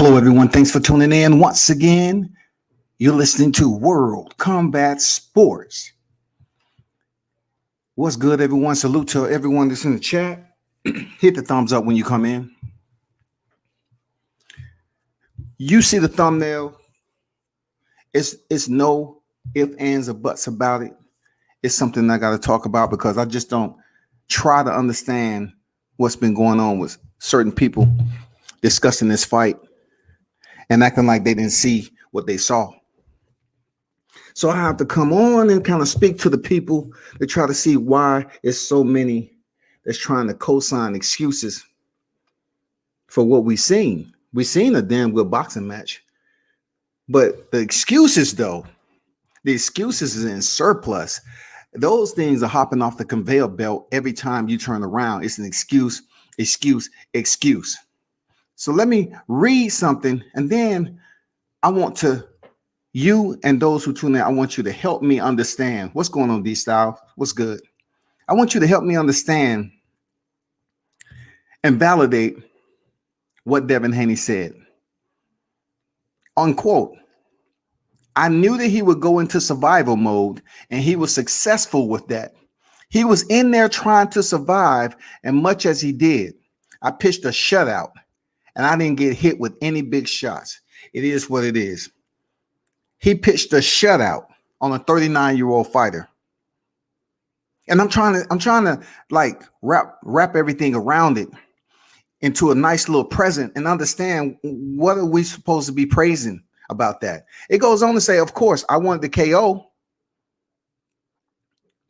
Hello, everyone. Thanks for tuning in once again. You're listening to World Combat Sports. What's good, everyone? Salute to everyone that's in the chat. Hit the thumbs up when you come in. You see the thumbnail. It's no ifs, ands, or buts about it. It's something I got to talk about because I just don't try to understand what's been going on with certain people discussing this fight and acting like they didn't see what they saw. So I have to come on and kind of speak to the people to try to see why it's so many that's trying to co-sign excuses for what we've seen. We've seen a damn good boxing match. But the excuses, though, the excuses is in surplus. Those things are hopping off the conveyor belt every time you turn around. It's an excuse. So let me read something, and then I want to, you and those who tune in, I want you to help me understand what's going on, D-Style. What's good? I want you to help me understand and validate what Devin Haney said. Unquote. I knew that he would go into survival mode, and he was successful with that. He was in there trying to survive, and much as he did, I pitched a shutout, and I didn't get hit with any big shots. It is what it is. He pitched a shutout on a 39-year-old fighter. And I'm trying to like wrap everything around it into a nice little present and understand what are we supposed to be praising about that. It goes on to say, of course, I wanted the KO.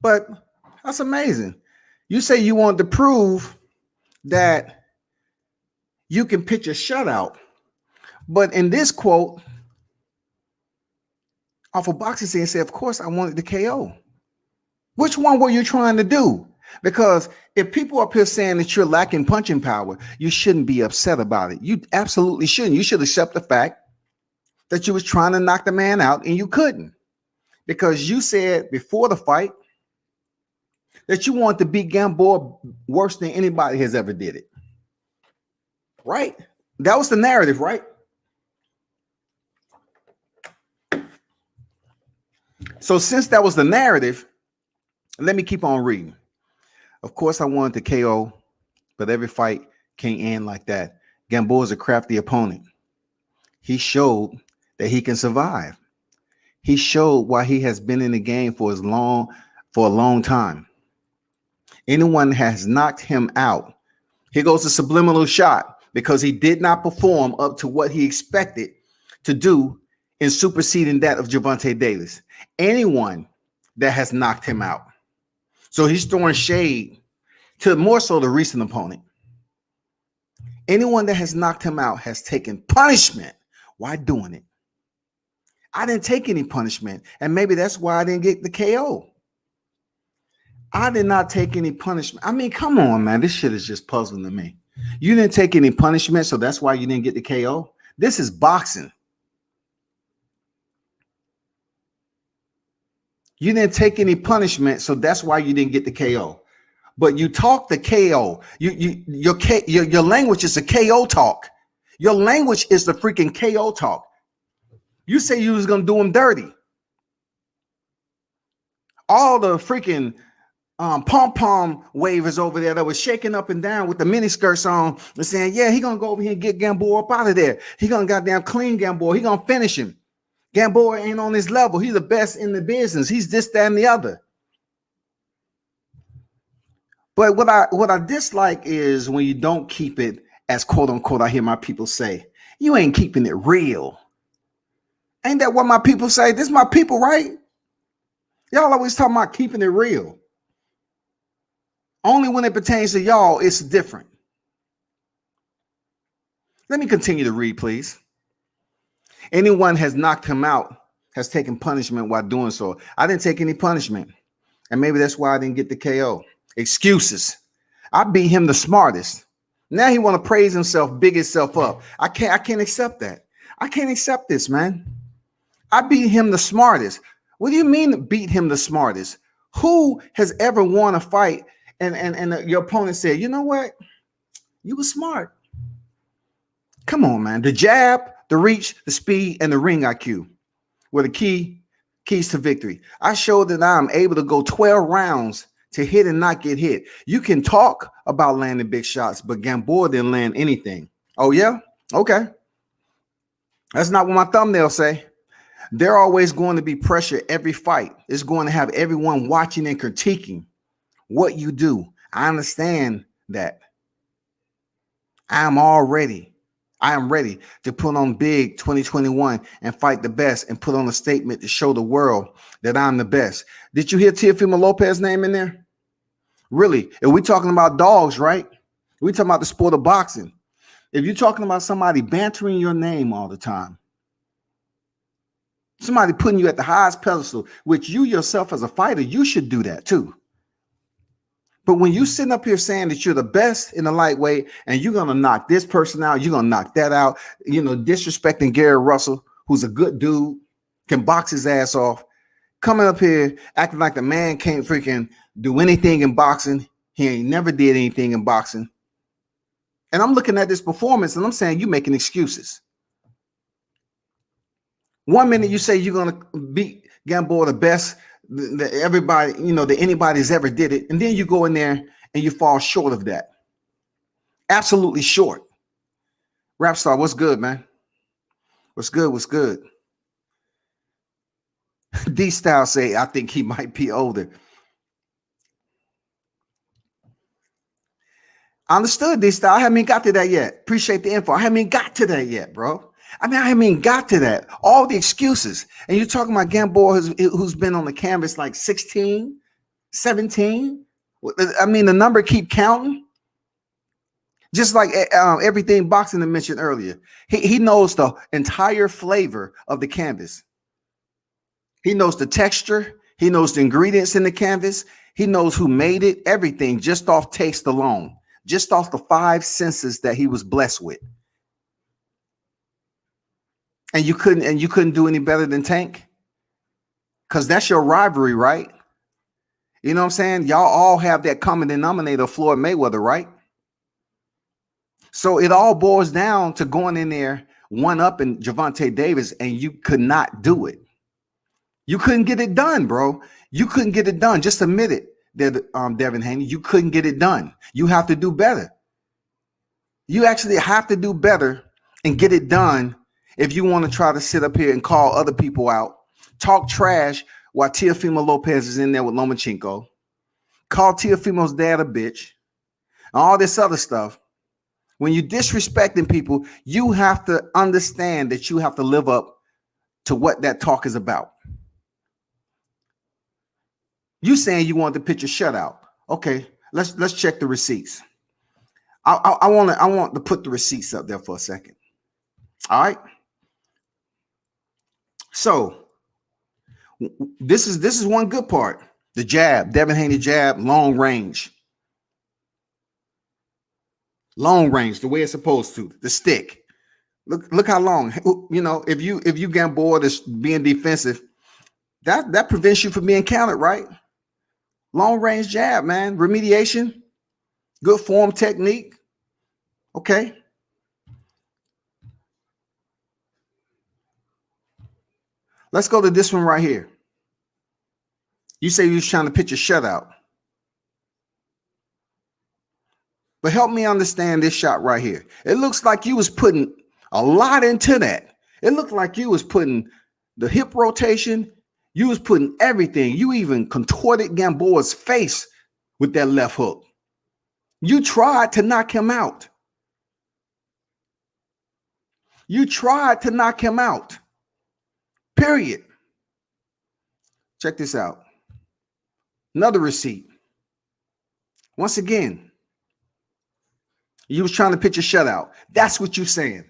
But that's amazing. You say you want to prove that you can pitch a shutout. But in this quote, off of boxing scene, say, of course, I wanted the KO. Which one were you trying to do? Because if people up here saying that you're lacking punching power, you shouldn't be upset about it. You absolutely shouldn't. You should accept the fact that you was trying to knock the man out and you couldn't. Because you said before the fight that you wanted to beat Gamboa worse than anybody has ever did it. Right? That was the narrative, right? So since that was the narrative, let me keep on reading. Of course, I wanted to KO, but every fight can't end like that. Gamboa is a crafty opponent. He showed that he can survive. He showed why he has been in the game for a long time. Anyone has knocked him out. Here goes the subliminal shot because he did not perform up to what he expected to do in superseding that of Gervonta Davis. Anyone that has knocked him out. So he's throwing shade to more so the recent opponent. Anyone that has knocked him out has taken punishment. Why doing it? I didn't take any punishment, and maybe that's why I didn't get the KO. I did not take any punishment. I mean, come on, man. This shit is just puzzling to me. You didn't take any punishment, so that's why you didn't get the KO. This is boxing. You didn't take any punishment, so that's why you didn't get the KO. But you talk the KO. Your language is a KO talk. Your language is the freaking KO talk. You say you was gonna do him dirty. All the freaking pom-pom wavers over there that was shaking up and down with the mini skirts on and saying, yeah, he gonna go over here and get Gamboa up out of there. He gonna goddamn clean Gamboa. He gonna finish him. Gamboa ain't on his level. He's the best in the business. He's this, that, and the other. But what I dislike is when you don't keep it as quote unquote, I hear my people say, you ain't keeping it real. Ain't that what my people say? This is my people, right? Y'all always talking about keeping it real. Only when it pertains to y'all, it's different. Let me continue to read, please. Anyone has knocked him out has taken punishment while doing so. I didn't take any punishment. And maybe that's why I didn't get the KO. Excuses. I beat him the smartest. Now he want to praise himself, big himself up. I can't accept that. I can't accept this, man. I beat him the smartest. What do you mean beat him the smartest? Who has ever won a fight and your opponent said, you know what? You were smart. Come on, man. The jab, the reach, the speed, and the ring IQ were the keys to victory. I showed that I'm able to go 12 rounds to hit and not get hit. You can talk about landing big shots, but Gamboa didn't land anything. Oh, yeah? Okay. That's not what my thumbnail say. There always going to be pressure every fight. It's going to have everyone watching and critiquing what you do. I understand that. I am ready to put on big 2021 and fight the best and put on a statement to show the world that I'm the best. Did you hear Teofimo Lopez name in there? Really? If we talking about dogs, right? We talking about the sport of boxing. If you're talking about somebody bantering your name all the time, somebody putting you at the highest pedestal, which you yourself as a fighter, you should do that too. But when you sitting up here saying that you're the best in the lightweight and you're going to knock this person out, you're going to knock that out, disrespecting Gary Russell, who's a good dude, can box his ass off, coming up here acting like the man can't freaking do anything in boxing. He ain't never did anything in boxing. And I'm looking at this performance and I'm saying, you making excuses. 1 minute you say you're going to beat Gamboa the best that everybody, that anybody's ever did it. And then you go in there and you fall short of that. Absolutely short. Rapstar, what's good, man? What's good? D-Style say, I think he might be older. I understood D-Style. I haven't even got to that yet. Appreciate the info. I haven't even got to that yet, bro. I haven't even got to that. All the excuses. And you're talking about Gamboa who's been on the canvas like 16, 17. The number keep counting. Just like everything boxing I mentioned earlier. He knows the entire flavor of the canvas. He knows the texture. He knows the ingredients in the canvas. He knows who made it. Everything just off taste alone. Just off the 5 senses that he was blessed with. And you couldn't do any better than Tank? Because that's your rivalry, right? You know what I'm saying? Y'all all have that common denominator, Floyd Mayweather, right? So it all boils down to going in there, one-upping Gervonta Davis, and you could not do it. You couldn't get it done, bro. You couldn't get it done. Just admit it, Devin Haney. You couldn't get it done. You have to do better. You actually have to do better and get it done if you want to try to sit up here and call other people out, talk trash while Teofimo Lopez is in there with Lomachenko, call Teofimo's dad a bitch, and all this other stuff. When you're disrespecting people, you have to understand that you have to live up to what that talk is about. You saying you want the picture shutout. Okay, let's check the receipts. I want to put the receipts up there for a second. All right. So this is one good part. The jab, Devin Haney jab, long range. Long range, the way it's supposed to. The stick. Look how long. If you Gamboa that's being defensive, that prevents you from being counted, right? Long range jab, man. Remediation. Good form technique. Okay. Let's go to this one right here. You say you was trying to pitch a shutout. But help me understand this shot right here. It looks like you was putting a lot into that. It looked like you was putting the hip rotation. You was putting everything. You even contorted Gamboa's face with that left hook. You tried to knock him out. You tried to knock him out. Period. Check this out. Another receipt. Once again, you was trying to pitch a shutout. That's what you're saying.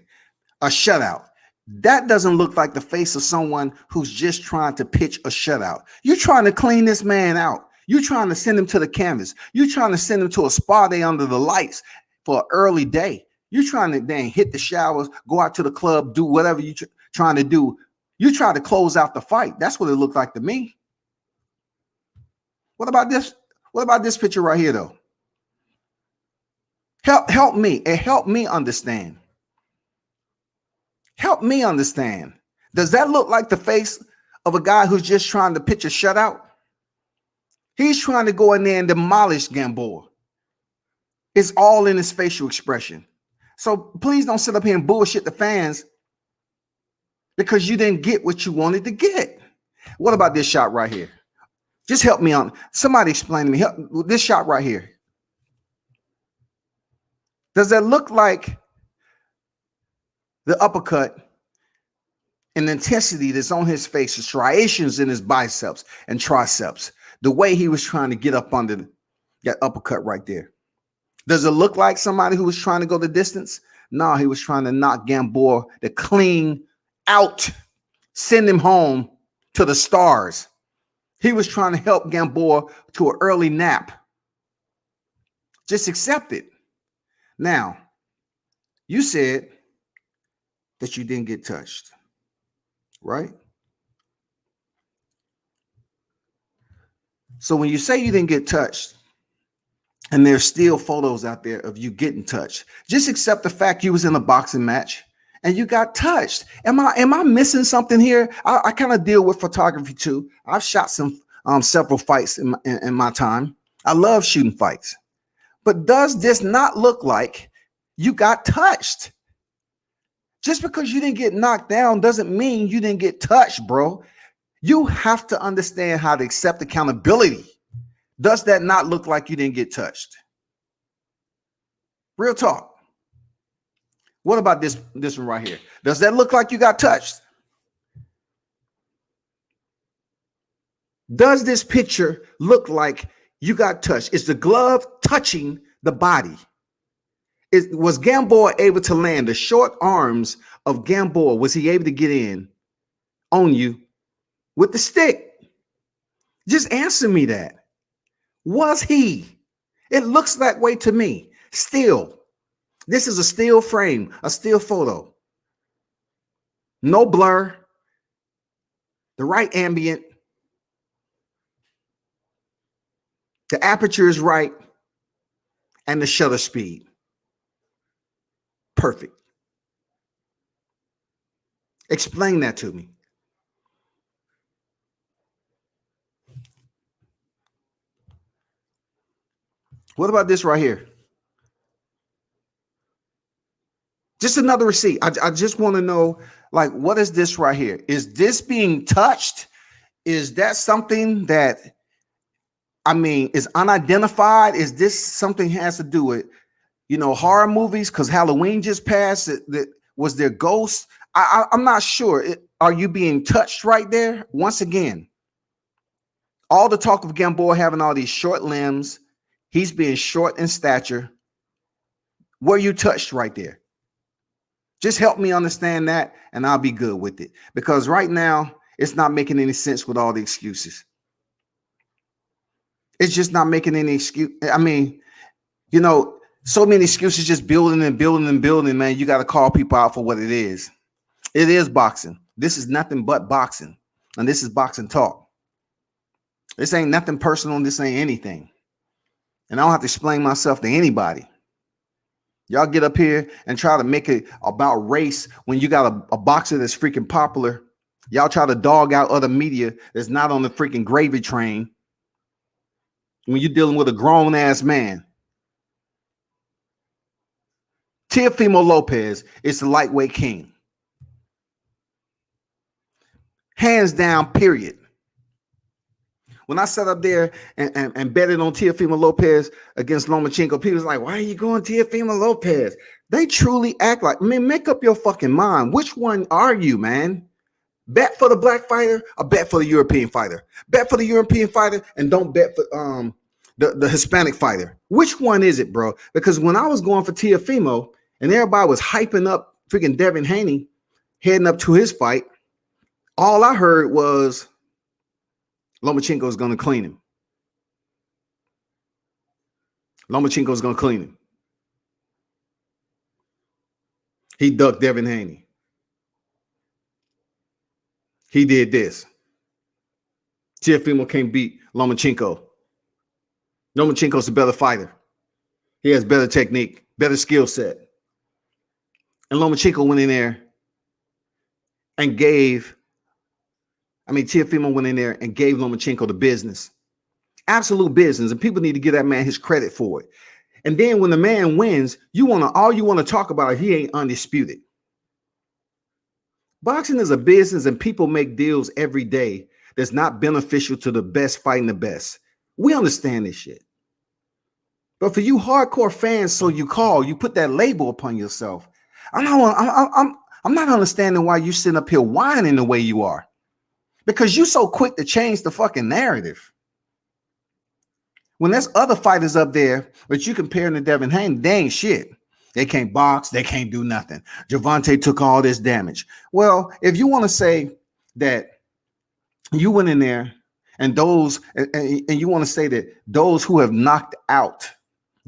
A shutout. That doesn't look like the face of someone who's just trying to pitch a shutout. You're trying to clean this man out. You're trying to send him to the canvas. You're trying to send him to a spa day under the lights for an early day. You're trying to then hit the showers, go out to the club, do whatever you're trying to do. You try to close out the fight. That's what it looked like to me. What about this? What about this picture right here, though? Help me. It helped me understand. Help me understand. Does that look like the face of a guy who's just trying to pitch a shutout? He's trying to go in there and demolish Gamboa. It's all in his facial expression. So please don't sit up here and bullshit the fans because you didn't get what you wanted to get. What about this shot right here? Just help me on. Somebody explain to me. This shot right here. Does that look like the uppercut and the intensity that's on his face, the striations in his biceps and triceps, the way he was trying to get up under that uppercut right there? Does it look like somebody who was trying to go the distance? No, he was trying to knock Gamboa the clean out, send him home to the stars. He was trying to help Gamboa to an early nap. Just accept it. Now, you said that you didn't get touched, right? So when you say you didn't get touched, and there's still photos out there of you getting touched, just accept the fact you was in a boxing match and you got touched. Am I missing something here? I kind of deal with photography too. I've shot several fights in my time. I love shooting fights. But does this not look like you got touched? Just because you didn't get knocked down doesn't mean you didn't get touched, bro. You have to understand how to accept accountability. Does that not look like you didn't get touched? Real talk. What about this one right here? Does that look like you got touched? Does this picture look like you got touched? Is the glove touching the body? Was Gamboa able to land? The short arms of Gamboa, was he able to get in on you with the stick? Just answer me that. Was he? It looks that way to me. Still, this is a still frame, a still photo. No blur. The right ambient. The aperture is right. And the shutter speed. Perfect. Explain that to me. What about this right here? Just another receipt. I just want to know, like, what is this right here? Is this being touched? Is that something that, is unidentified? Is this something has to do with, horror movies? Because Halloween just passed. Was there ghosts? I'm not sure. Are you being touched right there? Once again, all the talk of Gamboa having all these short limbs, he's being short in stature. Were you touched right there? Just help me understand that, and I'll be good with it. Because right now, it's not making any sense with all the excuses. It's just not making any excuse. So many excuses just building and building and building, man. You got to call people out for what it is. It is boxing. This is nothing but boxing. And this is boxing talk. This ain't nothing personal. This ain't anything. And I don't have to explain myself to anybody. Y'all get up here and try to make it about race when you got a boxer that's freaking popular. Y'all try to dog out other media that's not on the freaking gravy train. When you're dealing with a grown ass man. Teofimo Lopez is the lightweight king. Hands down, period. When I sat up there and betted on Teofimo Lopez against Lomachenko, people was like, why are you going Teofimo Lopez? They truly act like, make up your fucking mind. Which one are you, man? Bet for the black fighter or bet for the European fighter? Bet for the European fighter and don't bet for the Hispanic fighter. Which one is it, bro? Because when I was going for Teofimo and everybody was hyping up freaking Devin Haney heading up to his fight, all I heard was Lomachenko is going to clean him. Lomachenko is going to clean him. He ducked Devin Haney. He did this. Teofimo can't beat Lomachenko. Lomachenko's a better fighter. He has better technique, better skill set. And Lomachenko went in there and Teofimo went in there and gave Lomachenko the business. Absolute business. And people need to give that man his credit for it. And then when the man wins, all you want to talk about, he ain't undisputed. Boxing is a business and people make deals every day that's not beneficial to the best fighting the best. We understand this shit. But for you hardcore fans, so you put that label upon yourself. I'm not understanding why you sitting up here whining the way you are. Because you so quick to change the fucking narrative. When there's other fighters up there, but you comparing to Devin Haney, they ain't shit. They can't box. They can't do nothing. Gervonta took all this damage. Well, if you want to say that you went in there and you want to say that those who have knocked out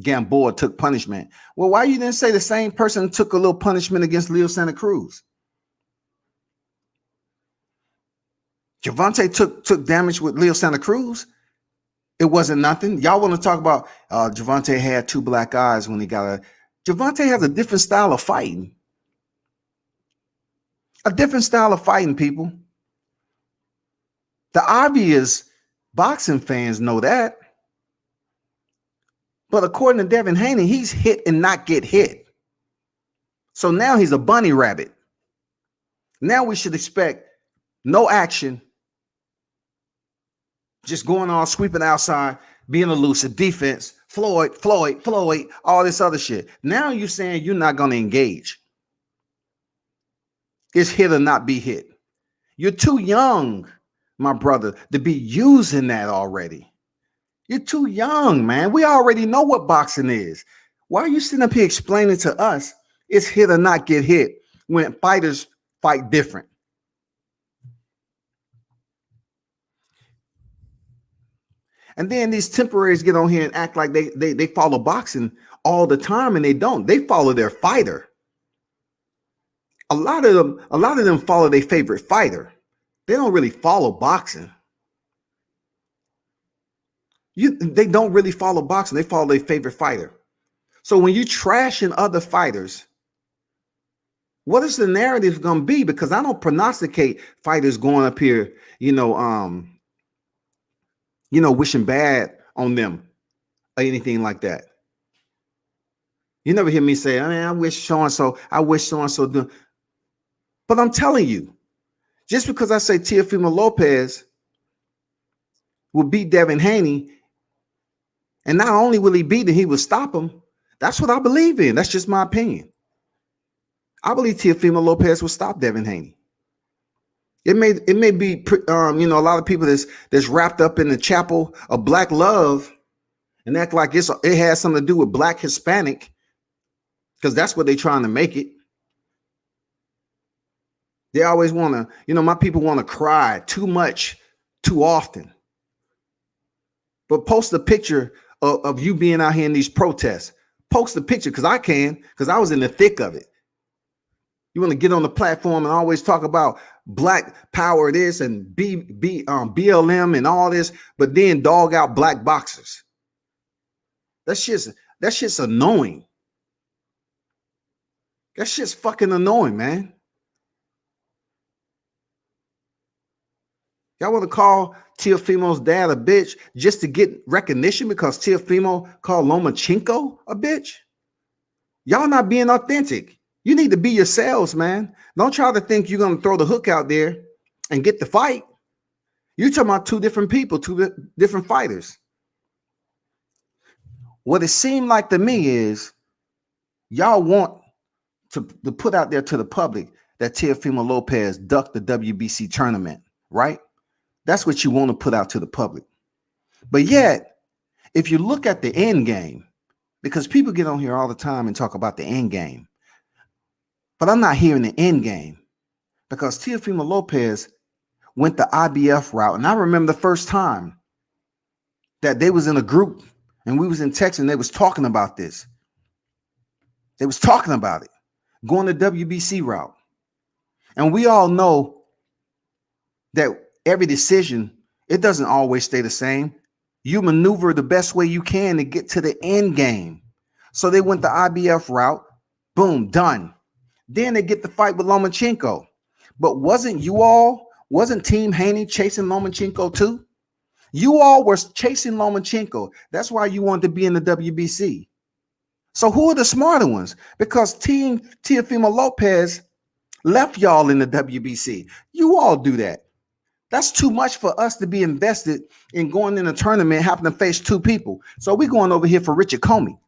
Gamboa took punishment, well, why you didn't say the same person took a little punishment against Leo Santa Cruz? Gervonta took damage with Leo Santa Cruz. It wasn't nothing. Y'all want to talk about Gervonta had 2 black eyes when he got Gervonta has a different style of fighting. A different style of fighting, people. The obvious boxing fans know that. But according to Devin Haney, he's hit and not get hit. So now he's a bunny rabbit. Now we should expect no action. Just going on, sweeping outside, being elusive, defense, Floyd, all this other shit. Now you're saying you're not going to engage. It's hit or not be hit. You're too young, my brother, to be using that already. You're too young, man. We already know what boxing is. Why are you sitting up here explaining to us it's hit or not get hit when fighters fight different? And then these temporaries get on here and act like they follow boxing all the time, and they don't. They follow their fighter. A lot of them follow their favorite fighter. They don't really follow boxing. They don't really follow boxing. They follow their favorite fighter. So when you trashing other fighters, what is the narrative going to be? Because I don't prognosticate fighters going up here, wishing bad on them or anything like that. You never hear me say, I wish so-and-so do. But I'm telling you, just because I say Teofimo Lopez will beat Devin Haney, and not only will he beat him, he will stop him. That's what I believe in. That's just my opinion. I believe Teofimo Lopez will stop Devin Haney. It may be a lot of people that's wrapped up in the chapel of black love and act like it has something to do with black Hispanic, because that's what they're trying to make it. They always want to, my people want to cry too much, too often. But post a picture of you being out here in these protests. Post a picture, because I was in the thick of it. You want to get on the platform and always talk about black power this and BLM and all this, but then dog out black boxers. That shit's annoying. That shit's fucking annoying, man. Y'all want to call Teofimo's dad a bitch just to get recognition because Teofimo called Lomachenko a bitch? Y'all not being authentic. You need to be yourselves, man. Don't try to think you're going to throw the hook out there and get the fight. You're talking about 2 different people, 2 different fighters. What it seemed like to me is y'all want to put out there to the public that Teofimo Lopez ducked the WBC tournament, right? That's what you want to put out to the public. But yet, if you look at the end game, because people get on here all the time and talk about the end game, but I'm not hearing the end game, because Teofimo Lopez went the IBF route. And I remember the first time that they was in a group and we was in Texas and they was talking about this. They was talking about it, going the WBC route. And we all know that every decision, it doesn't always stay the same. You maneuver the best way you can to get to the end game. So they went the IBF route. Boom, done. Then they get the fight with Lomachenko. But wasn't Team Haney chasing Lomachenko too? You all were chasing Lomachenko. That's why you wanted to be in the WBC. So who are the smarter ones? Because Team Teofimo Lopez left y'all in the WBC. You all do that. That's too much for us to be invested in going in a tournament, having to face two people. So we're going over here for Richard Comey.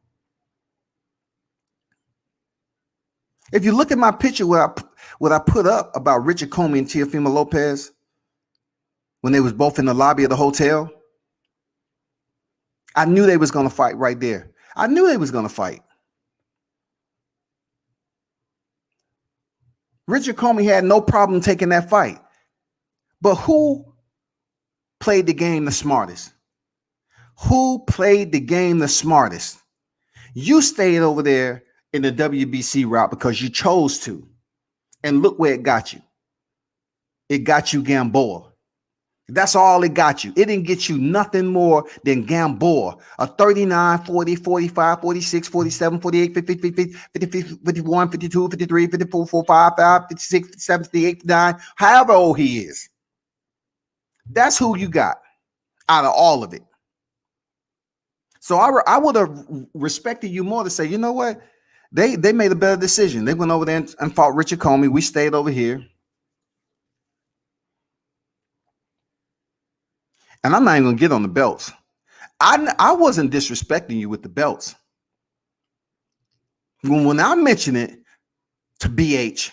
If you look at my picture, what I put up about Richard Comey and Teofimo Lopez when they was both in the lobby of the hotel, I knew they was going to fight right there. I knew they was going to fight. Richard Comey had no problem taking that fight. But who played the game the smartest? Who played the game the smartest? You stayed over there in the WBC route because you chose to. And look where it got you. It got you Gamboa. That's all it got you. It didn't get you nothing more than Gamboa. A 39, 40, 45, 46, 47, 48, 50, 50, 50, 51, 52, 53, 54, 45, 56, 57, 58, 59, however old he is. That's who you got out of all of it. So I would have respected you more to say, you know what? They made a better decision. They went over there and fought Richard Comey. We stayed over here. And I'm not even going to get on the belts. I wasn't disrespecting you with the belts. When I mention it to BH,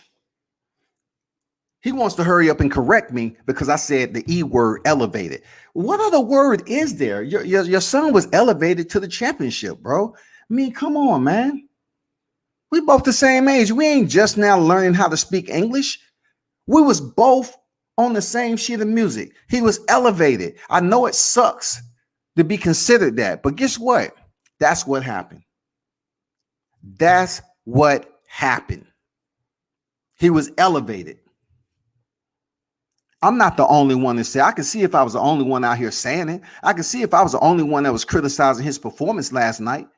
he wants to hurry up and correct me because I said the E word, elevated. What other word is there? Your son was elevated to the championship, bro. I mean, come on, man. We both the same age. We ain't just now learning how to speak English. We was both on the same sheet of music. He was elevated. I know it sucks to be considered that, but guess what? That's what happened. That's what happened. He was elevated. I'm not the only one to say. I can see if I was the only one out here saying it. I can see if I was the only one that was criticizing his performance last night.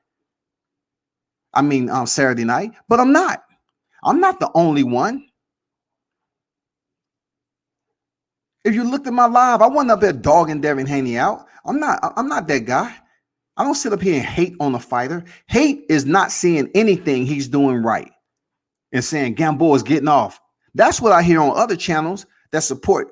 Saturday night, but I'm not. I'm not the only one. If you looked at my live, I wasn't up there dogging Devin Haney out. I'm not that guy. I don't sit up here and hate on a fighter. Hate is not seeing anything he's doing right and saying Gamboa is getting off. That's what I hear on other channels that support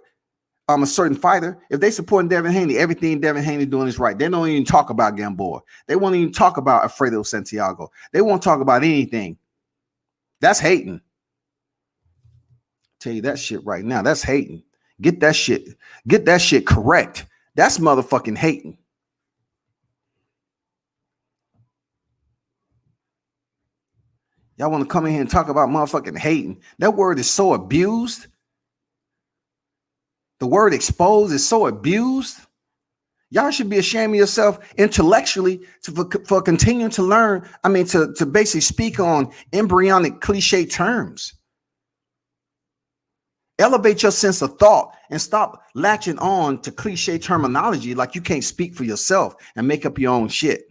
a certain fighter. If they support Devin Haney, everything Devin Haney doing is right. They don't even talk about Gamboa. They won't even talk about Alfredo Santiago. They won't talk about anything. That's hating. Tell you that shit right now. That's hating. Get that shit correct. That's motherfucking hating. Y'all want to come in here and talk about motherfucking hating. That word is so abused. The word exposed is so abused. Y'all should be ashamed of yourself intellectually for continuing to learn. To basically speak on embryonic cliche terms. Elevate your sense of thought and stop latching on to cliche terminology like you can't speak for yourself and make up your own shit.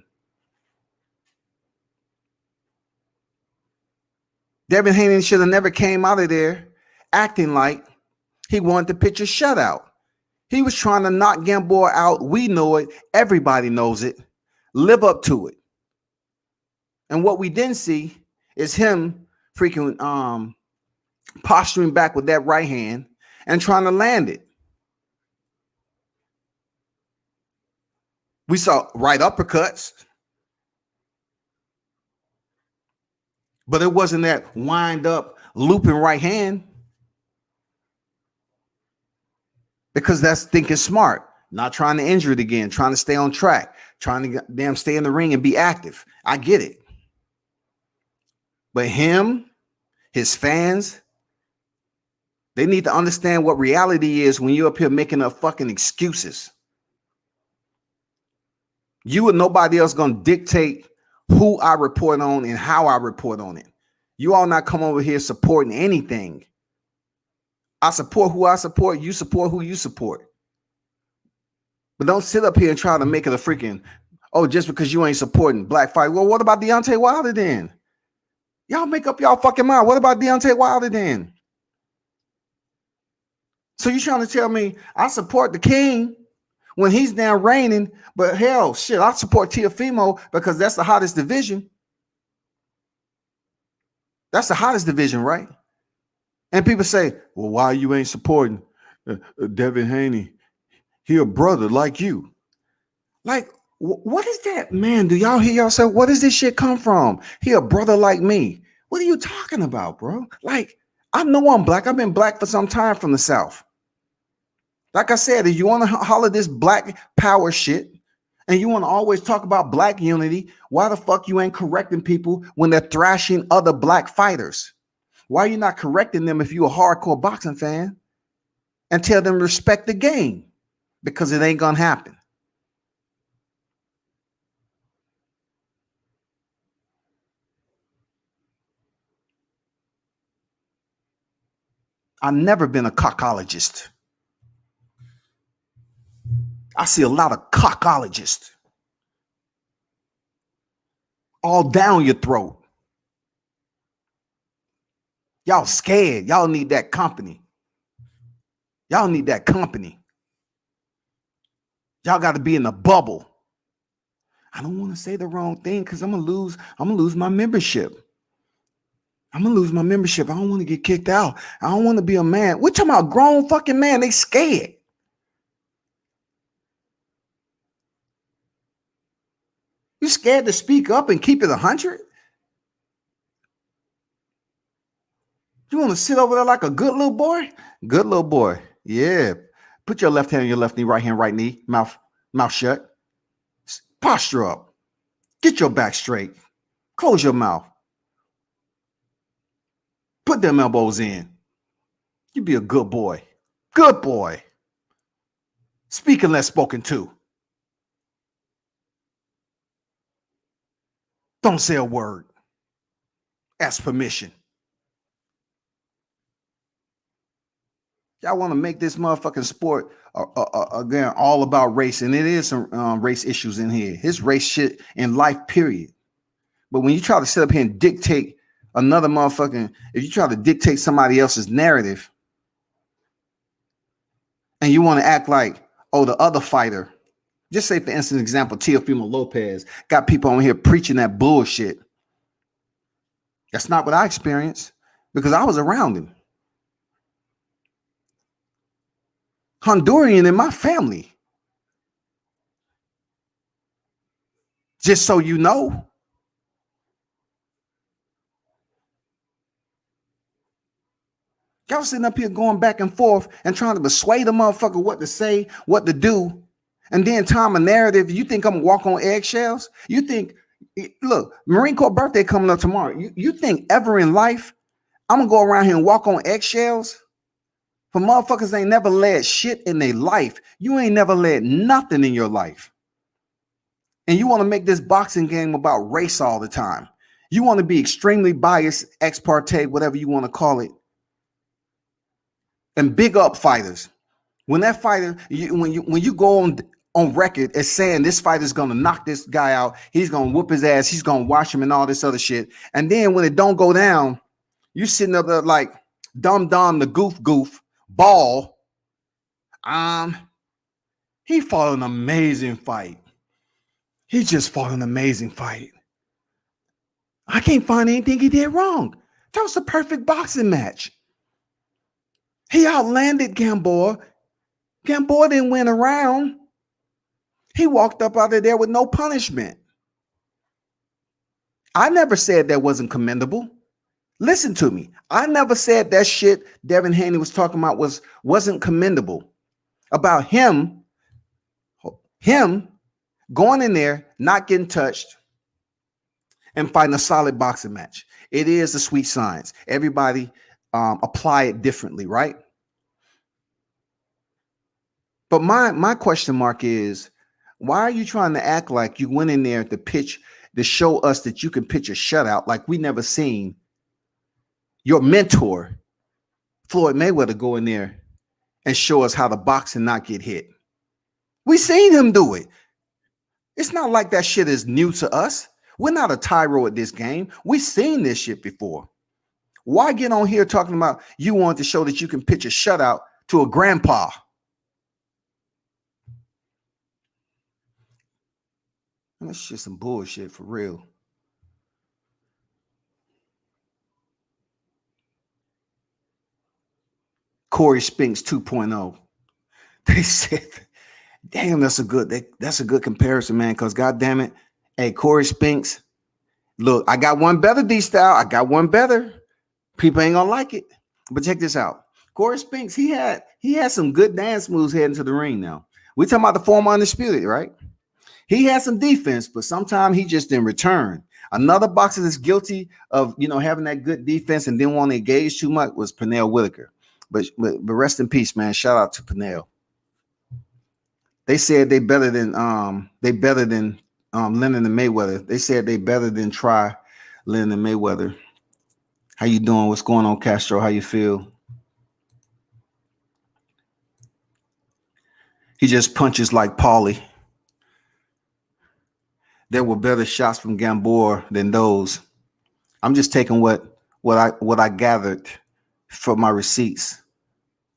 Devin Haney should have never came out of there acting like he wanted to pitch a shutout. He was trying to knock Gamboa out. We know it. Everybody knows it. Live up to it. And what we didn't see is him freaking posturing back with that right hand and trying to land it. We saw right uppercuts, but it wasn't that wind up looping right hand, because that's thinking smart, not trying to injure it again, trying to stay on track, trying to damn stay in the ring and be active. I get it. But him, his fans, they need to understand what reality is when you're up here making up fucking excuses. You and nobody else going to dictate who I report on and how I report on it. You all not come over here supporting anything. I support who I support. You support who you support. But don't sit up here and try to make it a freaking, just because you ain't supporting black fight. Well, what about Deontay Wilder then? Y'all make up y'all fucking mind. What about Deontay Wilder then? So you trying to tell me I support the king when he's down reigning, but hell, shit, I support Teofimo because that's the hottest division. That's the hottest division, right? And people say, well, why you ain't supporting Devin Haney? He a brother like you. Like, what is that, man? Do y'all hear yourself? Where does this shit come from? He a brother like me. What are you talking about, bro? Like, I know I'm black. I've been black for some time from the South. Like I said, if you want to holler this black power shit and you want to always talk about black unity, why the fuck you ain't correcting people when they're thrashing other black fighters? Why are you not correcting them if you're a hardcore boxing fan and tell them respect the game? Because it ain't gonna happen. I've never been a cockologist. I see a lot of cockologists all down your throat. Y'all scared. Y'all need that company. Y'all need that company. Y'all got to be in a bubble. I don't want to say the wrong thing because I'm gonna lose my membership. I'm gonna lose my membership. I don't want to get kicked out. I don't want to be a man. We're talking about grown fucking man. They scared. You scared to speak up and keep it 100? You want to sit over there like a good little boy? Good little boy. Yeah. Put your left hand on your left knee, right hand, right knee. Mouth shut. Posture up. Get your back straight. Close your mouth. Put them elbows in. You be a good boy. Good boy. Speak unless spoken to. Don't say a word. Ask permission. Y'all want to make this motherfucking sport again all about race, and it is some race issues in here. His race shit in life, period. But when you try to sit up here and dictate another motherfucking, if you try to dictate somebody else's narrative, and you want to act like, oh, the other fighter, just say for instance, example, Teofimo Lopez got people on here preaching that bullshit. That's not what I experienced because I was around him. Honduran in my family. Just so you know. Y'all sitting up here going back and forth and trying to persuade a motherfucker what to say, what to do. And then time a narrative. You think I'm gonna walk on eggshells? You think, look, Marine Corps birthday coming up tomorrow. You think ever in life I'm gonna go around here and walk on eggshells? For motherfuckers ain't never led shit in their life. You ain't never led nothing in your life. And you want to make this boxing game about race all the time. You want to be extremely biased, ex parte, whatever you want to call it. And big up fighters. When that fighter, when you go on record as saying this fighter's gonna knock this guy out, he's gonna whoop his ass, he's gonna wash him and all this other shit. And then when it don't go down, you sitting up there like dumb the goof ball. He fought an amazing fight. He just fought an amazing fight. I can't find anything he did wrong. That was the perfect boxing match. He outlanded Gamboa. Gamboa didn't win a round. He walked up out of there with no punishment. I never said that wasn't commendable. Listen to me. I never said that shit Devin Haney was talking about wasn't commendable. About him going in there, not getting touched, and fighting a solid boxing match. It is a sweet science. Everybody apply it differently, right? But my question mark is, why are you trying to act like you went in there to show us that you can pitch a shutout like we never seen your mentor, Floyd Mayweather, go in there and show us how to box and not get hit? We seen him do it. It's not like that shit is new to us. We're not a tyro at this game. We've seen this shit before. Why get on here talking about you want to show that you can pitch a shutout to a grandpa. And that's just some bullshit for real. Corey Spinks 2.0. They said, damn, that's a good comparison, man. Because goddamn it, hey, Corey Spinks, look, I got one better D-style. I got one better. People ain't gonna like it. But check this out. Corey Spinks, he had some good dance moves heading to the ring now. We talking about the former Undisputed, right? He had some defense, but sometimes he just didn't return. Another boxer that's guilty of, having that good defense and didn't want to engage too much was Pernell Whitaker. But rest in peace, man. Shout out to Pernell. They said they better than Lennon and Mayweather. They said they better than try Lennon and Mayweather. How you doing? What's going on, Castro? How you feel? He just punches like Paulie. There were better shots from Gamboa than those. I'm just taking what I gathered from my receipts.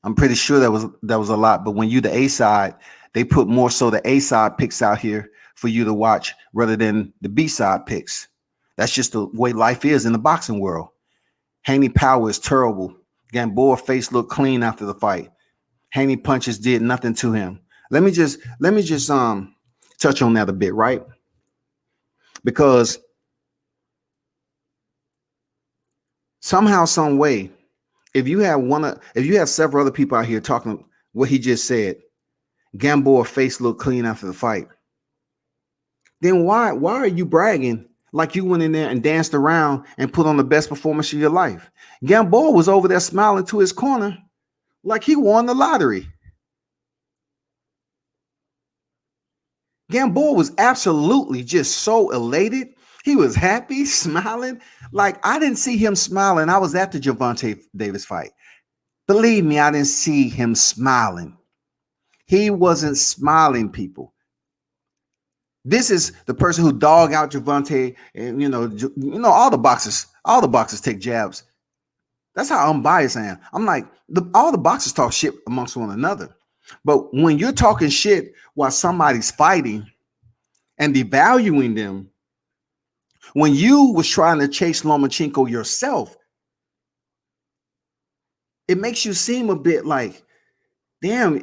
I'm pretty sure that was a lot, but when you the A side, they put more so the A side picks out here for you to watch rather than the B side picks. That's just the way life is in the boxing world. Haney power is terrible. Gamboa face looked clean after the fight. Haney punches did nothing to him. Let me just touch on that a bit, right? Because somehow, some way, if you have several other people out here talking what he just said, Gamboa face looked clean after the fight, then why are you bragging like you went in there and danced around and put on the best performance of your life? Gamboa was over there smiling to his corner like he won the lottery. Gamboa was absolutely just so elated. He was happy, smiling. Like, I didn't see him smiling. I was at the Gervonta Davis fight. Believe me, I didn't see him smiling. He wasn't smiling, people. This is the person who dog out Gervonta, and all the boxers take jabs. That's how unbiased I am. I'm like, all the boxers talk shit amongst one another. But when you're talking shit while somebody's fighting and devaluing them, when you was trying to chase Lomachenko yourself, it makes you seem a bit like, damn,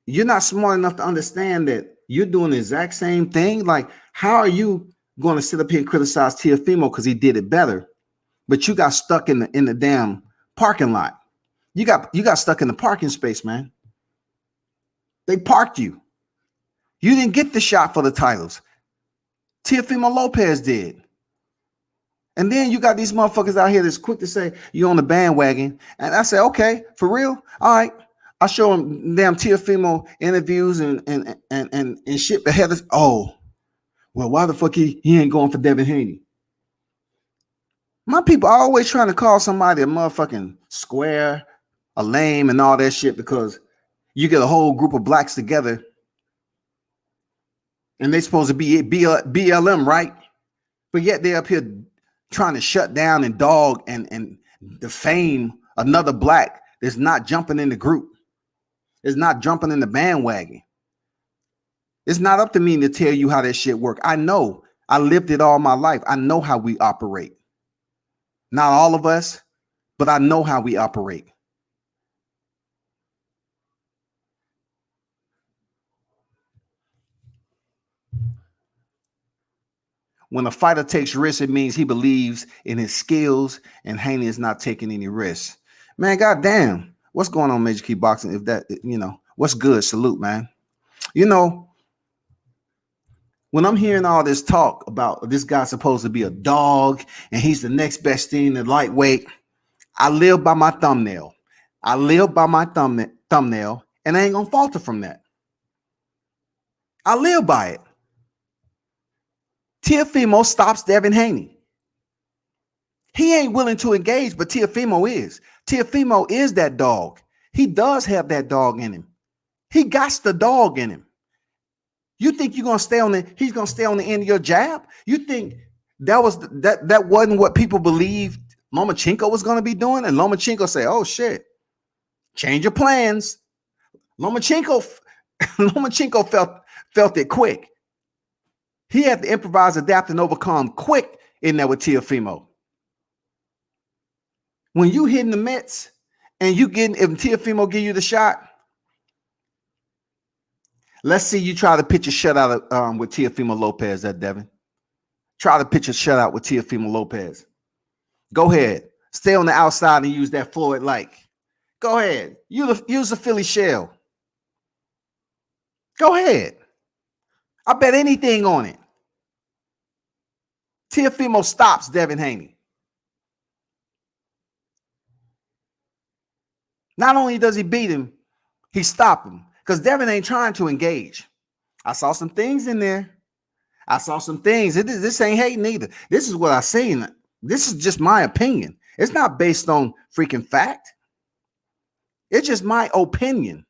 you're not smart enough to understand that you're doing the exact same thing. Like, how are you going to sit up here and criticize Teofimo because he did it better, but you got stuck in the damn parking lot? You got stuck in the parking space, man. They parked you. You didn't get the shot for the titles. Teofimo Lopez did. And then you got these motherfuckers out here that's quick to say you're on the bandwagon. And I say, okay, for real? All right. I show them damn Teofimo interviews and shit ahead of, oh, well, why the fuck he ain't going for Devin Haney? My people are always trying to call somebody a motherfucking square, a lame, and all that shit because you get a whole group of blacks together and they supposed to be BLM, right? But yet they're up here trying to shut down and dog and defame another black that's not jumping in the group. It's not jumping in the bandwagon. It's not up to me to tell you how that shit work. I know. I lived it all my life. I know how we operate. Not all of us, but I know how we operate. When a fighter takes risks, it means he believes in his skills, and Haney is not taking any risks. Man, goddamn, what's going on, Major Key Boxing? If that, what's good? Salute, man. When I'm hearing all this talk about this guy supposed to be a dog and he's the next best thing in lightweight, I live by my thumbnail. I live by my thumbnail, and I ain't gonna falter from that. I live by it. Teofimo stops Devin Haney. He ain't willing to engage, but Teofimo is. Teofimo is that dog. He does have that dog in him. He got the dog in him. You think you're gonna stay on he's gonna stay on the end of your jab? You think that wasn't what people believed Lomachenko was gonna be doing? And Lomachenko say, oh shit, change your plans. Lomachenko felt it quick. He had to improvise, adapt, and overcome quick in there with Teofimo. When you hitting the mitts and if Teofimo give you the shot, let's see you try to pitch a shutout with Teofimo Lopez, Devin. Try to pitch a shutout with Teofimo Lopez. Go ahead. Stay on the outside and use that Floyd-like. Go ahead. Use the Philly shell. Go ahead. I bet anything on it. Teofimo stops Devin Haney. Not only does he beat him, he stopped him because Devin ain't trying to engage. I saw some things in there. I saw some things. This ain't hating either. This is what I seen. This is just my opinion. It's not based on freaking fact. It's just my opinion.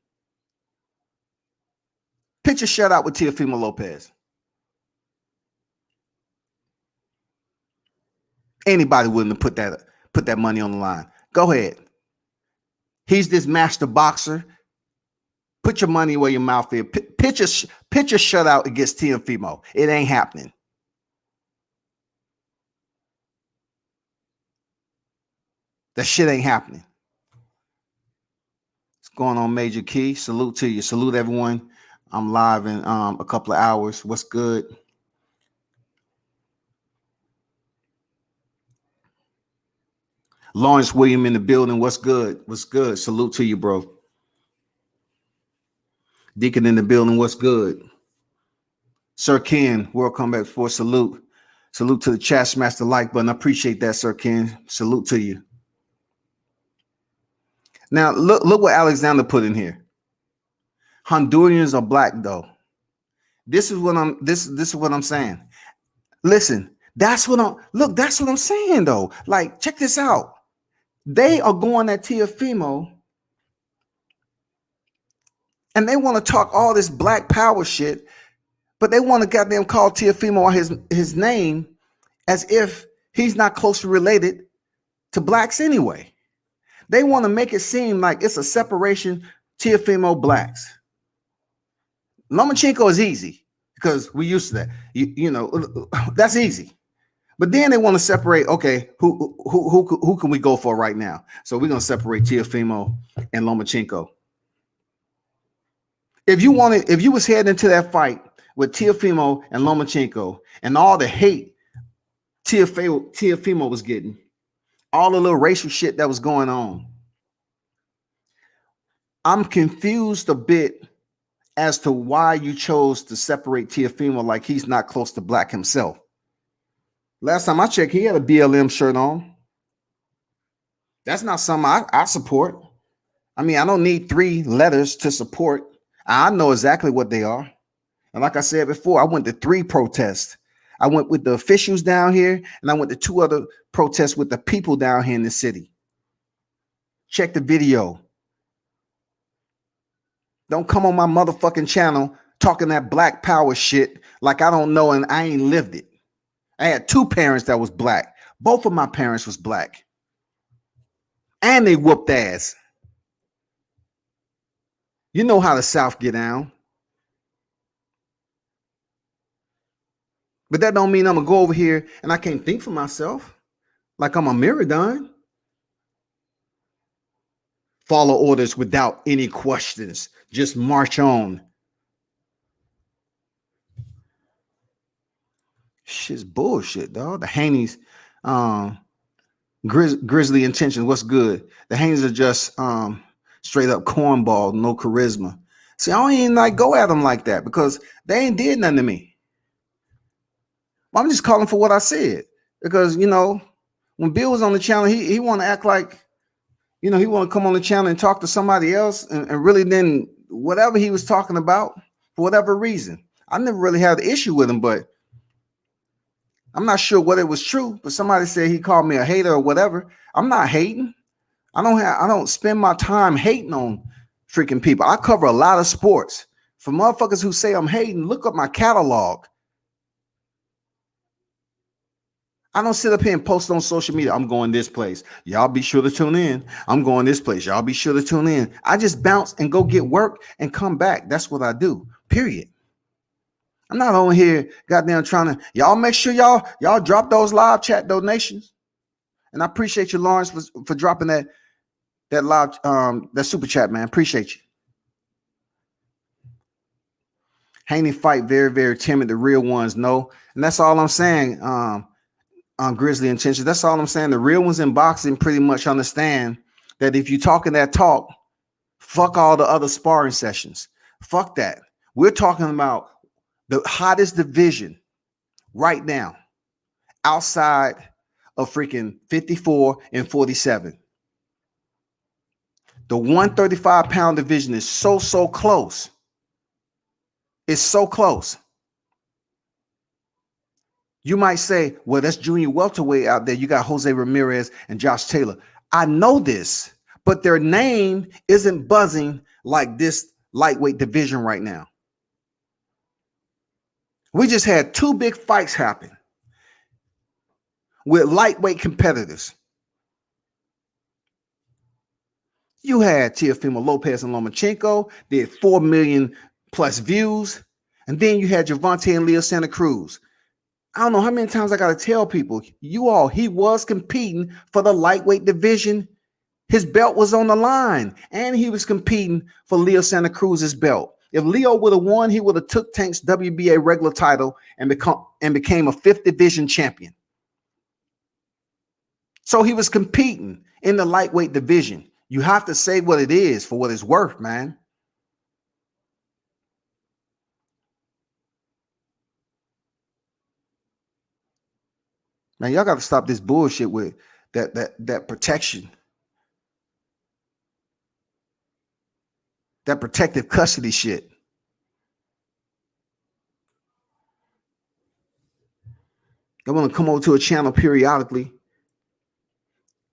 Pitch a shutout with Teofimo Lopez. Anybody willing to put that money on the line? Go ahead. He's this master boxer. Put your money where your mouth is. Pitch a shutout against Teofimo. It ain't happening. That shit ain't happening. What's going on, Major Key? Salute to you. Salute everyone. I'm live in a couple of hours. What's good? Lawrence William in the building. What's good? What's good? Salute to you, bro. Deacon in the building. What's good? Sir Ken, World Combat Force. Salute. Salute to the chat. Smash the like button. I appreciate that, Sir Ken. Salute to you. Now, look what Alexander put in here. Hondurans are black, though. This is what I'm saying. Listen, that's what I'm saying, though. Like, check this out. They are going at Teofimo and they want to talk all this black power shit, but they want to goddamn call Teofimo his name as if he's not closely related to blacks anyway. They want to make it seem like it's a separation, Teofimo blacks. Lomachenko is easy because we used to that. You know, that's easy. But then they want to separate. Okay, who can we go for right now? So we're gonna separate Teofimo and Lomachenko. If you was heading into that fight with Teofimo and Lomachenko and all the hate Teofimo was getting, all the little racial shit that was going on, I'm confused a bit as to why you chose to separate Teofimo like he's not close to black himself. Last time I checked, he had a BLM shirt on. That's not something I support. I mean, I don't need 3 letters to support. I know exactly what they are. And like I said before, I went to 3 protests. I went with the officials down here, and I went to 2 other protests with the people down here in the city. Check the video. Don't come on my motherfucking channel talking that black power shit like I don't know and I ain't lived it. I had 2 parents that was black. Both of my parents was black. And they whooped ass. You know how the South get down. But that don't mean I'm going to go over here and I can't think for myself. Like I'm a Miradon. Follow orders without any questions. Just march on. Shit's bullshit, dog. The Haney's grizzly intentions. What's good? The Haney's are just straight up cornball, no charisma. See, I don't even like go at them like that because they ain't did nothing to me. I'm just calling for what I said because, you know, when Bill was on the channel, he want to act like, you know, he want to come on the channel and talk to somebody else and really then whatever he was talking about for whatever reason. I never really had an issue with him, but I'm not sure whether it was true, but somebody said he called me a hater or whatever. I'm not hating. I don't spend my time hating on freaking people. I cover a lot of sports. For motherfuckers who say I'm hating, look up my catalog. I don't sit up here and post on social media, I'm going this place. Y'all be sure to tune in. I'm going this place. Y'all be sure to tune in. I just bounce and go get work and come back. That's what I do. Period. I'm not on here goddamn trying to, y'all make sure y'all drop those live chat donations. And I appreciate you, Lawrence, for dropping that live that super chat, man. Appreciate you. Haney fight very, very timid. The real ones know. And that's all I'm saying. On Grizzly Intentions. That's all I'm saying. The real ones in boxing pretty much understand that if you're talking that talk, fuck all the other sparring sessions. Fuck that. We're talking about the hottest division right now outside of freaking 54 and 47. The 135-pound division is so close. It's so close. You might say, well, that's junior welterweight out there. You got Jose Ramirez and Josh Taylor. I know this, but their name isn't buzzing like this lightweight division right now. We just had two big fights happen with lightweight competitors. You had Teofimo, Lopez, and Lomachenko. They had 4 million plus views. And then you had Gervonta and Leo Santa Cruz. I don't know how many times I got to tell people, he was competing for the lightweight division. His belt was on the line, and he was competing for Leo Santa Cruz's belt. If Leo would have won, he would have took Tank's WBA regular title and became a 5th division champion. So he was competing in the lightweight division. You have to say what it is for what it's worth, man. Man, y'all got to stop this bullshit with that protection. That protective custody shit. I want to come over to a channel periodically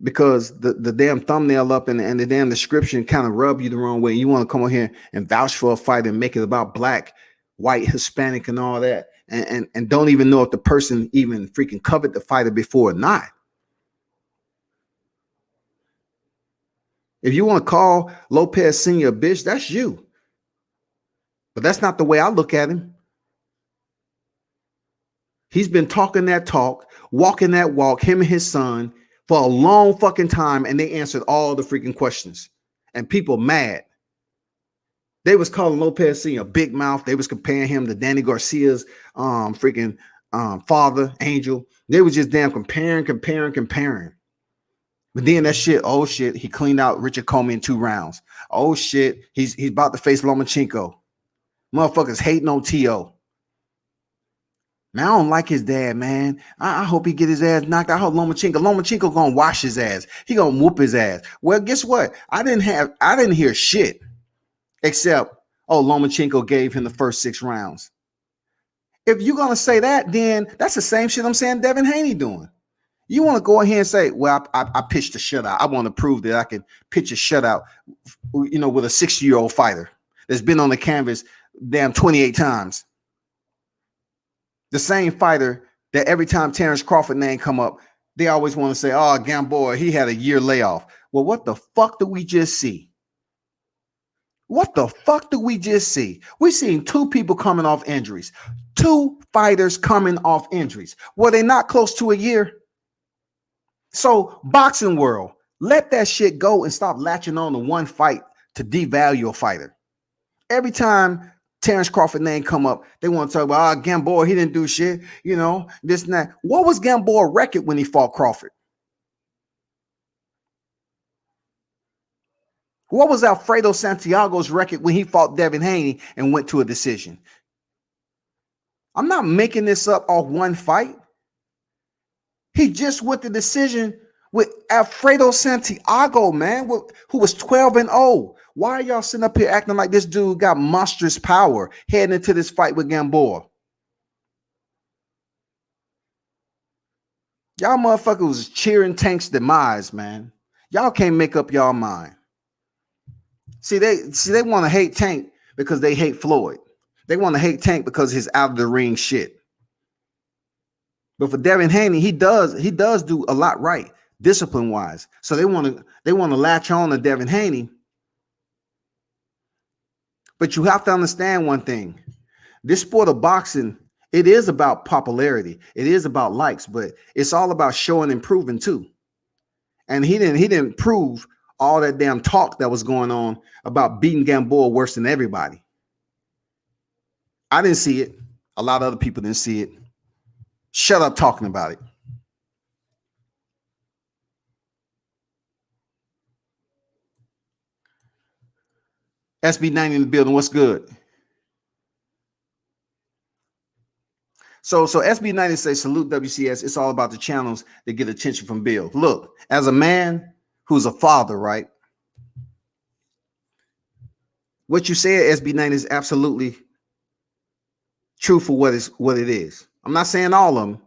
because the damn thumbnail up and the damn description kind of rub you the wrong way. You want to come over here and vouch for a fight and make it about black, white, Hispanic, and all that. And don't even know if the person even freaking covered the fighter before or not. If you want to call Lopez Sr. a bitch, that's you. But that's not the way I look at him. He's been talking that talk, walking that walk, him and his son, for a long fucking time, and they answered all the freaking questions. And people mad. They was calling Lopez Sr. a big mouth. They was comparing him to Danny Garcia's freaking father, Angel. They was just damn comparing. But then that shit, oh shit, he cleaned out Richard Comey in 2 rounds. Oh shit, he's about to face Lomachenko. Motherfuckers hating on T.O. Man, I don't like his dad, man. I hope he get his ass knocked out. I hope Lomachenko gonna wash his ass. He gonna whoop his ass. Well, guess what? I didn't hear shit except, oh, Lomachenko gave him the first 6 rounds. If you're gonna say that, then that's the same shit I'm saying Devin Haney doing. You want to go ahead and say, well, I pitched a shutout. I want to prove that I can pitch a shutout, with a 60-year-old fighter that's been on the canvas damn 28 times. The same fighter that every time Terrence Crawford name come up, they always want to say, oh, Gamboa, he had a year layoff. Well, what the fuck did we just see? What the fuck did we just see? We seen 2 people coming off injuries. 2 fighters coming off injuries. Were they not close to a year? So, boxing world, let that shit go and stop latching on to one fight to devalue a fighter. Every time Terrence Crawford name come up, they want to talk about, Gamboa, he didn't do shit, this and that. What was Gamboa record when he fought Crawford? What was Alfredo Santiago's record when he fought Devin Haney and went to a decision? I'm not making this up off one fight. He just went the decision with Alfredo Santiago, man, who was 12-0. Why are y'all sitting up here acting like this dude got monstrous power heading into this fight with Gamboa? Y'all motherfuckers was cheering Tank's demise, man. Y'all can't make up y'all mind. See, they want to hate Tank because they hate Floyd. They want to hate Tank because he's out of the ring shit. But for Devin Haney, he does do a lot right, discipline wise. So they want to latch on to Devin Haney. But you have to understand one thing. This sport of boxing, it is about popularity. It is about likes, but it's all about showing and proving too. And he didn't prove all that damn talk that was going on about beating Gamboa worse than everybody. I didn't see it. A lot of other people didn't see it. Shut up talking about it. SB90 in the building. What's good? So SB90 says, salute WCS. It's all about the channels that get attention from Bill. Look, as a man who's a father, right? What you said, SB90, is absolutely true for what it is. I'm not saying all of them.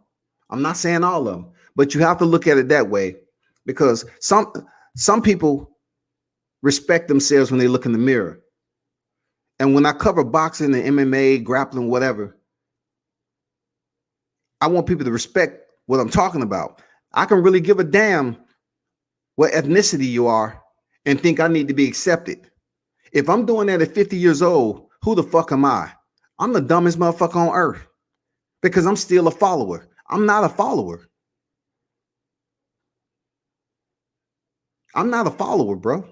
But you have to look at it that way, because some people respect themselves when they look in the mirror. And when I cover boxing and MMA, grappling, whatever, I want people to respect what I'm talking about. I can really give a damn what ethnicity you are and think I need to be accepted. If I'm doing that at 50 years old, who the fuck am I? I'm the dumbest motherfucker on earth, because I'm still a follower. I'm not a follower. I'm not a follower, bro.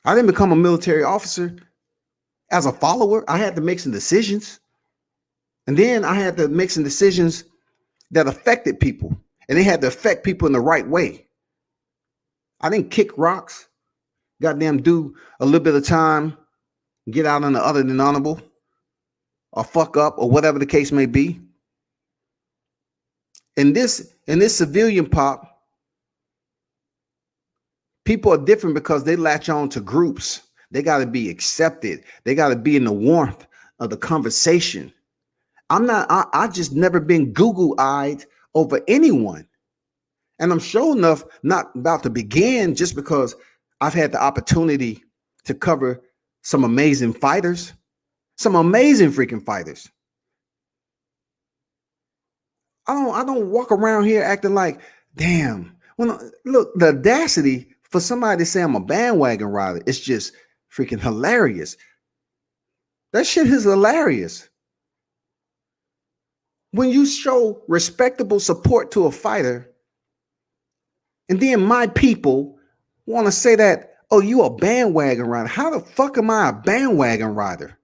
I didn't become a military officer as a follower. I had to make some decisions. And then I had to make some decisions that affected people. And they had to affect people in the right way. I didn't kick rocks, goddamn do a little bit of time, get out on the other than honorable, or fuck up, or whatever the case may be. In this civilian pop, people are different because they latch on to groups. They got to be accepted. They got to be in the warmth of the conversation. I just never been Google-eyed over anyone. And I'm sure enough not about to begin, just because I've had the opportunity to cover some amazing fighters, some amazing freaking fighters. I don't walk around here acting like, damn. Well, look, the audacity for somebody to say I'm a bandwagon rider, it's just freaking hilarious. That shit is hilarious. When you show respectable support to a fighter, and then my people want to say that, oh, you a bandwagon rider. How the fuck am I a bandwagon rider?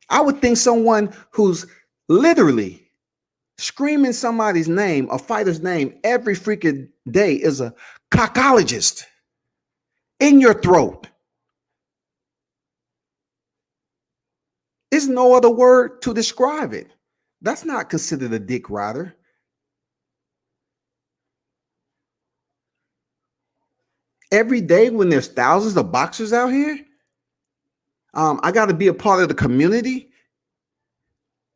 I would think someone who's literally screaming somebody's name, a fighter's name, every freaking day is a cockologist in your throat. There's no other word to describe it. That's not considered a dick rider. Every day when there's thousands of boxers out here, I got to be a part of the community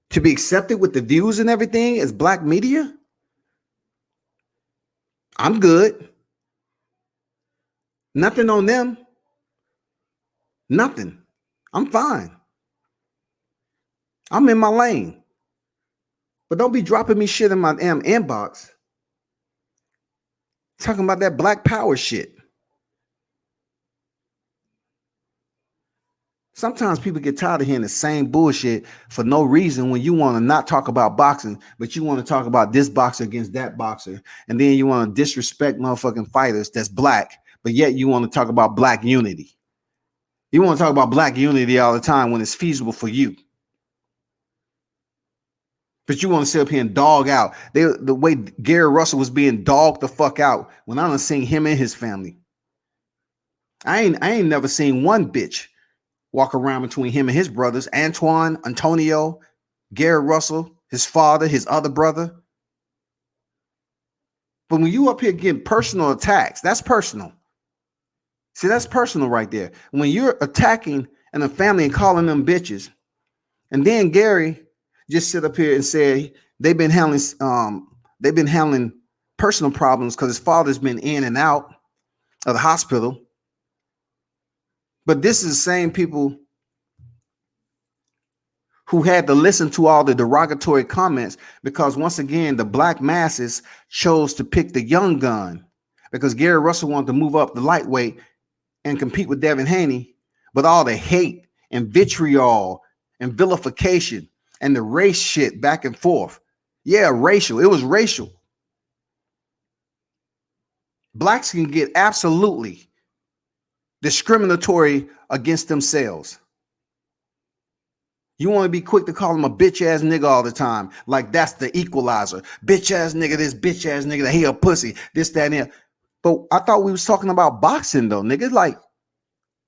to be accepted with the views and everything as black media. I'm good. Nothing on them. Nothing. I'm fine. I'm in my lane. But don't be dropping me shit in my damn inbox talking about that black power shit. Sometimes people get tired of hearing the same bullshit for no reason when you want to not talk about boxing, but you want to talk about this boxer against that boxer. And then you want to disrespect motherfucking fighters that's black, but yet you want to talk about black unity. You want to talk about black unity all the time when it's feasible for you. But you want to sit up here and dog out. The way Gary Russell was being dogged the fuck out when I done seen him and his family. I ain't never seen one bitch walk around between him and his brothers, Antoine, Antonio, Gary Russell, his father, his other brother. But when you up here getting personal attacks, that's personal. See, that's personal right there. When you're attacking and a family and calling them bitches, and then Gary just sit up here and say they've been handling personal problems because his father's been in and out of the hospital. But this is the same people who had to listen to all the derogatory comments because once again, the black masses chose to pick the young gun because Gary Russell wanted to move up the lightweight and compete with Devin Haney, but all the hate and vitriol and vilification and the race shit back and forth. Yeah, racial. It was racial. Blacks can get absolutely discriminatory against themselves. You want to be quick to call him a bitch ass nigga all the time. Like that's the equalizer. Bitch ass nigga, this bitch ass nigga, that he a pussy, this, that, and that. But I thought we was talking about boxing though, nigga. Like,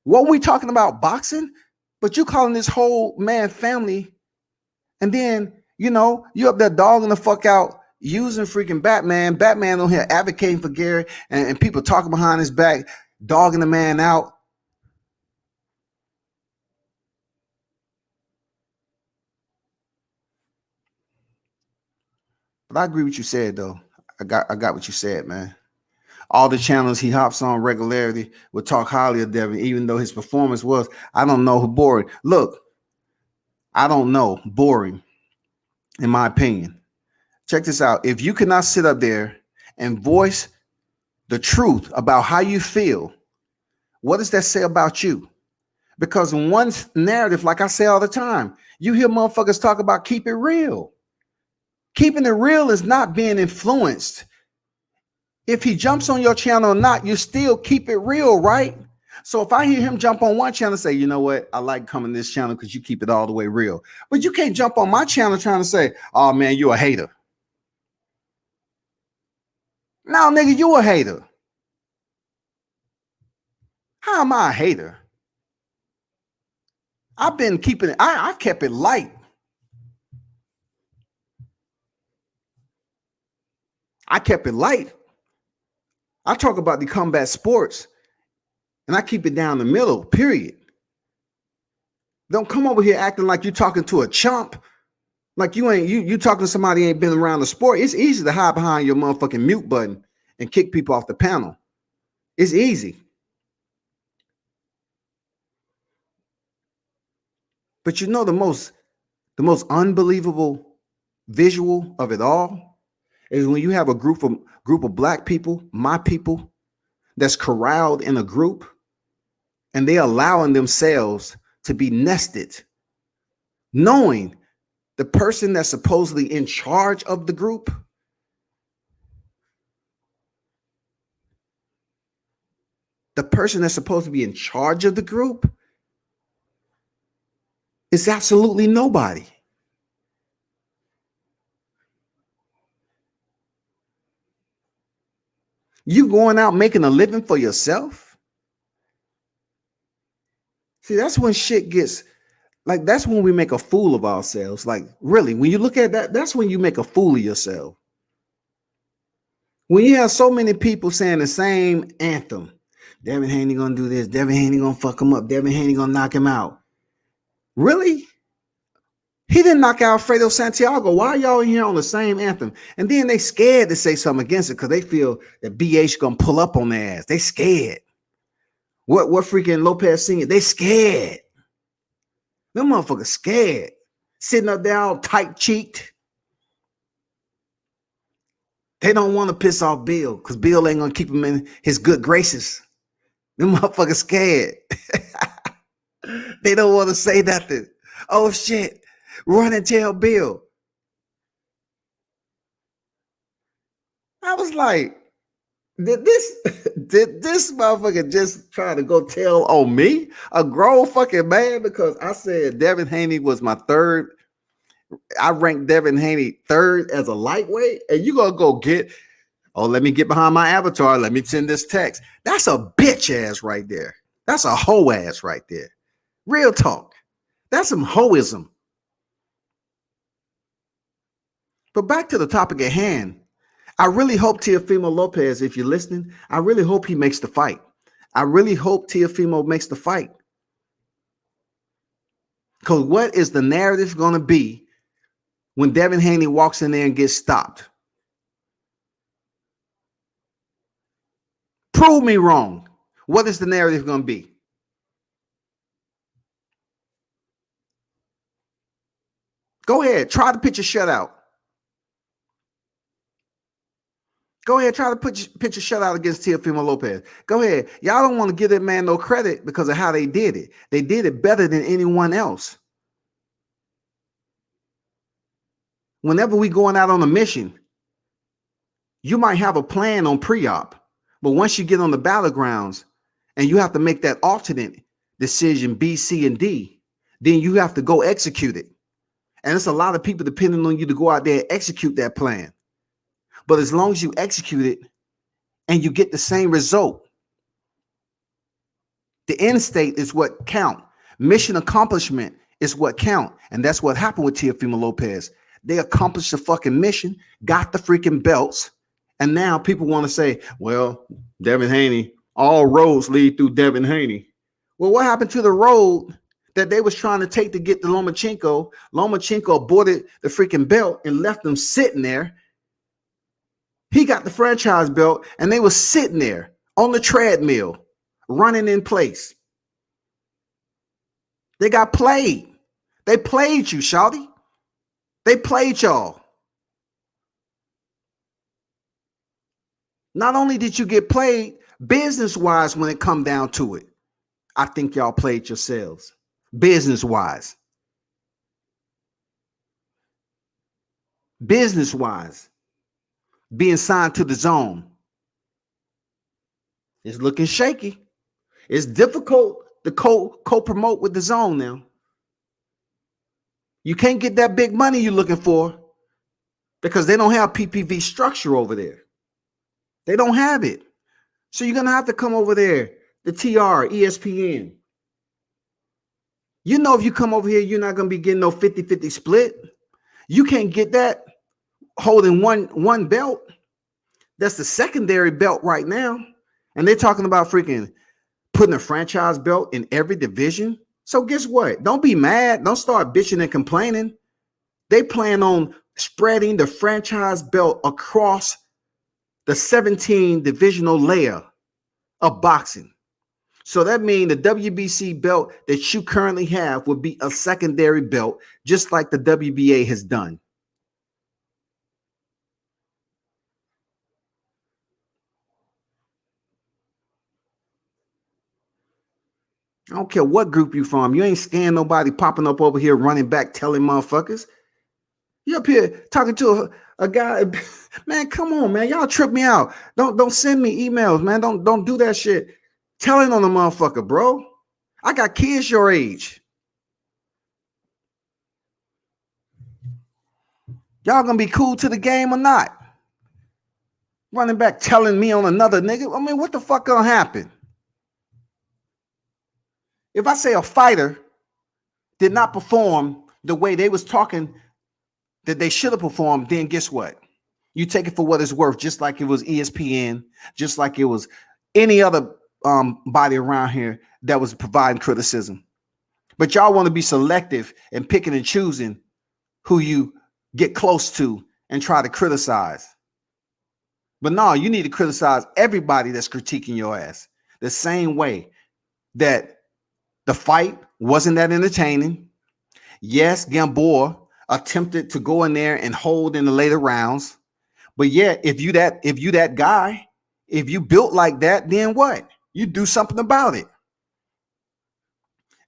what we talking about boxing? But you calling this whole man family, and then you up there dogging the fuck out, using freaking Batman. Batman on here advocating for Gary, and people talking behind his back, dogging the man out. But I agree with what you said though. I got what you said, man. All the channels he hops on regularly would talk highly of Devin, even though his performance was, I don't know, boring. Look, I don't know, boring, in my opinion. Check this out. If you cannot sit up there and voice the truth about how you feel, what does that say about you? Because in one narrative, like I say all the time, you hear motherfuckers talk about keep it real. Keeping it real is not being influenced. If he jumps on your channel or not, you still keep it real, right? So if I hear him jump on one channel and say, you know what, I like coming to this channel because you keep it all the way real. But you can't jump on my channel trying to say, oh man, you a hater. No, nigga, you a hater. How am I a hater? I've been keeping it, I kept it light. I kept it light. I talk about the combat sports and I keep it down the middle, period. Don't come over here acting like you're talking to a chump. Like you talking to somebody who ain't been around the sport. It's easy to hide behind your motherfucking mute button and kick people off the panel. It's easy. But you know the most unbelievable visual of it all is when you have a group of black people, my people, that's corralled in a group and they allowing themselves to be nested, knowing the person that's supposedly in charge of the group is absolutely nobody. You going out making a living for yourself? See, that's when shit gets like, that's when we make a fool of ourselves. Like, really, when you look at that, that's when you make a fool of yourself. When you have so many people saying the same anthem, Devin Haney gonna do this, Devin Haney gonna fuck him up, Devin Haney gonna knock him out. Really? He didn't knock out Fredo Santiago. Why are y'all in here on the same anthem? And then they scared to say something against it because they feel that BH gonna pull up on their ass. They scared. What freaking Lopez singing? They scared. Them motherfuckers scared. Sitting up there all tight-cheeked. They don't want to piss off Bill because Bill ain't gonna keep him in his good graces. Them motherfuckers scared. They don't want to say nothing. Oh shit. Run and tell Bill. I was like, did this motherfucker just try to go tell on me? A grown fucking man? Because I said Devin Haney was my third. I ranked Devin Haney third as a lightweight, and you gonna go get, oh, let me get behind my avatar. Let me send this text. That's a bitch ass right there. That's a hoe ass right there. Real talk. That's some hoism. But back to the topic at hand. I really hope Teofimo Lopez, if you're listening, I really hope he makes the fight. I really hope Teofimo makes the fight. Because what is the narrative going to be when Devin Haney walks in there and gets stopped? Prove me wrong. What is the narrative going to be? Go ahead. Try to pitch a shutout. Go ahead. Try to pitch a shutout against Teofimo Lopez. Go ahead. Y'all don't want to give that man no credit because of how they did it. They did it better than anyone else. Whenever we going out on a mission, you might have a plan on pre-op, but once you get on the battlegrounds and you have to make that alternate decision B, C, and D, then you have to go execute it. And it's a lot of people depending on you to go out there and execute that plan. But as long as you execute it and you get the same result, the end state is what count. Mission accomplishment is what count. And that's what happened with Teofimo Lopez. They accomplished the fucking mission, got the freaking belts. And now people want to say, well, Devin Haney, all roads lead through Devin Haney. Well, what happened to the road that they was trying to take to get the Lomachenko? Lomachenko aborted the freaking belt and left them sitting there. He got the franchise belt and they were sitting there on the treadmill, running in place. They got played. They played you, shawty. They played y'all. Not only did you get played business-wise when it come down to it, I think y'all played yourselves business-wise. Business-wise, being signed to the zone. It's looking shaky. It's difficult to co-promote with the zone now. You can't get that big money you're looking for because they don't have PPV structure over there. They don't have it. So you're going to have to come over there, the TR, ESPN. You know, if you come over here, you're not going to be getting no 50-50 split. You can't get that holding one belt. That's the secondary belt right now. And they're talking about freaking putting a franchise belt in every division. So guess what? Don't be mad. Don't start bitching and complaining. They plan on spreading the franchise belt across the 17 divisional layer of boxing. So that means the WBC belt that you currently have would be a secondary belt, just like the WBA has done. I don't care what group you from. You ain't scaring nobody popping up over here running back telling motherfuckers. You up here talking to a guy. Man, come on, man. Y'all trip me out. Don't send me emails, man. Don't do that shit. Telling on the motherfucker, bro. I got kids your age. Y'all gonna be cool to the game or not? Running back telling me on another nigga. I mean, what the fuck gonna happen? If I say a fighter did not perform the way they was talking that they should have performed, then guess what? You take it for what it's worth, just like it was ESPN, just like it was any other body around here that was providing criticism. But y'all want to be selective and picking and choosing who you get close to and try to criticize. But no, you need to criticize everybody that's critiquing your ass the same way that the fight wasn't that entertaining. Yes, Gamboa attempted to go in there and hold in the later rounds. But yeah, if you that guy, if you built like that, then what? You do something about it.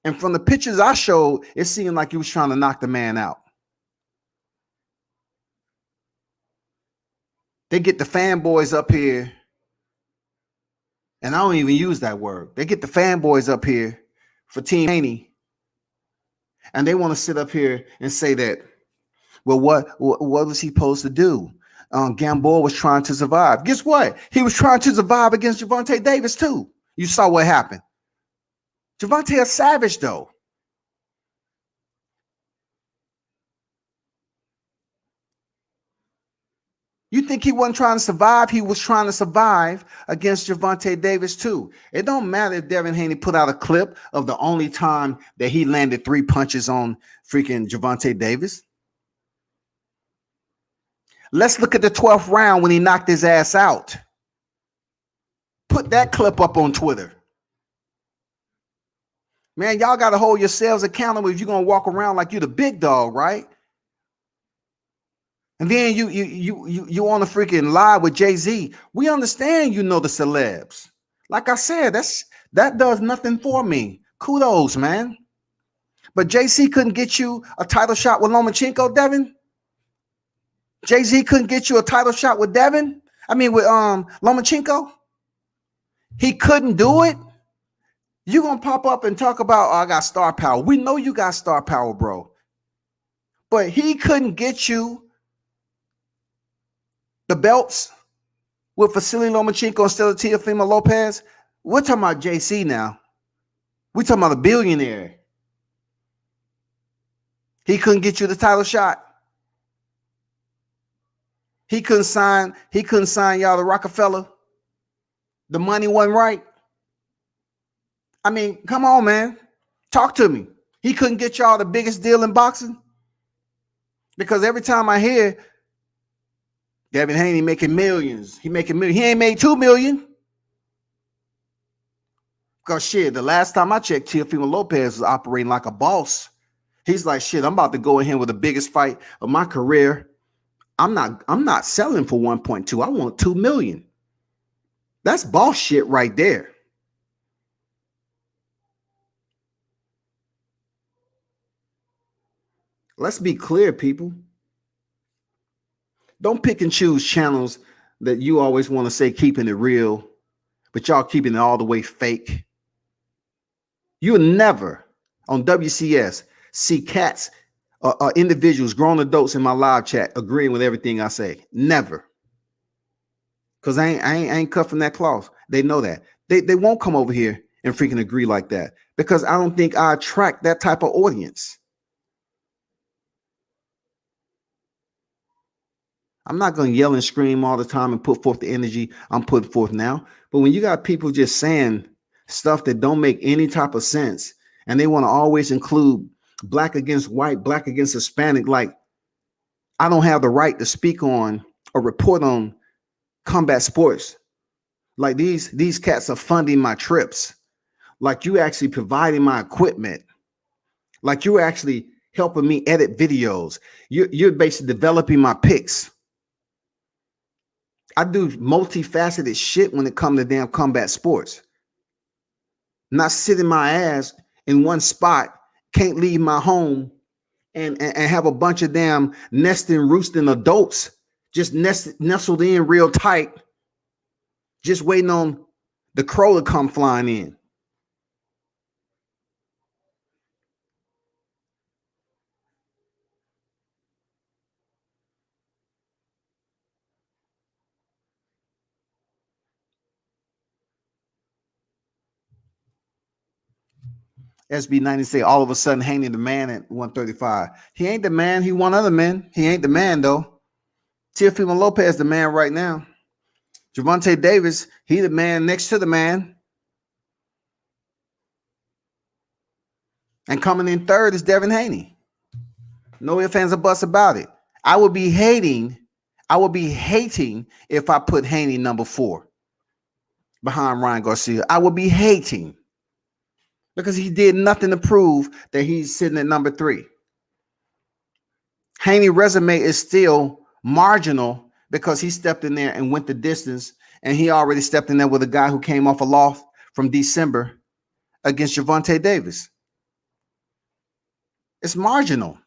And from the pictures I showed, it seemed like he was trying to knock the man out. They get the fanboys up here, and I don't even use that word. They get the fanboys up here for Team Haney, and they want to sit up here and say that, well, what was he supposed to do? Gamboa was trying to survive. Guess what? He was trying to survive against Gervonta Davis too. You saw what happened. Gervonta is savage though. You think he wasn't trying to survive? He was trying to survive against Gervonta Davis too. It don't matter if Devin Haney put out a clip of the only time that he landed 3 punches on freaking Gervonta Davis. Let's look at the 12th round when he knocked his ass out. Put that clip up on Twitter. Man, y'all got to hold yourselves accountable if you're going to walk around like you're the big dog, right? And then you on a freaking live with Jay-Z. We understand you know the celebs. Like I said, that does nothing for me. Kudos, man. But Jay-Z couldn't get you a title shot with Lomachenko, Devin. Jay-Z couldn't get you a title shot with Devin. I mean with Lomachenko. He couldn't do it. You gonna pop up and talk about, oh, I got star power. We know you got star power, bro. But he couldn't get you the belts with Vasily Lomachenko instead of Teofimo Lopez. We're talking about JC now. We're talking about a billionaire. He couldn't get you the title shot. He couldn't sign y'all to Rockefeller. The money wasn't right. I mean, come on, man. Talk to me. He couldn't get y'all the biggest deal in boxing. Because every time I hear Devin Haney making millions, he ain't made 2 million. Because shit, the last time I checked, Teofimo Lopez was operating like a boss. He's like, shit, I'm about to go in here with the biggest fight of my career. I'm not selling for 1.2. I want 2 million. That's boss shit right there. Let's be clear, people. Don't pick and choose channels that you always want to say keeping it real, but y'all keeping it all the way fake. You'll never on WCS see cats individuals, grown adults in my live chat agreeing with everything I say. Never. Because I ain't cut from that cloth. They know that. They won't come over here and freaking agree like that because I don't think I attract that type of audience. I'm not going to yell and scream all the time and put forth the energy I'm putting forth now. But when you got people just saying stuff that don't make any type of sense and they want to always include black against white, black against Hispanic, like I don't have the right to speak on or report on combat sports. Like these cats are funding my trips. Like you actually providing my equipment. Like you're actually helping me edit videos. You're basically developing my picks. I do multifaceted shit when it comes to damn combat sports. Not sitting my ass in one spot, can't leave my home and have a bunch of damn nesting, roosting adults just nestled in real tight, just waiting on the crow to come flying in. SB90 say all of a sudden Haney the man at 135. He ain't the man. He one other man. He ain't the man though. Teofimo Lopez the man right now. Gervonta Davis, he the man next to the man. And coming in third is Devin Haney. No ifs, ands, or buts about it. I would be hating if I put Haney number 4 behind Ryan Garcia. I would be hating because he did nothing to prove that he's sitting at number 3. Haney's resume is still marginal because he stepped in there and went the distance, and he already stepped in there with a guy who came off a loss from December against Gervonta Davis. It's marginal.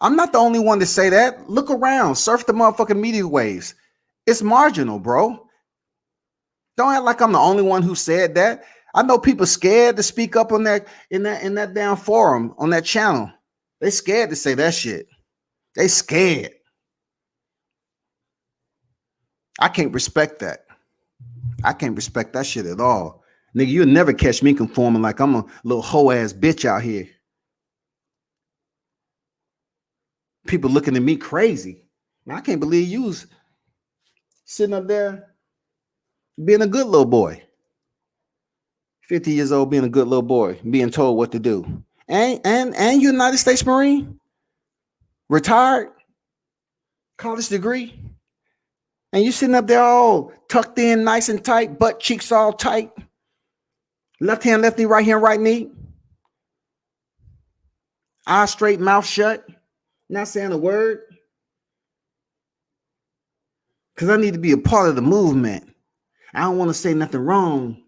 I'm not the only one to say that. Look around, surf the motherfucking media waves. It's marginal, bro. Don't act like I'm the only one who said that. I know people scared to speak up on that in that damn forum on that channel. They scared to say that shit. They scared. I can't respect that. I can't respect that shit at all. Nigga, you'll never catch me conforming like I'm a little hoe ass bitch out here. People looking at me crazy. I can't believe you was sitting up there being a good little boy. 50 years old, being a good little boy, being told what to do. And you United States Marine, retired, college degree, and you sitting up there all tucked in, nice and tight, butt cheeks all tight, left hand, left knee, right hand, right knee, eyes straight, mouth shut, not saying a word. because I need to be a part of the movement. I don't want to say nothing wrong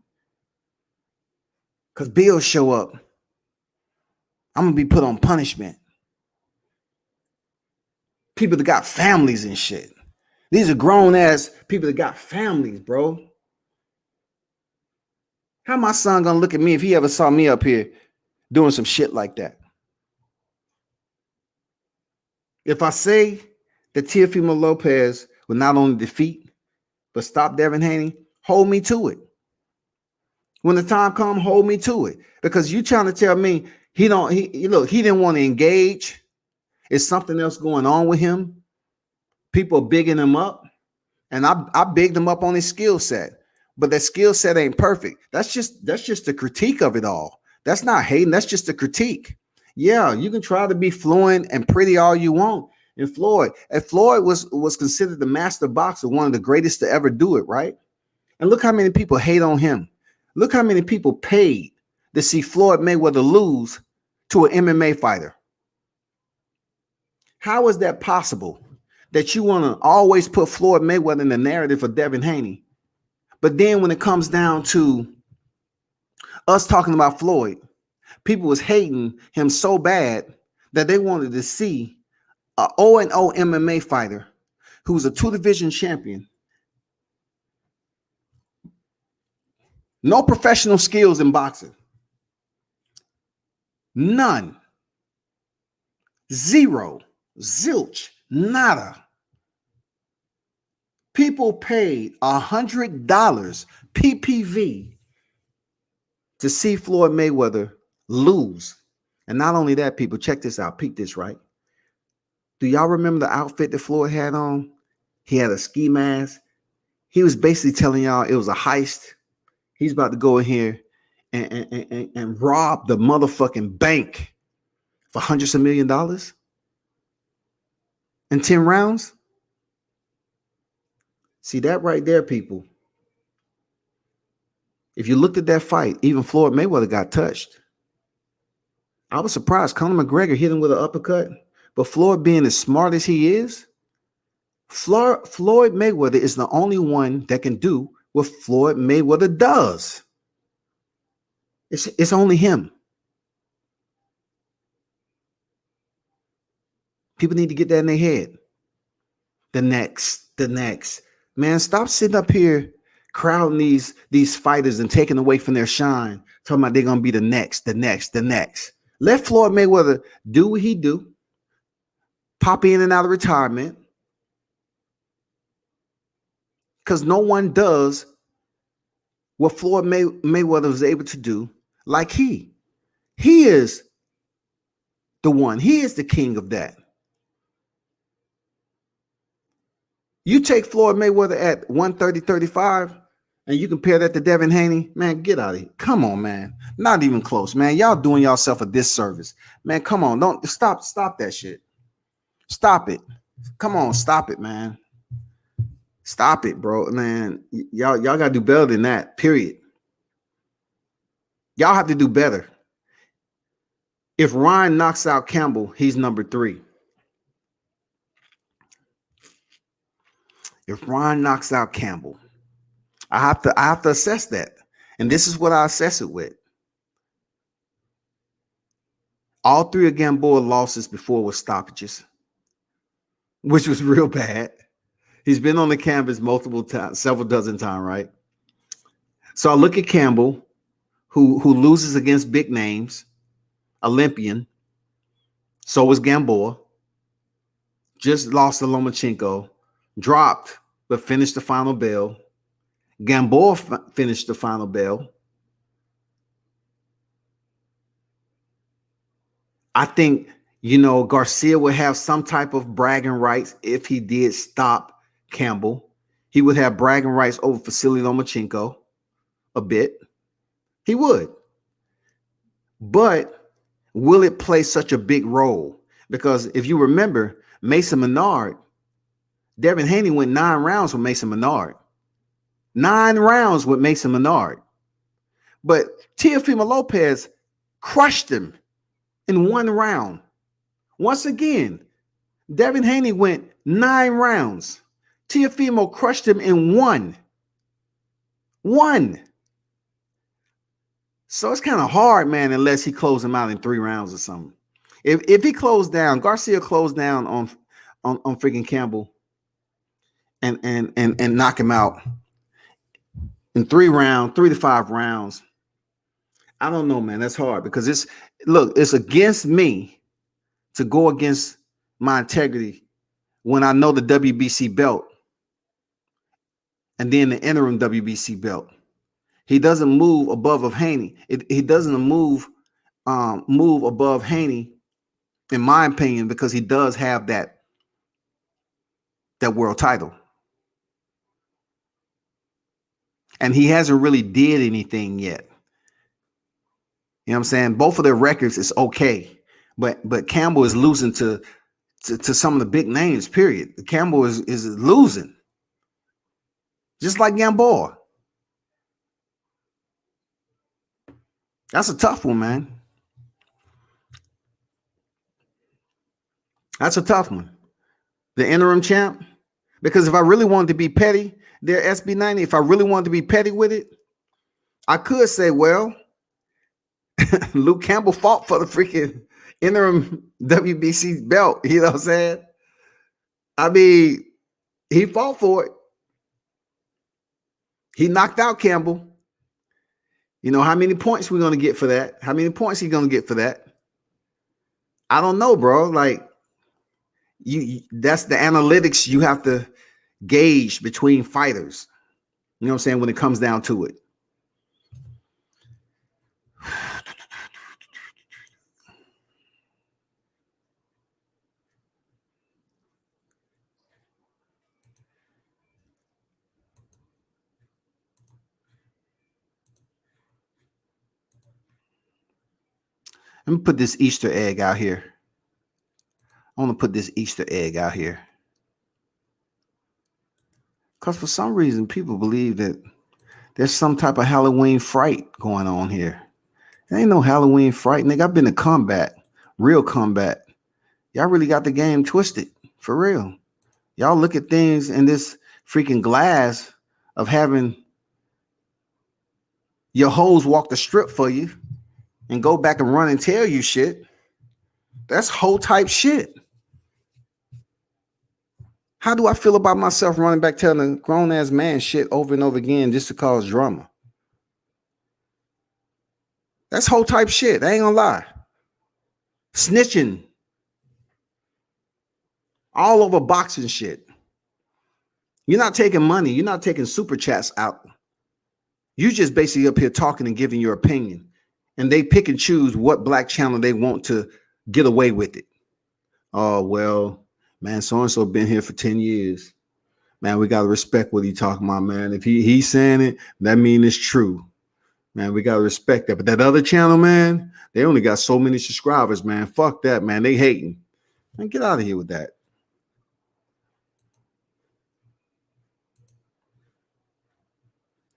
because bills show up. I'm going to be put on punishment. People that got families and shit. These are grown ass people that got families, bro. How my son gonna look at me if he ever saw me up here doing some shit like that? If I say that Teofimo Lopez will not only defeat but stop Devin Haney, hold me to it. When the time comes, hold me to it. Because you trying to tell me he didn't want to engage. It's something else going on with him. People are bigging him up. And I bigged him up on his skill set. But that skill set ain't perfect. That's just a critique of it all. That's not hating. That's just a critique. Yeah, you can try to be fluent and pretty all you want. And Floyd was considered the master boxer, one of the greatest to ever do it, right? And look how many people hate on him. Look how many people paid to see Floyd Mayweather lose to an MMA fighter. How is that possible? That you want to always put Floyd Mayweather in the narrative of Devin Haney. But then when it comes down to us talking about Floyd, people was hating him so bad that they wanted to see an 0-0 MMA fighter who was a 2-division champion. No professional skills in boxing. None. Zero. Zilch. Nada. People paid $100 PPV to see Floyd Mayweather lose. And not only that, people, check this out. Peep this, right? Do y'all remember the outfit that Floyd had on? He had a ski mask. He was basically telling y'all it was a heist. He's about to go in here and rob the motherfucking bank for hundreds of $millions in 10 rounds. See that right there, people. If you looked at that fight, even Floyd Mayweather got touched. I was surprised. Conor McGregor hit him with an uppercut. But Floyd, being as smart as he is, Floyd Mayweather is the only one that can do what Floyd Mayweather does. It's only him. People need to get that in their head. The next. Man, stop sitting up here crowding these fighters and taking away from their shine, talking about they're going to be the next. Let Floyd Mayweather do what he do. Pop in and out of retirement. Because no one does what Floyd Mayweather was able to do like he. He is the one. He is the king of that. You take Floyd Mayweather at 130-35 and you compare that to Devin Haney, man, get out of here. Come on, man. Not even close, man. Y'all doing yourself a disservice. Man, come on. Don't stop that shit. Stop it. Come on, stop it, man. Stop it, bro. Man, y'all got to do better than that, period. Y'all have to do better. If Ryan knocks out Campbell, he's number 3. If Ryan knocks out Campbell, I have to assess that. And this is what I assess it with. All 3 of Gamboa losses before were stoppages, which was real bad. He's been on the canvas multiple times, several dozen times, right? So I look at Campbell, who loses against big names, Olympian. So was Gamboa. Just lost to Lomachenko. Dropped, but finished the final bell. Gamboa finished the final bell. I think, Garcia would have some type of bragging rights if he did stop Campbell. He would have bragging rights over Vasily Lomachenko a bit. He would. But will it play such a big role? Because if you remember, Mason Menard, Devin Haney went 9 rounds with Mason Menard. 9 rounds with Mason Menard. But Teofimo Lopez crushed him in 1 round. Once again, Devin Haney went 9 rounds. Teofimo crushed him in one. One. So it's kind of hard, man, unless he closed him out in 3 rounds or something. If he closed down, Garcia closed down on freaking Campbell and knock him out in 3 to 5 rounds. I don't know, man. That's hard because it's against me to go against my integrity when I know the WBC belt and then the interim WBC belt. He doesn't move above of Haney. He doesn't move above Haney, in my opinion, because he does have that world title. And he hasn't really did anything yet. You know what I'm saying? Both of their records is okay. But Campbell is losing to some of the big names, period. Campbell is losing. Just like Gamboa. That's a tough one, man. That's a tough one. The interim champ. Because if I really wanted to be petty, there SB90, if I really wanted to be petty with it, I could say, well, Luke Campbell fought for the freaking interim WBC belt. You know what I'm saying? I mean, he fought for it. He knocked out Campbell. You know, how many points we're going to get for that? How many points he going to get for that? I don't know, bro. Like, that's the analytics you have to gauge between fighters. You know what I'm saying? When it comes down to it. Let me put this Easter egg out here. I want to put this Easter egg out here. Because for some reason, people believe that there's some type of Halloween fright going on here. There ain't no Halloween fright, nigga. I've been to combat, real combat. Y'all really got the game twisted, for real. Y'all look at things in this freaking glass of having your hoes walk the strip for you and go back and run and tell you shit. That's whole type shit. How do I feel about myself running back telling a grown-ass man shit over and over again just to cause drama? That's whole type shit. I ain't gonna lie. Snitching. All over boxing shit. You're not taking money. You're not taking super chats out. You just basically up here talking and giving your opinion. And they pick and choose what black channel they want to get away with it. Oh, well, man, so-and-so been here for 10 years. Man, we got to respect what he talking about, man. If he's saying it, that means it's true. Man, we got to respect that. But that other channel, man, they only got so many subscribers, man. Fuck that, man. They hating. Man, get out of here with that.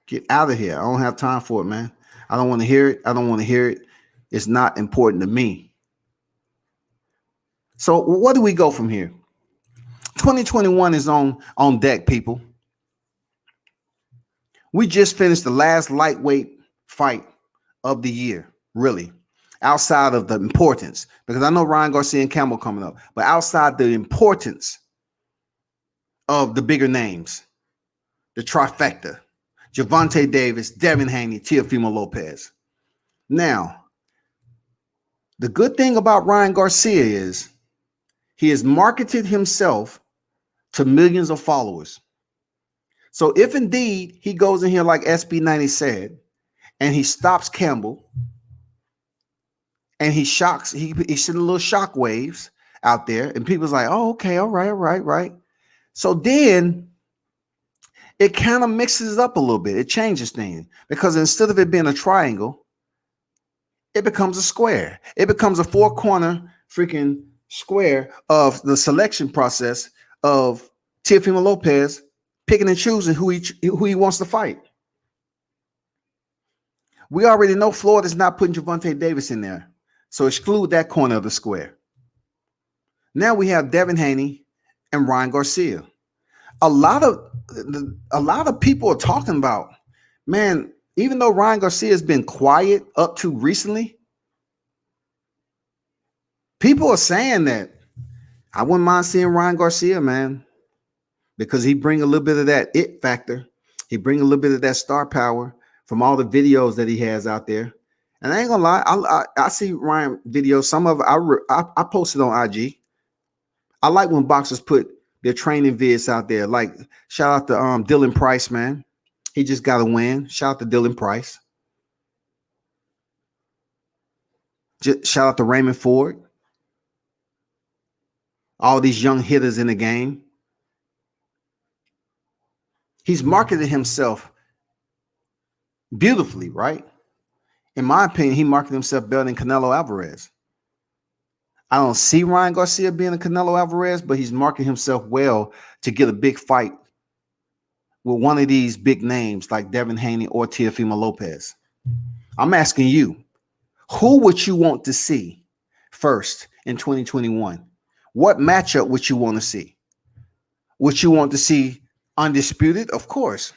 Get out of here. I don't have time for it, man. I don't want to hear it. I don't want to hear it. It's not important to me. So what do we go from here? 2021 is on deck, people. We just finished the last lightweight fight of the year, really, outside of the importance, because I know Ryan Garcia and Campbell coming up, but outside the importance of the bigger names, the trifecta, Gervonta Davis, Devin Haney, Teofimo Lopez. Now, the good thing about Ryan Garcia is he has marketed himself to millions of followers. So if indeed he goes in here like SB90 said, and he stops Campbell, and he shocks, he's sending little shock waves out there, and people's like, oh, okay, all right. So then it kind of mixes it up a little bit. It changes things, because instead of it being a triangle, it becomes a square. It becomes a 4-corner freaking square of the selection process of Teofimo Lopez picking and choosing who he wants to fight. We already know Florida's not putting Gervonta Davis in there, so exclude that corner of the square. Now we have Devin Haney and Ryan Garcia. a lot of people are talking about, man, even though Ryan Garcia has been quiet up to recently, people are saying that I wouldn't mind seeing Ryan Garcia, man, because he bring a little bit of that it factor. He bring a little bit of that star power from all the videos that he has out there. And I ain't gonna lie, I see Ryan videos. Some of I posted on IG. I like when boxers put their training vids out there. Like shout out to Dylan Price, man. He just got a win. Shout out to Dylan Price. Just shout out to Raymond Ford. All these young hitters in the game. He's marketed himself beautifully, right? In my opinion, he marketed himself better than Canelo Alvarez. I don't see Ryan Garcia being a Canelo Alvarez, but he's marketing himself well to get a big fight with one of these big names like Devin Haney or Teofimo Lopez. I'm asking you, who would you want to see first in 2021? What matchup would you want to see? Would you want to see Undisputed? Of course.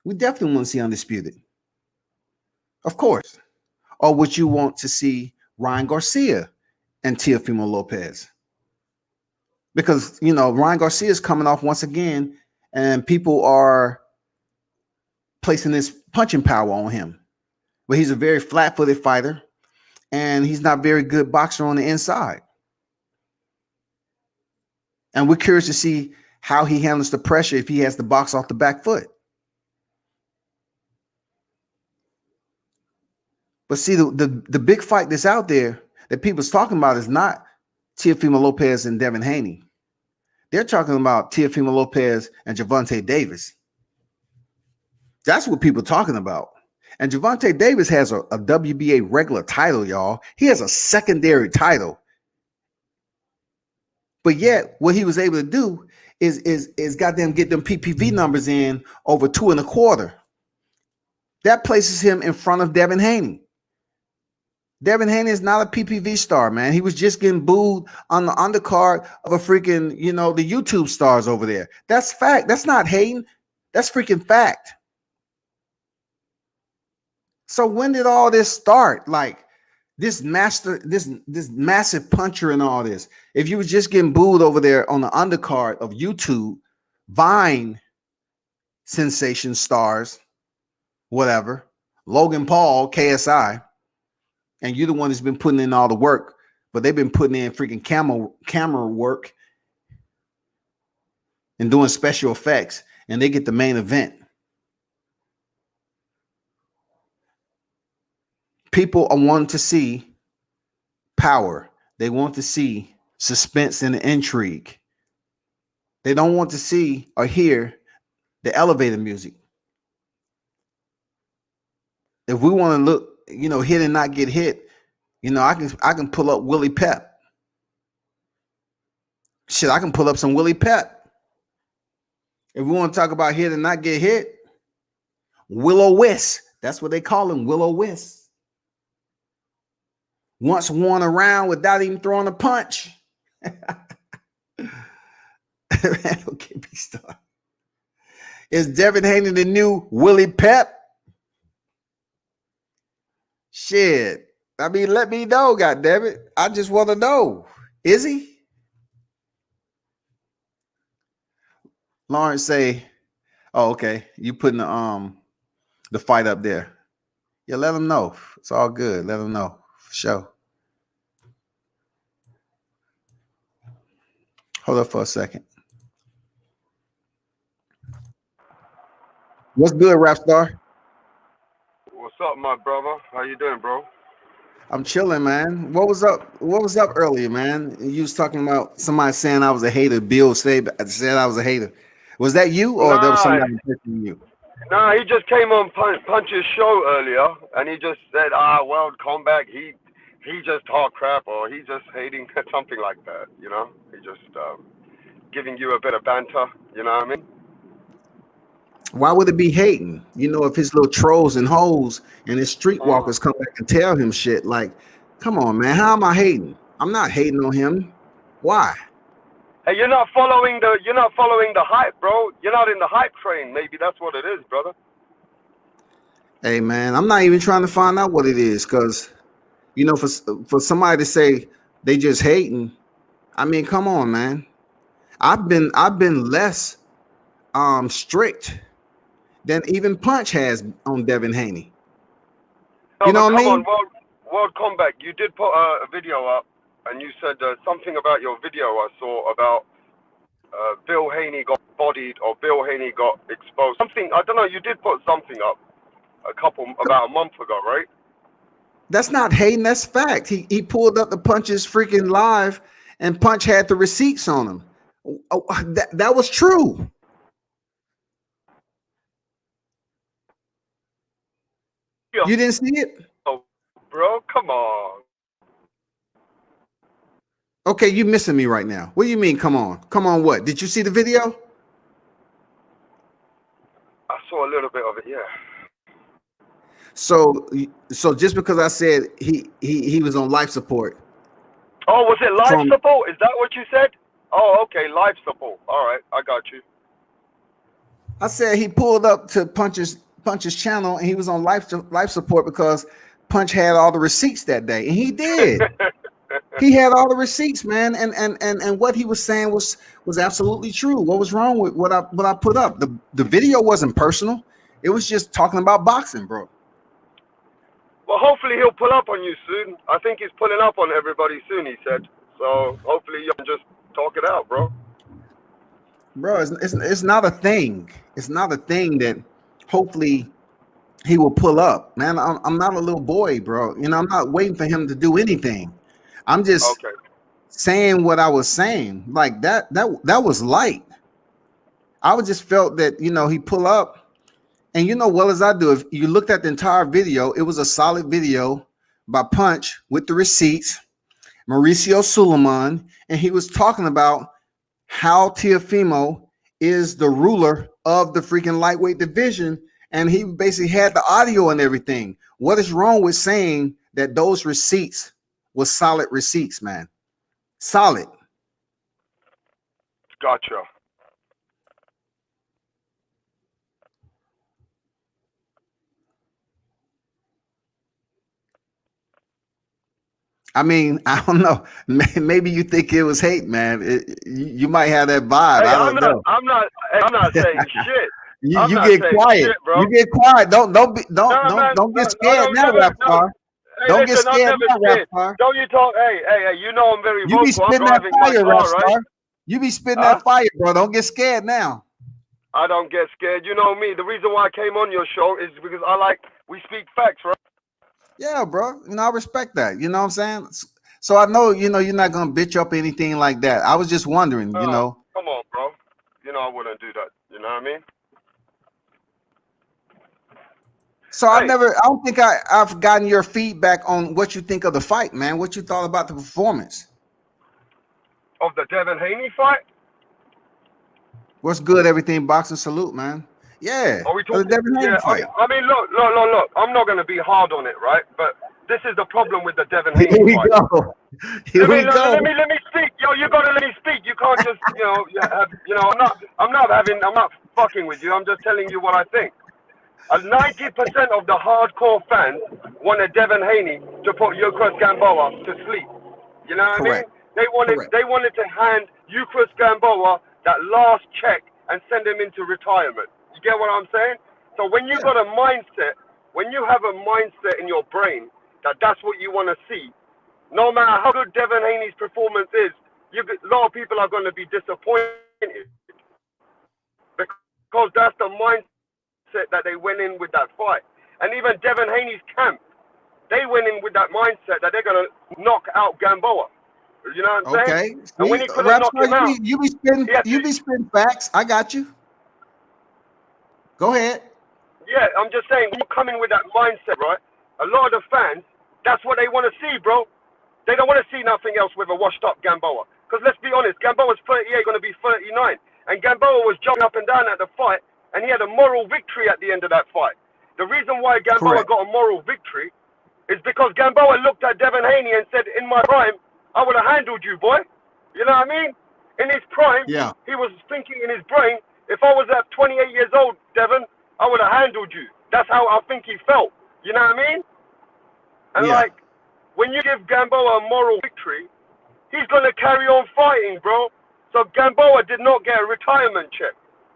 We definitely want to see Undisputed. Of course. Or would you want to see Ryan Garcia and Teofimo Lopez? Because, you know, Ryan Garcia is coming off once again, and people are placing this punching power on him. But he's a very flat-footed fighter, and he's not very good boxer on the inside. And we're curious to see how he handles the pressure if he has to box off the back foot. But see, the big fight that's out there that people's talking about is not Teofimo Lopez and Devin Haney. They're talking about Teofimo Lopez and Gervonta Davis. That's what people are talking about. And Gervonta Davis has a WBA regular title, y'all. He has a secondary title. But yet, what he was able to do is goddamn get them PPV numbers in over 2.25. That places him in front of Devin Haney. Devin Haney is not a PPV star, man. He was just getting booed on the undercard of a freaking, you know, the YouTube stars over there. That's fact. That's not hating. That's freaking fact. So when did all this start? Like this massive puncher and all this. If you was just getting booed over there on the undercard of YouTube, Vine sensation stars, whatever, Logan Paul, KSI, and you're the one that's been putting in all the work, but they've been putting in freaking camera work and doing special effects, and they get the main event. People are wanting to see power. They want to see suspense and intrigue. They don't want to see or hear the elevator music. If we want to look, you know, hit and not get hit, you know, I can pull up Willie Pep. Shit, I can pull up some Willie Pep. If we want to talk about hit and not get hit, Will-O-Wisp. That's what they call him, Will-O-Wisp. Once worn around without even throwing a punch. Randall can't be started. Is Devin Haney the new Willie Pep? Shit. I mean, let me know, goddammit. I just want to know. Is he? Lawrence say, oh, okay. You putting the fight up there. Yeah, let him know. It's all good. Let him know. For sure. Hold up for a second. What's good, Rapstar? What's up, my brother? How you doing, bro? I'm chilling, man. What was up? What was up earlier, man? You was talking about somebody saying I was a hater. Bill said I was a hater. Was that you, or there was Nah, somebody picking you? nah. He just came on Punch's show earlier, and he just said, World Combat. He just talk crap, or he just hating something like that. You know, he just giving you a bit of banter. You know what I mean? Why would it be hating? You know, if his little trolls and hoes and his streetwalkers come back and tell him shit, like, come on, man, how am I hating? I'm not hating on him. Why? Hey, you're not following the hype, bro. You're not in the hype train. Maybe that's what it is, brother. Hey man, I'm not even trying to find out what it is, because you know, for somebody to say they just hating, I mean, come on, man. I've been less strict than even Punch has on Devin Haney. No, You know but what I come on, mean? World Combat. You did put a video up, and you said something about your video I saw about Bill Haney got bodied or Bill Haney got exposed. Something, I don't know. You did put something up about a month ago, right? That's not hating, that's fact. He pulled up the Punch's freaking live, and Punch had the receipts on him. Oh, that was true. Yo, You didn't see it? bro, come on. Okay, you missing me right now. What do you mean? Come on, come on. What? Did you see the video? I saw a little bit of it, yeah. So, so just because I said he was on life support Oh, was it live from, support? Is that what you said? Oh, okay, live support. All right, I got you. I said he pulled up to Punch's channel and he was on life support because Punch had all the receipts that day, and he did. He had all the receipts, man, and what he was saying was absolutely true. What was wrong with what I put up? The video wasn't personal. It was just talking about boxing, bro. Well, hopefully he'll pull up on you soon. I think he's pulling up on everybody soon, he said. So hopefully you can just talk it out, bro. Bro, it's not a thing. It's not a thing that hopefully he will pull up, man. I'm not a little boy, bro. You know, I'm not waiting for him to do anything. I'm just Okay. saying what I was saying. Like that was light. I would just felt that, you know, he pull up, and you know well as I do, if you looked at the entire video, it was a solid video by Punch with the receipts, Mauricio Suleiman, and he was talking about how Teofimo is the ruler of the freaking lightweight division, and he basically had the audio and everything. What is wrong with saying that those receipts was solid receipts, man? Solid. Gotcha. I mean, I don't know. Maybe you think it was hate, man. You might have that vibe. Hey, I don't know. I'm not saying shit. I'm You not get saying quiet. shit, bro. You get quiet. No, man, Don't no, get I scared don't now, never, rap no. star. Hey, Don't get listen, I'm scared never now, rap scared. star. Don't you talk, hey, you know I'm very You be vocal. I'm spitting that driving my fire, rap car, right? star. You be spitting Huh? that fire, bro. Don't get scared now. I don't get scared. You know me. The reason why I came on your show is because we speak facts, right? Yeah, bro. You know, I respect that. You know what I'm saying? So I know, you know, you're not gonna bitch up anything like that. I was just wondering, you know. Come on, bro. You know I wouldn't do that. You know what I mean? So Hey, I don't think I've gotten your feedback on what you think of the fight, man. What you thought about the performance. of the Devin Haney fight, What's good, everything boxing salute, man. Yeah, are we of the talking? Devin Haney Yeah, fight. I mean, look. I'm not gonna be hard on it, right? But this is the problem with the Devin Haney Here we fight. go. Here we go. Let me speak. Yo, you gotta let me speak. You can't just, I'm not fucking with you. I'm just telling you what I think. 90% of the hardcore fans wanted Devin Haney to put Yukos Gamboa to sleep. You know what I mean? Correct. Correct. They wanted to hand Yukos Gamboa that last check and send him into retirement. You get what I'm saying? So when you Yeah. got a mindset, when you have a mindset in your brain that that's what you want to see, no matter how good Devin Haney's performance is, a lot of people are going to be disappointed because that's the mindset that they went in with that fight. And even Devin Haney's camp, they went in with that mindset that they're going to knock out Gamboa. You know what I'm saying? Okay. And when See, he couldn't rap knock star, him out, you be spitting facts. I got you. Go ahead. yeah, I'm just saying, when you come in with that mindset, right? A lot of the fans, that's what they want to see, bro. They don't want to see nothing else with a washed-up Gamboa. Because let's be honest, Gamboa's 38, going to be 39. And Gamboa was jumping up and down at the fight, and he had a moral victory at the end of that fight. The reason why Gamboa Correct. got a moral victory is because Gamboa looked at Devin Haney and said, in my prime, I would have handled you, boy. You know what I mean? In his prime, Yeah. he was thinking in his brain, if I was at 28 years old, Devin, I would have handled you. That's how I think he felt. You know what I mean? And Yeah. like, when you give Gamboa a moral victory, he's going to carry on fighting, bro. So Gamboa did not get a retirement check.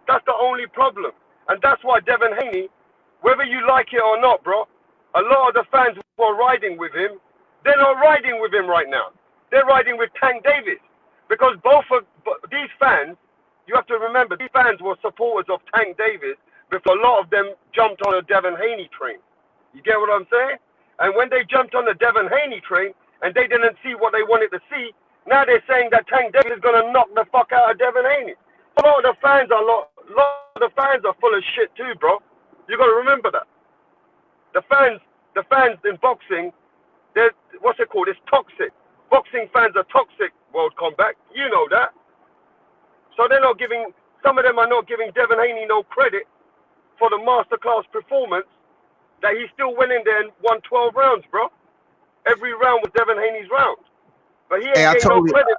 That's the only problem. And that's why Devin Haney, whether you like it or not, bro, a lot of the fans who are riding with him, they're not riding with him right now. They're riding with Tank Davis. Because both of these fans, you have to remember, these fans were supporters of Tank Davis before a lot of them jumped on a Devin Haney train. You get what I'm saying? And when they jumped on the Devin Haney train and they didn't see what they wanted to see, now they're saying that Tank Davis is going to knock the fuck out of Devin Haney. A lot of the fans are full of shit too, bro. You got to remember that. The fans in boxing, they're, what's it called? It's toxic. Boxing fans are toxic, World Combat. You know that. So they're not giving, some of them are not giving Devin Haney no credit for the masterclass performance that he still went in there and won 12 rounds, bro. Every round was Devin Haney's round. But he ain't getting no credit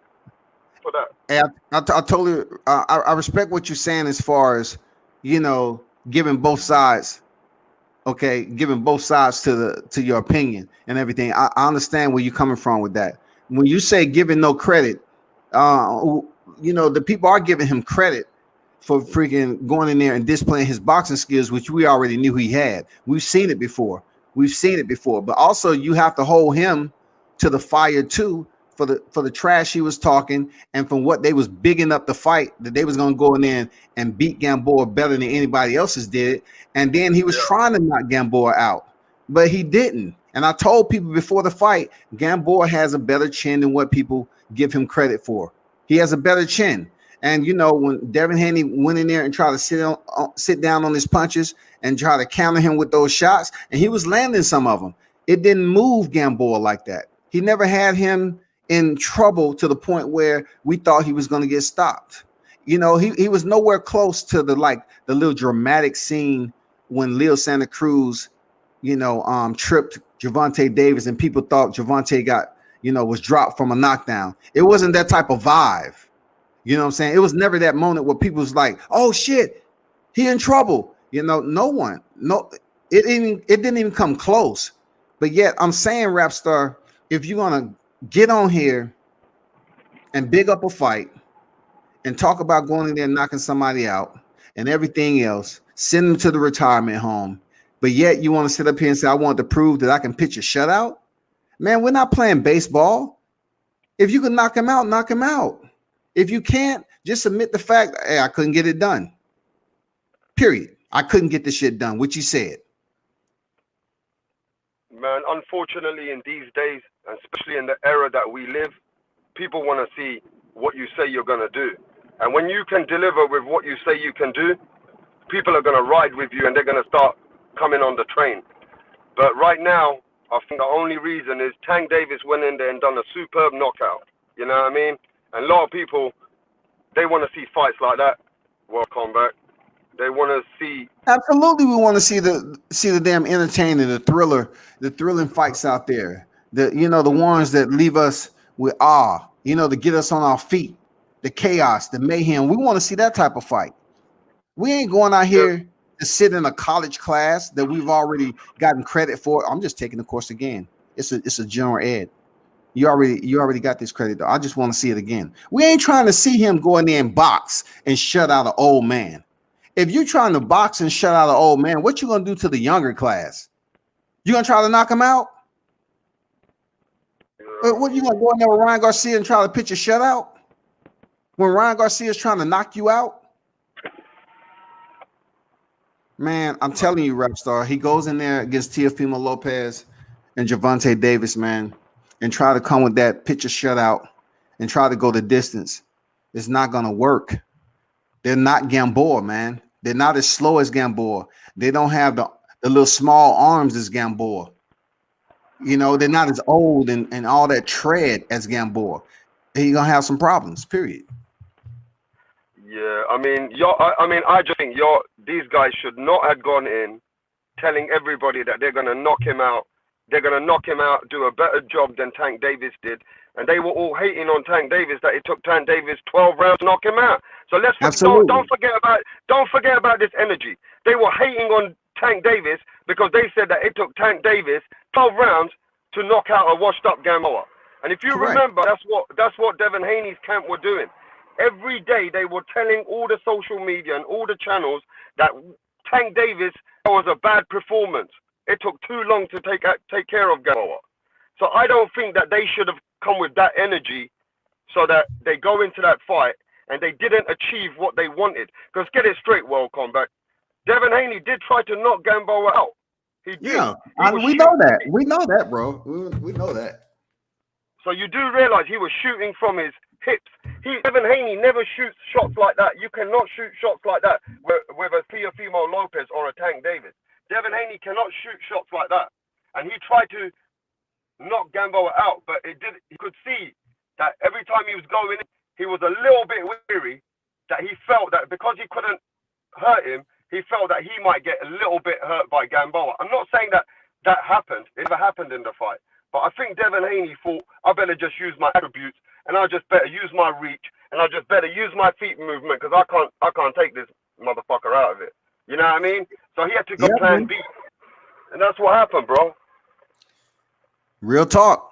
for that. Hey, I totally, I respect what you're saying as far as, you know, giving both sides, okay, giving both sides to your opinion and everything. I understand where you're coming from with that. When you say giving no credit, you know, the people are giving him credit for freaking going in there and displaying his boxing skills, which we already knew he had. We've seen it before. But also you have to hold him to the fire too for the trash he was talking and from what they was bigging up the fight that they was going to go in there and beat Gamboa better than anybody else's did. And then he was trying to knock Gamboa out, but he didn't. And I told people before the fight, Gamboa has a better chin than what people give him credit for. He has a better chin. And, you know, when Devin Haney went in there and tried to sit down on his punches and try to counter him with those shots, and he was landing some of them, it didn't move Gamboa like that. He never had him in trouble to the point where we thought he was going to get stopped. You know, he was nowhere close to the little dramatic scene when Leo Santa Cruz, you know, tripped Gervonta Davis and people thought Gervonta was dropped from a knockdown. It wasn't that type of vibe. You know what I'm saying? It was never that moment where people was like, oh shit, he in trouble. You know, it didn't even come close. But yet I'm saying, Rapstar, if you're gonna get on here and big up a fight and talk about going in there and knocking somebody out and everything else, send them to the retirement home, but yet you want to sit up here and say, I want to prove that I can pitch a shutout. Man, we're not playing baseball. If you can knock him out, knock him out. If you can't, just admit the fact, hey, I couldn't get it done. Period. I couldn't get the shit done, which you said. Man, unfortunately, in these days, especially in the era that we live, people want to see what you say you're going to do. And when you can deliver with what you say you can do, people are going to ride with you and they're going to start coming on the train. But right now, I think the only reason is Tank Davis went in there and done a superb knockout. You know what I mean? And a lot of people, they want to see fights like that, World Combat. They want to see. Absolutely, we want to see the damn entertaining, the thrilling fights out there. The ones that leave us with awe. You know, to get us on our feet. The chaos, the mayhem. We want to see that type of fight. We ain't going out here to sit in a college class that we've already gotten credit for. I'm just taking the course again. It's a general ed. You already got this credit, though. I just want to see it again. We ain't trying to see him go in there and box and shut out an old man. If you're trying to box and shut out an old man, what you gonna do to the younger class? You gonna try to knock him out? What you gonna go in there with Ryan Garcia and try to pitch a shutout? When Ryan Garcia is trying to knock you out? Man, I'm telling you, Rapstar, he goes in there against Teofimo Lopez and Gervonta Davis, man, and try to come with that pitch a shutout and try to go the distance. It's not gonna work. They're not Gamboa, man. They're not as slow as Gamboa. They don't have the little small arms as Gamboa. You know, they're not as old and all that tread as Gamboa. He's gonna have some problems, period. Yeah, I mean, I just think these guys should not have gone in telling everybody that they're gonna knock him out. They're gonna knock him out, do a better job than Tank Davis did, and they were all hating on Tank Davis that it took Tank Davis 12 rounds to knock him out. So don't forget about this energy. They were hating on Tank Davis because they said that it took Tank Davis 12 rounds to knock out a washed-up Gamboa. And if you remember, that's what Devin Haney's camp were doing. Every day they were telling all the social media and all the channels that Tank Davis was a bad performance. It took too long to take care of Gamboa. So I don't think that they should have come with that energy so that they go into that fight and they didn't achieve what they wanted. Because get it straight, World Combat. Devin Haney did try to knock Gamboa out. He did. Yeah, we know that. We know that, bro. We know that. So you do realize he was shooting from his hips. Devin Haney never shoots shots like that. You cannot shoot shots like that with a Teofimo Lopez or a Tank Davis. Devin Haney cannot shoot shots like that. And he tried to knock Gamboa out, but he could see that every time he was going in, he was a little bit weary, that he felt that because he couldn't hurt him, he felt that he might get a little bit hurt by Gamboa. I'm not saying that happened. It never happened in the fight. But I think Devin Haney thought, I better just use my attributes, and I just better use my reach, and I just better use my feet movement, because I can't take this motherfucker out of it. You know what I mean? So he had to go plan B. And that's what happened, bro. Real talk,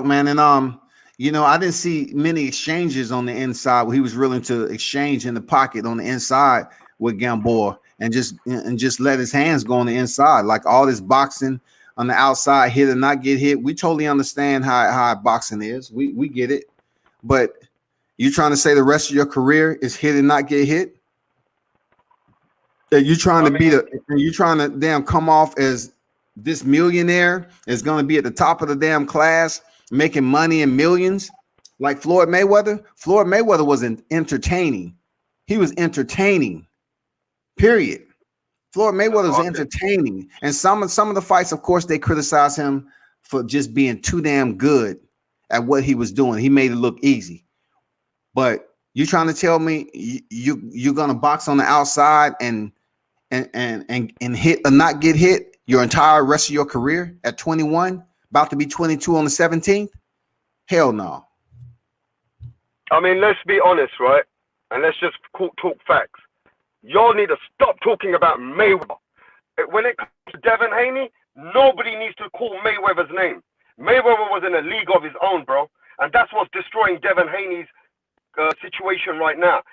man. And I didn't see many exchanges on the inside where he was willing to exchange in the pocket on the inside with Gamboa and just let his hands go on the inside. Like all this boxing on the outside, hit or not get hit. We totally understand how boxing is. We get it. But you trying to say the rest of your career is hit and not get hit? That you trying to damn come off as this millionaire is going to be at the top of the damn class, making money in millions, like Floyd Mayweather. Floyd Mayweather wasn't entertaining. He was entertaining. Period. Floyd Mayweather was entertaining. And some of the fights, of course, they criticize him for just being too damn good at what he was doing. He made it look easy. But you trying to tell me you're gonna box on the outside and hit or not get hit your entire rest of your career at 21, about to be 22 on the 17th? Hell no. I mean, let's be honest, right? And let's just talk facts. Y'all need to stop talking about Mayweather. When it comes to Devin Haney, nobody needs to call Mayweather's name. Mayweather was in a league of his own, bro. And that's what's destroying Devin Haney's situation right now.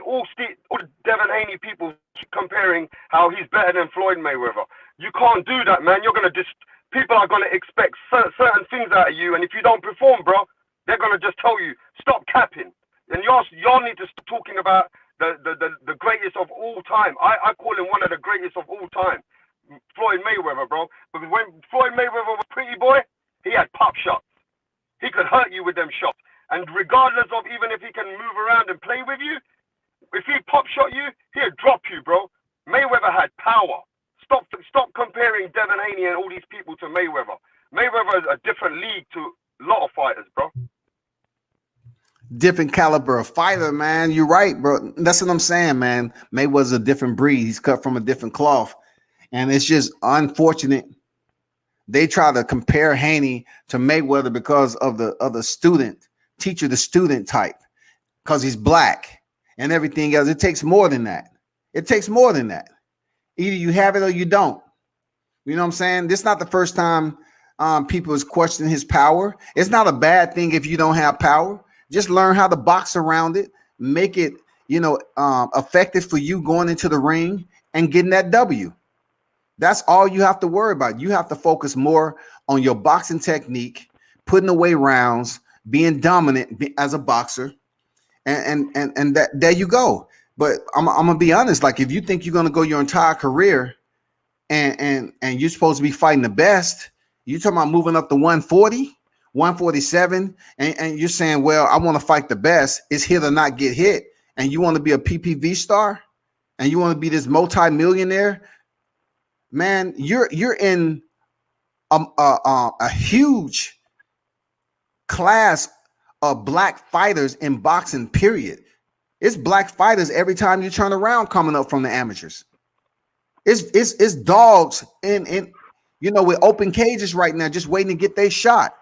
All the Devin Haney people keep comparing how he's better than Floyd Mayweather. You can't do that, man. People are going to expect certain things out of you. And if you don't perform, bro, they're going to just tell you, stop capping. And y'all need to stop talking about the greatest of all time. I call him one of the greatest of all time, Floyd Mayweather, bro. Because when Floyd Mayweather was pretty boy, he had pop shots. He could hurt you with them shots. And regardless of even if he can move around and play with you, if he pop shot you, he'd drop you, bro. Mayweather had power. Stop comparing Devin Haney and all these people to Mayweather. Mayweather is a different league to a lot of fighters, bro. Different caliber of fighter, man. You're right, bro. That's what I'm saying, man. Mayweather's a different breed. He's cut from a different cloth. And it's just unfortunate. They try to compare Haney to Mayweather because of the student, teacher to student type, because he's black and everything else. It takes more than that. Either you have it or you don't. You know what I'm saying? This is not the first time people is questioning his power. It's not a bad thing if you don't have power. Just learn how to box around it, make it, effective for you going into the ring and getting that W. That's all you have to worry about. You have to focus more on your boxing technique, putting away rounds, being dominant as a boxer, and that there you go. But I'm gonna be honest. Like if you think you're gonna go your entire career, and you're supposed to be fighting the best, you talking about moving up to 140, 147, and you're saying, well, I want to fight the best. It's hit or not get hit, and you want to be a PPV star, and you want to be this multi-millionaire. Man, you're in a huge class of black fighters in boxing, period. It's black fighters every time you turn around coming up from the amateurs. It's dogs in with open cages right now just waiting to get their shot.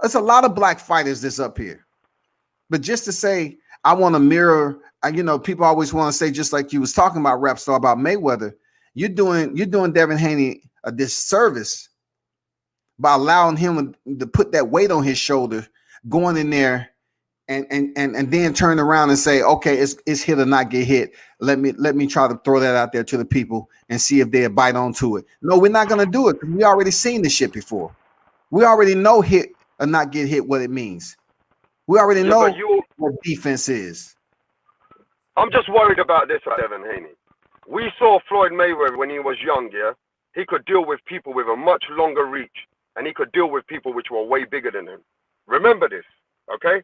It's a lot of black fighters that's up here. But just to say, I want to mirror, people always want to say, just like you was talking about Rap Star about Mayweather, you're doing Devin Haney a disservice by allowing him to put that weight on his shoulder, going in there and then turn around and say, okay, it's hit or not get hit. Let me try to throw that out there to the people and see if they'll bite onto it. No, we're not gonna do it because we already seen this shit before. We already know hit or not get hit what it means. We already know what defense is. I'm just worried about this, Devin Haney. We saw Floyd Mayweather when he was young, yeah? He could deal with people with a much longer reach, and he could deal with people which were way bigger than him. Remember this, okay?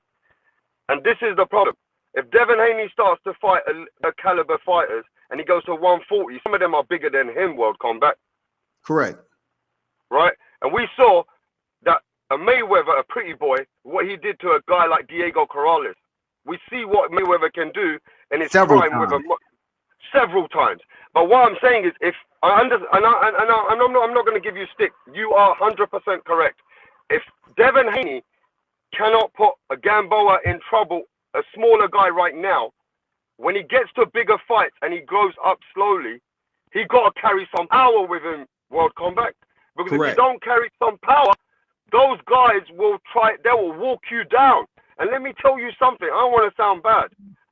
And this is the problem. If Devin Haney starts to fight a caliber fighters, and he goes to 140, some of them are bigger than him, World Combat. Correct. Right? And we saw that a Mayweather, a pretty boy, what he did to a guy like Diego Corrales. We see what Mayweather can do in his prime with several times. But what I'm saying is, if I understand, and I'm not going to give you stick. You are 100% correct. If Devin Haney cannot put a Gamboa in trouble, a smaller guy right now, when he gets to bigger fights and he grows up slowly, he got to carry some power with him, World Combat. Because if you don't carry some power, those guys they will walk you down. And let me tell you something, I don't want to sound bad,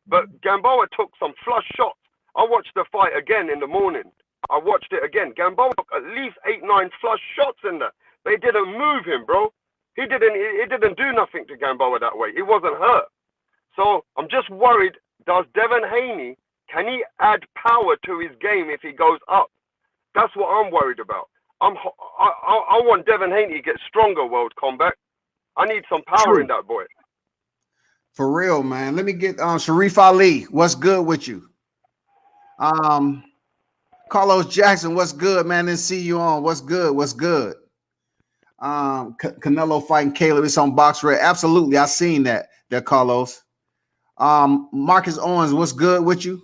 but Gamboa took some flush shots. I watched the fight again in the morning. I watched it again. Gamboa took at least 8-9 flush shots in there. They didn't move him, bro. It didn't do nothing to Gamboa that way. He wasn't hurt. So I'm just worried, does Devin Haney, can he add power to his game if he goes up? That's what I'm worried about. I want Devin Haney to get stronger, World Combat. I need some power in that boy. For real, man. Let me get Sharif Ali. What's good with you? Carlos Jackson, what's good, man? Didn't see you on. What's good? What's good? Canelo fighting Caleb. It's on Box Red. Absolutely. I seen that there, Carlos. Marcus Owens, what's good with you?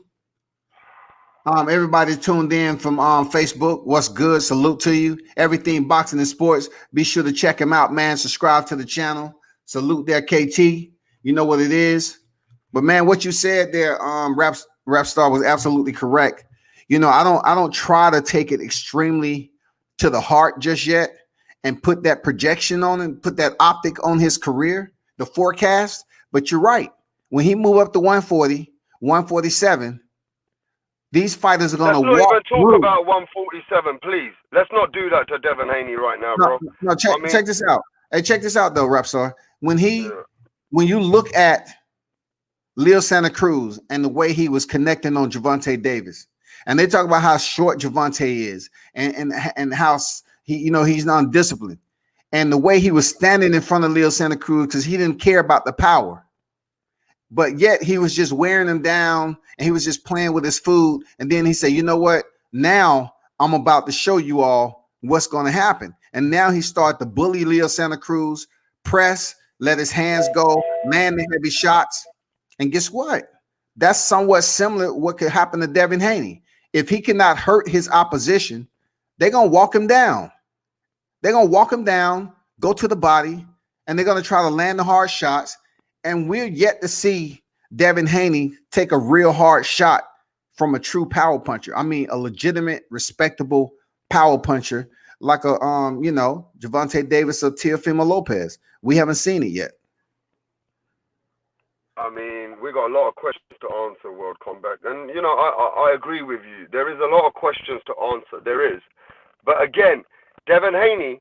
Everybody tuned in from Facebook. What's good? Salute to you. Everything Boxing and Sports. Be sure to check him out, man. Subscribe to the channel. Salute there, KT. You know what it is. But man, what you said there, Rap Star, was absolutely correct. I don't try to take it extremely to the heart just yet and put that projection on and put that optic on his career, the forecast. But you're right. When he move up to 140, 147, these fighters are going to walk. Let's not even talk about 147, please. Let's not do that to Devin Haney right now, bro. No, check this out. Hey, check this out though, Rap Star. When you look at Leo Santa Cruz and the way he was connecting on Gervonta Davis, and they talk about how short Gervonta is and how he's non-disciplined, and the way he was standing in front of Leo Santa Cruz because he didn't care about the power, but yet he was just wearing him down and he was just playing with his food. And then he said, you know what? Now I'm about to show you all what's going to happen. And now he started to bully Leo Santa Cruz, press, let his hands go, land the heavy shots. And guess what? That's somewhat similar to what could happen to Devin Haney. If he cannot hurt his opposition, they're going to walk him down. They're going to walk him down, go to the body, and they're going to try to land the hard shots. And we're yet to see Devin Haney take a real hard shot from a true power puncher. I mean, a legitimate, respectable power puncher like a Gervonta Davis or Teofimo Lopez. We haven't seen it yet. I mean, we got a lot of questions to answer, World Combat. And, I agree with you. There is a lot of questions to answer. There is. But again, Devin Haney,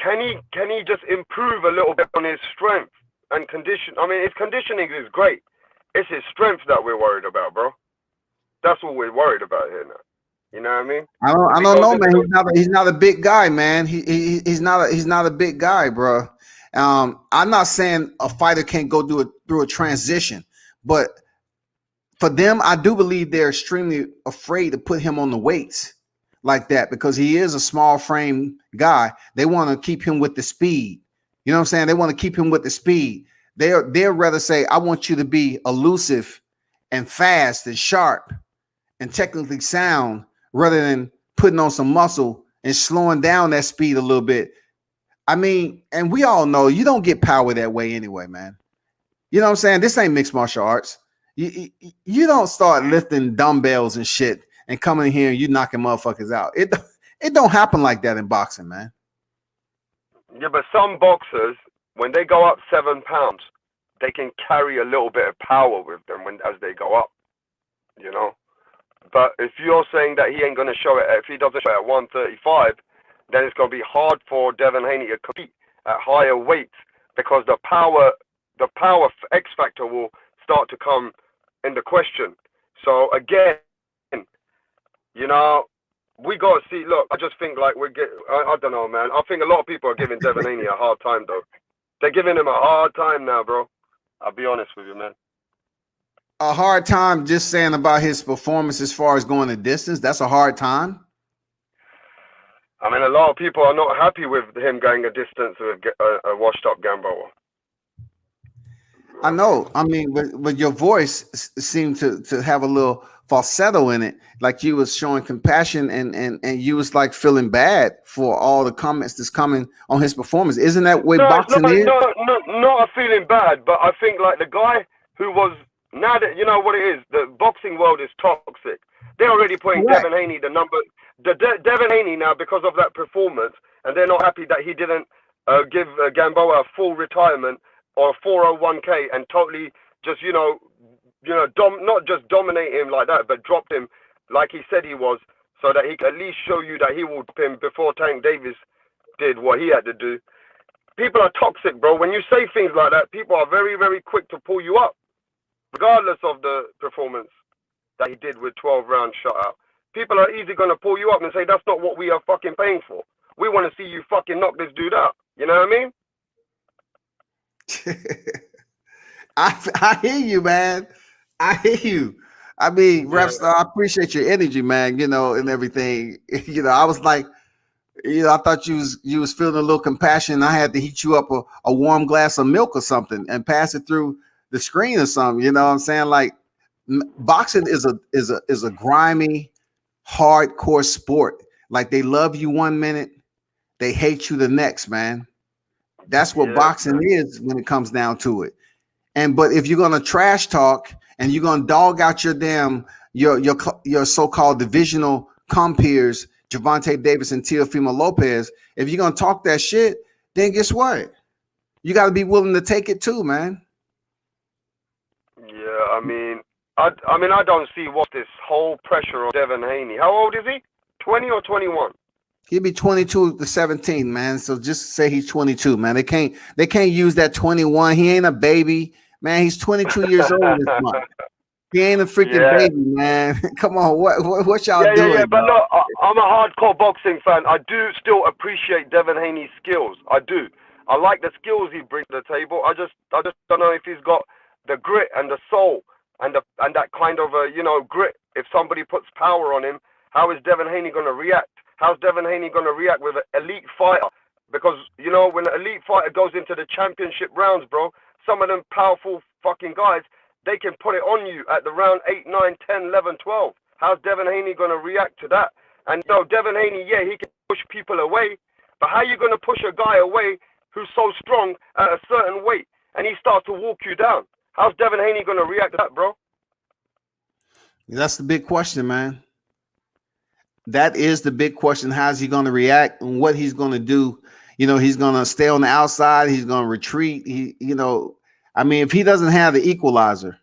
can he just improve a little bit on his strength and condition? I mean, his conditioning is great. It's his strength that we're worried about, bro. That's what we're worried about here now. You know what I mean? I don't know, man. He's not a big guy, man. He's not a big guy, bro. I'm not saying a fighter can't go through a transition, but for them, I do believe they're extremely afraid to put him on the weights like that because he is a small frame guy. They want to keep him with the speed. You know what I'm saying? They want to keep him with the speed. They'll rather say, I want you to be elusive and fast and sharp and technically sound rather than putting on some muscle and slowing down that speed a little bit. I mean, and we all know you don't get power that way anyway, man. You know what I'm saying? This ain't mixed martial arts. You don't start lifting dumbbells and shit and coming in here and you knocking motherfuckers out. It don't happen like that in boxing, man. Yeah, but some boxers, when they go up 7 pounds, they can carry a little bit of power with them as they go up, you know. But if you're saying that he ain't gonna show it, if he doesn't show it at 135, then it's gonna be hard for Devin Haney to compete at higher weights because the power X factor will start to come into question. So again, you know, we got to see. Look, I just think like I don't know, man. I think a lot of people are giving Devin Haney a hard time, though. They're giving him a hard time now, bro. I'll be honest with you, man. A hard time just saying about his performance as far as going the distance. That's a hard time. I mean, a lot of people are not happy with him going a distance with a washed-up Gamboa. I know. I mean, but your voice seemed to have a little falsetto in it, like you was showing compassion and you was like feeling bad for all the comments that's coming on his performance. Isn't that what boxing is? No, not a feeling bad, but I think like the guy who was, now that you know what it is, the boxing world is toxic. They're already putting Correct. Devin Haney Devin Haney now because of that performance, and they're not happy that he didn't give Gamboa a full retirement or a 401k and totally just not just dominate him like that, but dropped him like he said he was, so that he could at least show you that he would him before Tank Davis did what he had to do. People are toxic, bro. When you say things like that, people are very, very quick to pull you up, regardless of the performance that he did with 12-round shutout. People are easily going to pull you up and say, that's not what we are fucking paying for. We want to see you fucking knock this dude out. You know what I mean? I hear you, man. I hear you. I mean, Rapstar, I appreciate your energy, man, you know, and everything. You know, I was like, you know, I thought you was feeling a little compassion. I had to heat you up a warm glass of milk or something and pass it through the screen or something. You know what I'm saying? Like, boxing is a grimy, hardcore sport. Like, they love you 1 minute, they hate you the next, man. That's what boxing is when it comes down to it. But if you're gonna trash talk and you're gonna dog out your so-called divisional compeers, Gervonta Davis and Teofimo Lopez, if you're gonna talk that shit, then guess what? You got to be willing to take it too, man. Yeah, I mean, I don't see what this whole pressure on Devin Haney. How old is he? 20 or 21? He'll be 22 to 17, man. So just say he's 22, man. They can't use that 21. He ain't a baby, man. He's 22 years old this month. He ain't a freaking baby, man. Come on, what y'all doing? Yeah. But look, I'm a hardcore boxing fan. I do still appreciate Devin Haney's skills. I do. I like the skills he brings to the table. I just don't know if he's got the grit and the soul and that kind of grit. If somebody puts power on him, how is Devin Haney going to react? How's Devin Haney going to react with an elite fighter? Because, you know, when an elite fighter goes into the championship rounds, bro, some of them powerful fucking guys, they can put it on you at the round 8, 9, 10, 11, 12. How's Devin Haney going to react to that? And no, Devin Haney, yeah, he can push people away, but how are you going to push a guy away who's so strong at a certain weight and he starts to walk you down? How's Devin Haney going to react to that, bro? That's the big question, man. That is the big question. How's he going to react and what he's going to do? You know, he's going to stay on the outside. He's going to retreat. I mean, if he doesn't have the equalizer,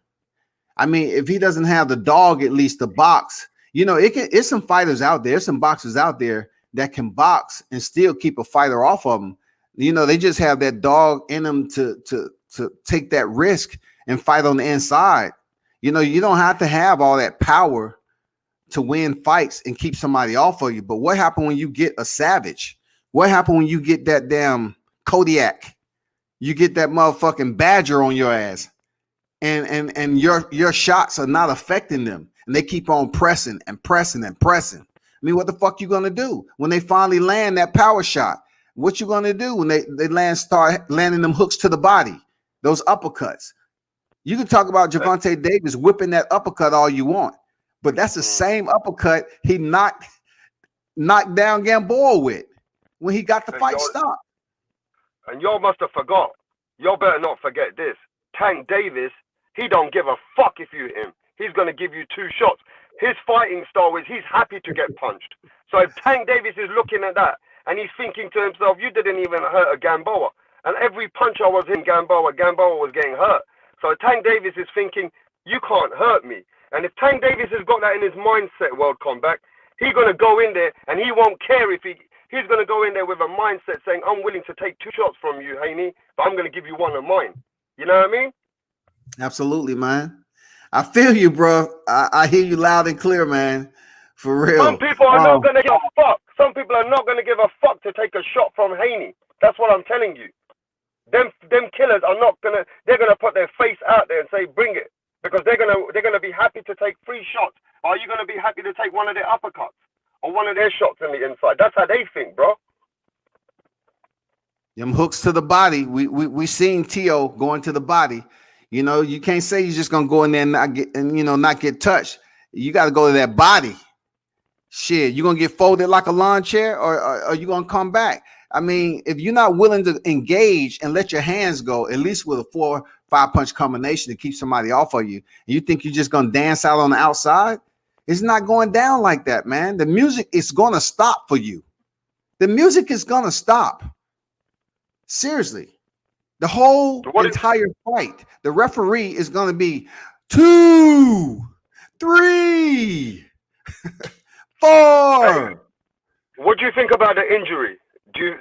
I mean, if he doesn't have the dog, at least the box, you know, it's some fighters out there, some boxers out there that can box and still keep a fighter off of them. You know, they just have that dog in them to take that risk and fight on the inside. You know, you don't have to have all that power to win fights and keep somebody off of you. But what happened when you get a Savage? What happened when you get that damn Kodiak? You get that motherfucking Badger on your ass, and your shots are not affecting them, and they keep on pressing and pressing and pressing. I mean, what the fuck you gonna do when they finally land that power shot? What you gonna do when they start landing them hooks to the body, those uppercuts? You can talk about Gervonta Davis whipping that uppercut all you want, but that's the same uppercut he knocked down Gamboa with when he got the fight stopped. And y'all must have forgot. Y'all better not forget this. Tank Davis, he don't give a fuck if you hit him. He's going to give you 2 shots. His fighting style is he's happy to get punched. So if Tank Davis is looking at that and he's thinking to himself, you didn't even hurt a Gamboa. And every punch I was in Gamboa was getting hurt. So Tank Davis is thinking, you can't hurt me. And if Tank Davis has got that in his mindset, World Combat, he's going to go in there and he won't care if he's going to go in there with a mindset saying, I'm willing to take 2 shots from you, Haney, but I'm going to give you 1 of mine. You know what I mean? Absolutely, man. I feel you, bro. I hear you loud and clear, man. For real. Some people are not going to give a fuck. Some people are not going to give a fuck to take a shot from Haney. That's what I'm telling you. Them killers are not gonna. They're gonna put their face out there and say, "Bring it," because they're gonna be happy to take 3 shots. Or are you gonna be happy to take one of their uppercuts or one of their shots in the inside? That's how they think, bro. Them hooks to the body. We seen Teo going to the body. You know, you can't say you're just gonna go in there and not get touched. You got to go to that body. Shit, you gonna get folded like a lawn chair, or are you gonna come back? I mean, if you're not willing to engage and let your hands go, at least with a 4-5 punch combination to keep somebody off of you, and you think you're just gonna dance out on the outside, it's not going down like that, man. The music is gonna stop for you. The music is gonna stop. Seriously, the whole entire fight, the referee is gonna be 2, 3, 4. What do you think about the injury?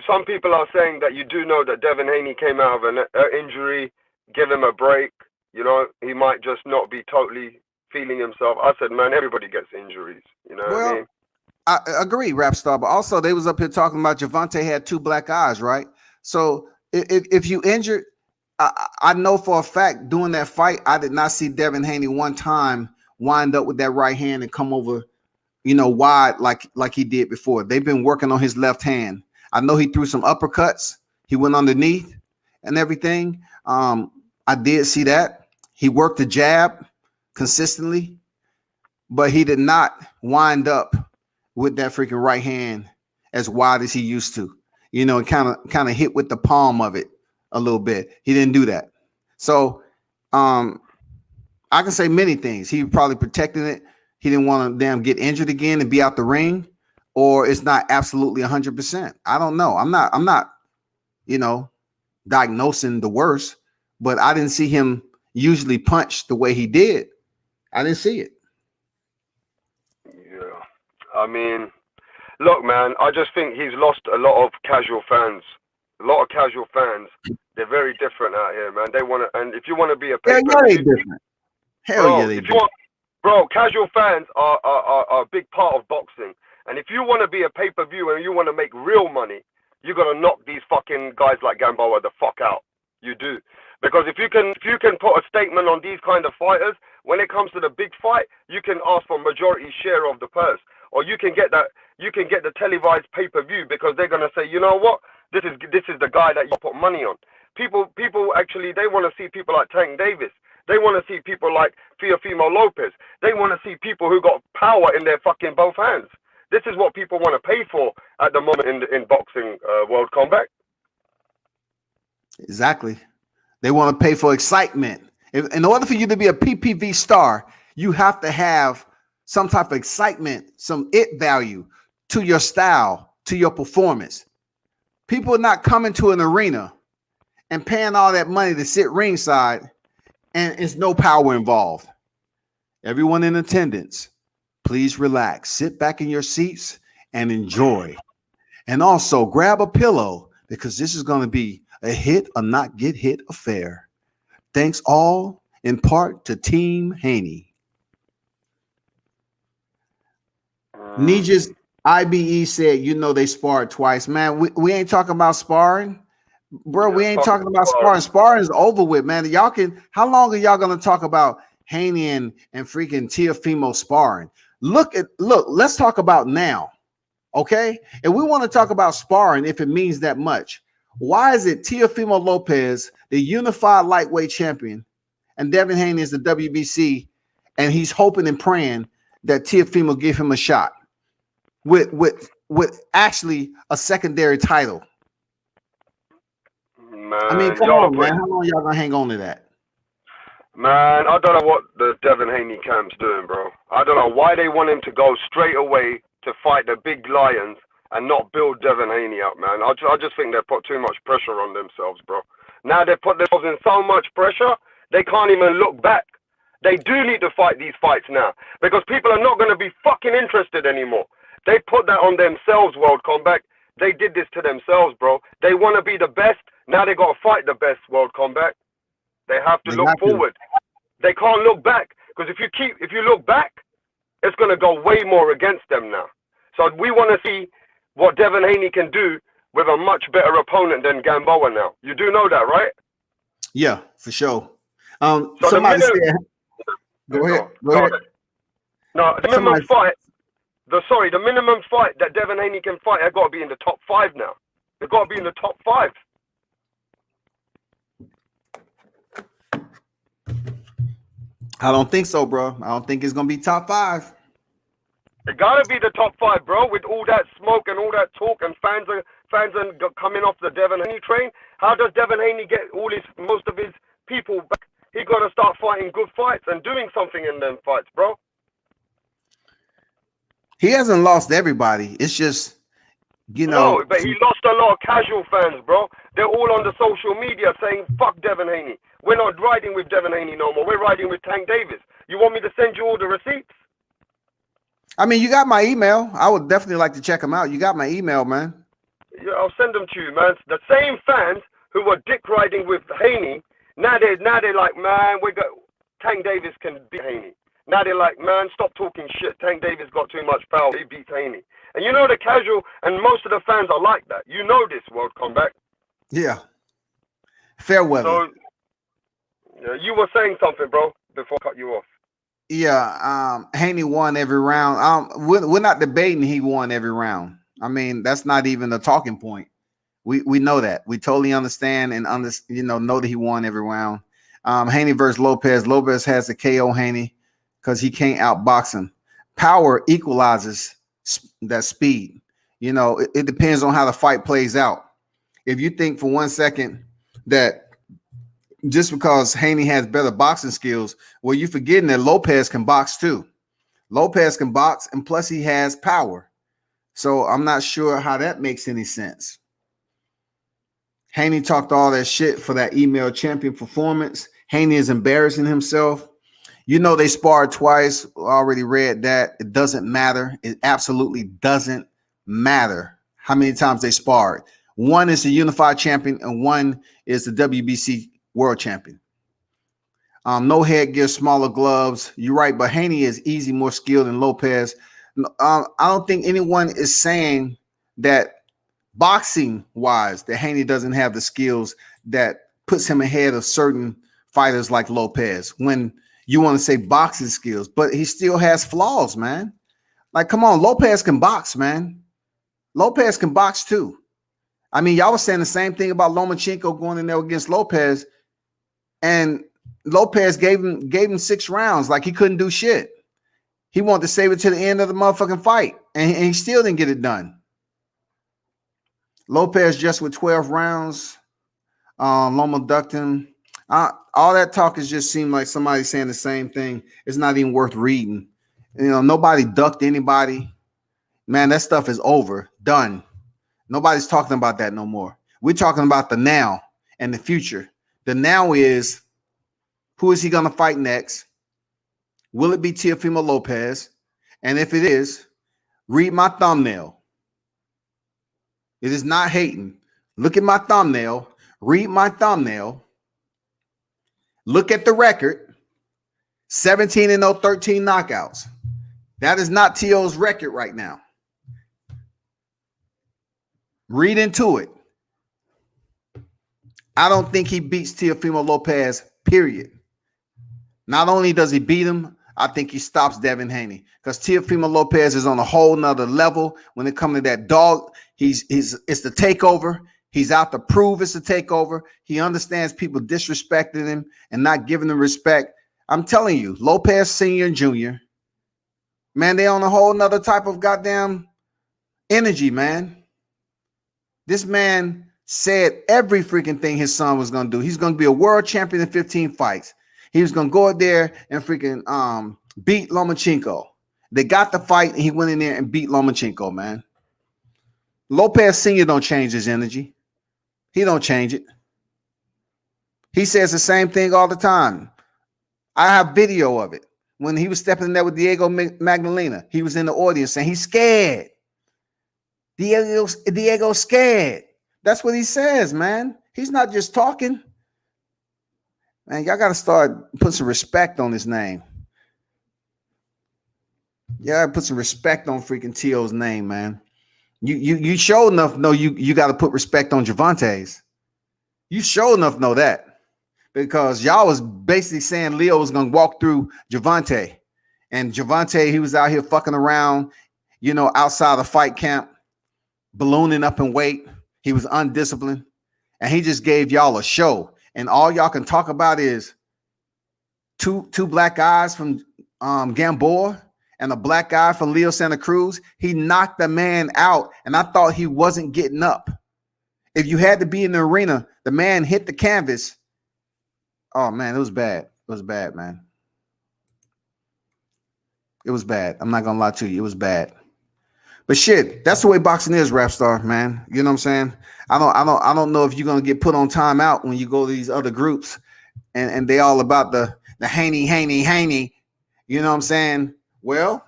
Some people are saying that you do know that Devin Haney came out of an injury, give him a break. You know, he might just not be totally feeling himself. I said, man, everybody gets injuries. You know what I mean? I agree, Rapstar, but also they was up here talking about Javante had 2 black eyes, right? So if you injured, I know for a fact during that fight, I did not see Devin Haney one time wind up with that right hand and come over, wide like he did before. They've been working on his left hand. I know he threw some uppercuts. He went underneath and everything. I did see that. He worked the jab consistently, but he did not wind up with that freaking right hand as wide as he used to, and kind of hit with the palm of it a little bit. He didn't do that. So I can say many things. He probably protecting it. He didn't want to damn get injured again and be out the ring. Or it's not absolutely 100%. I don't know. I'm not, diagnosing the worst, but I didn't see him usually punch the way he did. I didn't see it. Yeah. I mean, look, man, I just think he's lost a lot of casual fans. A lot of casual fans. They're very different out here, man. They want to, and if you want to be a different. Hell yeah, they different. Bro, casual fans are a big part of boxing. And if you want to be a pay-per-view and you want to make real money, you got to knock these fucking guys like Gamboa the fuck out. You do. Because if you can put a statement on these kind of fighters, when it comes to the big fight, you can ask for majority share of the purse. Or you can get the televised pay-per-view because they're going to say, you know what? This is the guy that you put money on. People actually, they want to see people like Tank Davis. They want to see people like Teofimo Lopez. They want to see people who got power in their fucking both hands. This is what people want to pay for at the moment in boxing, World Combat. Exactly. They want to pay for excitement. In order for you to be a PPV star, you have to have some type of excitement, some it value to your style, to your performance. People are not coming to an arena and paying all that money to sit ringside, and there's no power involved. Everyone in attendance, please relax, sit back in your seats and enjoy. And also grab a pillow because this is going to be a hit or not get hit affair. Thanks all in part to Team Haney. Nij's IBE said, they sparred twice. Man, we ain't talking about sparring. Bro, we ain't talking about sparring. Sparring is over with, man. How long are y'all going to talk about Haney and freaking Teofimo sparring? Look, let's talk about now. Okay. And we want to talk about sparring if it means that much. Why is it Teofimo Lopez, the unified lightweight champion, and Devin Haney is the WBC, and he's hoping and praying that Teofimo give him a shot with actually a secondary title? I mean, man. come Y'all are on, man. putting, How long y'all gonna hang on to that? man, I don't know what the Devin Haney camp's doing, bro. I don't know why they want him to go straight away to fight the big lions and not build Devin Haney up, man. I just think they put too much pressure on themselves, bro. Now they put themselves in so much pressure, they can't even look back. They do need to fight these fights now because people are not going to be fucking interested anymore. They put that on themselves, World Combat. They did this to themselves, bro. They want to be the best. Now they got to fight the best, World Combat. They have to They look got to. forward. They can't look back because if you look back, it's going to go way more against them now. So we want to see what Devin Haney can do with a much better opponent than Gamboa now. You do know that, right? Yeah, for sure. So Somebody said, go ahead. Go ahead. No, the minimum Somebody, fight. The minimum fight that Devin Haney can fight, has got to be in the top 5 now. They've got to be in the top 5. I don't think so, bro. I don't think it's gonna be top 5. It gotta be the top 5, bro. With all that smoke and all that talk, and fans are coming off the Devin Haney train. How does Devin Haney get most of his people back? He gotta start fighting good fights and doing something in them fights, bro. He hasn't lost everybody. It's just, No, but he lost a lot of casual fans, bro. They're all on the social media saying, fuck Devin Haney. We're not riding with Devin Haney no more. We're riding with Tank Davis. You want me to send you all the receipts? I mean, you got my email. I would definitely like to check them out. You got my email, man. Yeah, I'll send them to you, man. The same fans who were dick riding with Haney, now they're like, man, Tank Davis can beat Haney. Now they're like, man, stop talking shit. Tank Davis got too much power. He beats Haney. And you know the casual and most of the fans are like that. You know this, World Combat. Yeah. Fair weather. So, you were saying something, bro, before I cut you off. Yeah, Haney won every round. We're not debating he won every round. I mean, that's not even a talking point. We know that. We totally understand and know that he won every round. Haney versus Lopez. Lopez has to KO Haney because he can't outbox him. Power equalizes that speed. It depends on how the fight plays out. If you think for 1 second that just because Haney has better boxing skills, well, you're forgetting that Lopez can box too. Lopez can box, and plus he has power. So I'm not sure how that makes any sense. Haney talked all that shit for that email champion performance. Haney is embarrassing himself. They sparred twice. Already read that. It doesn't matter. It absolutely doesn't matter how many times they sparred. One is the unified champion, and one is the WBC world champion. No headgear, smaller gloves. You're right, but Haney is easy, more skilled than Lopez. I don't think anyone is saying that boxing wise that Haney doesn't have the skills that puts him ahead of certain fighters like Lopez when you want to say boxing skills, but he still has flaws, man. Like, come on, Lopez can box, man. Lopez can box too. I mean, y'all was saying the same thing about Lomachenko going in there against Lopez, and Lopez gave him 6 rounds like he couldn't do shit. He wanted to save it to the end of the motherfucking fight, and he still didn't get it done. Lopez just with 12 rounds. Loma ducked him. All that talk is just seemed like somebody saying the same thing. It's not even worth reading. Nobody ducked anybody. Man, that stuff is over. Done. Nobody's talking about that no more. We're talking about the now and the future. The now is, who is he going to fight next? Will it be Teofimo Lopez? And if it is, read my thumbnail. It is not hating. Look at my thumbnail. Read my thumbnail. Look at the record. 17-0, 13 knockouts. That is not T.O.'s record right now. Read into it. I don't think he beats Teofimo Lopez, period. Not only does he beat him, I think he stops Devin Haney because Teofimo Lopez is on a whole nother level when it comes to that dog. It's the takeover. He's out to prove it's a takeover. He understands people disrespecting him and not giving him respect. I'm telling you, Lopez Sr. and Jr., man, they on a whole nother type of goddamn energy, man. This man said every freaking thing his son was going to do. He's going to be a world champion in 15 fights. He was going to go out there and freaking beat Lomachenko. They got the fight, and he went in there and beat Lomachenko, man. Lopez Sr. don't change his energy. He don't change it. He says the same thing all the time. I have video of it. When he was stepping in there with Diego Magdalena, he was in the audience saying he's scared. Diego's scared. That's what he says, man. He's not just talking. Man, y'all got to start putting some respect on his name. Yeah, put some respect on freaking Tio's name, man. You sure enough know you got to put respect on Gervonta's. You sure enough know that. Because y'all was basically saying Leo was going to walk through Gervonta. And Gervonta, he was out here fucking around, outside the fight camp, ballooning up in weight. He was undisciplined. And he just gave y'all a show. And all y'all can talk about is two black guys from Gamboa and a black guy from Leo Santa Cruz. He knocked the man out, and I thought he wasn't getting up. If you had to be in the arena, the man hit the canvas. Oh, man, it was bad. It was bad, man. It was bad. I'm not going to lie to you. It was bad. But shit, that's the way boxing is, Rap Star, man. You know what I'm saying? I don't know if you're going to get put on timeout when you go to these other groups and they all about the Haney. You know what I'm saying? Well,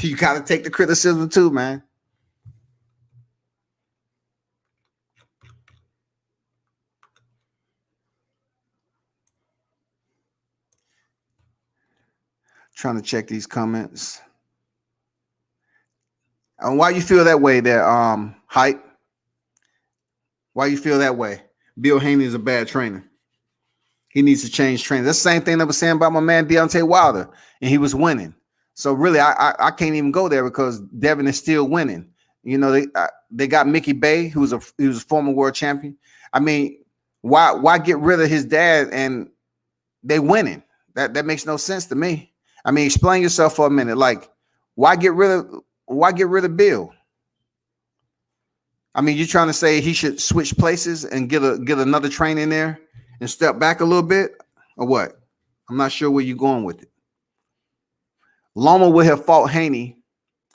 you got to take the criticism too, man. Trying to check these comments. And why you feel that way there, Hype? Why you feel that way? Bill Haney is a bad trainer. He needs to change training. That's the same thing I was saying about my man Deontay Wilder, and he was winning. So really, I can't even go there because Devin is still winning. They got Mickey Bay, he was a former world champion. I mean, why get rid of his dad and they winning? That makes no sense to me. I mean, explain yourself for a minute. Like, why get rid of Bill? I mean, you're trying to say he should switch places and get another trainer in there and step back a little bit, or what? I'm not sure where you're going with it. Loma would have fought Haney.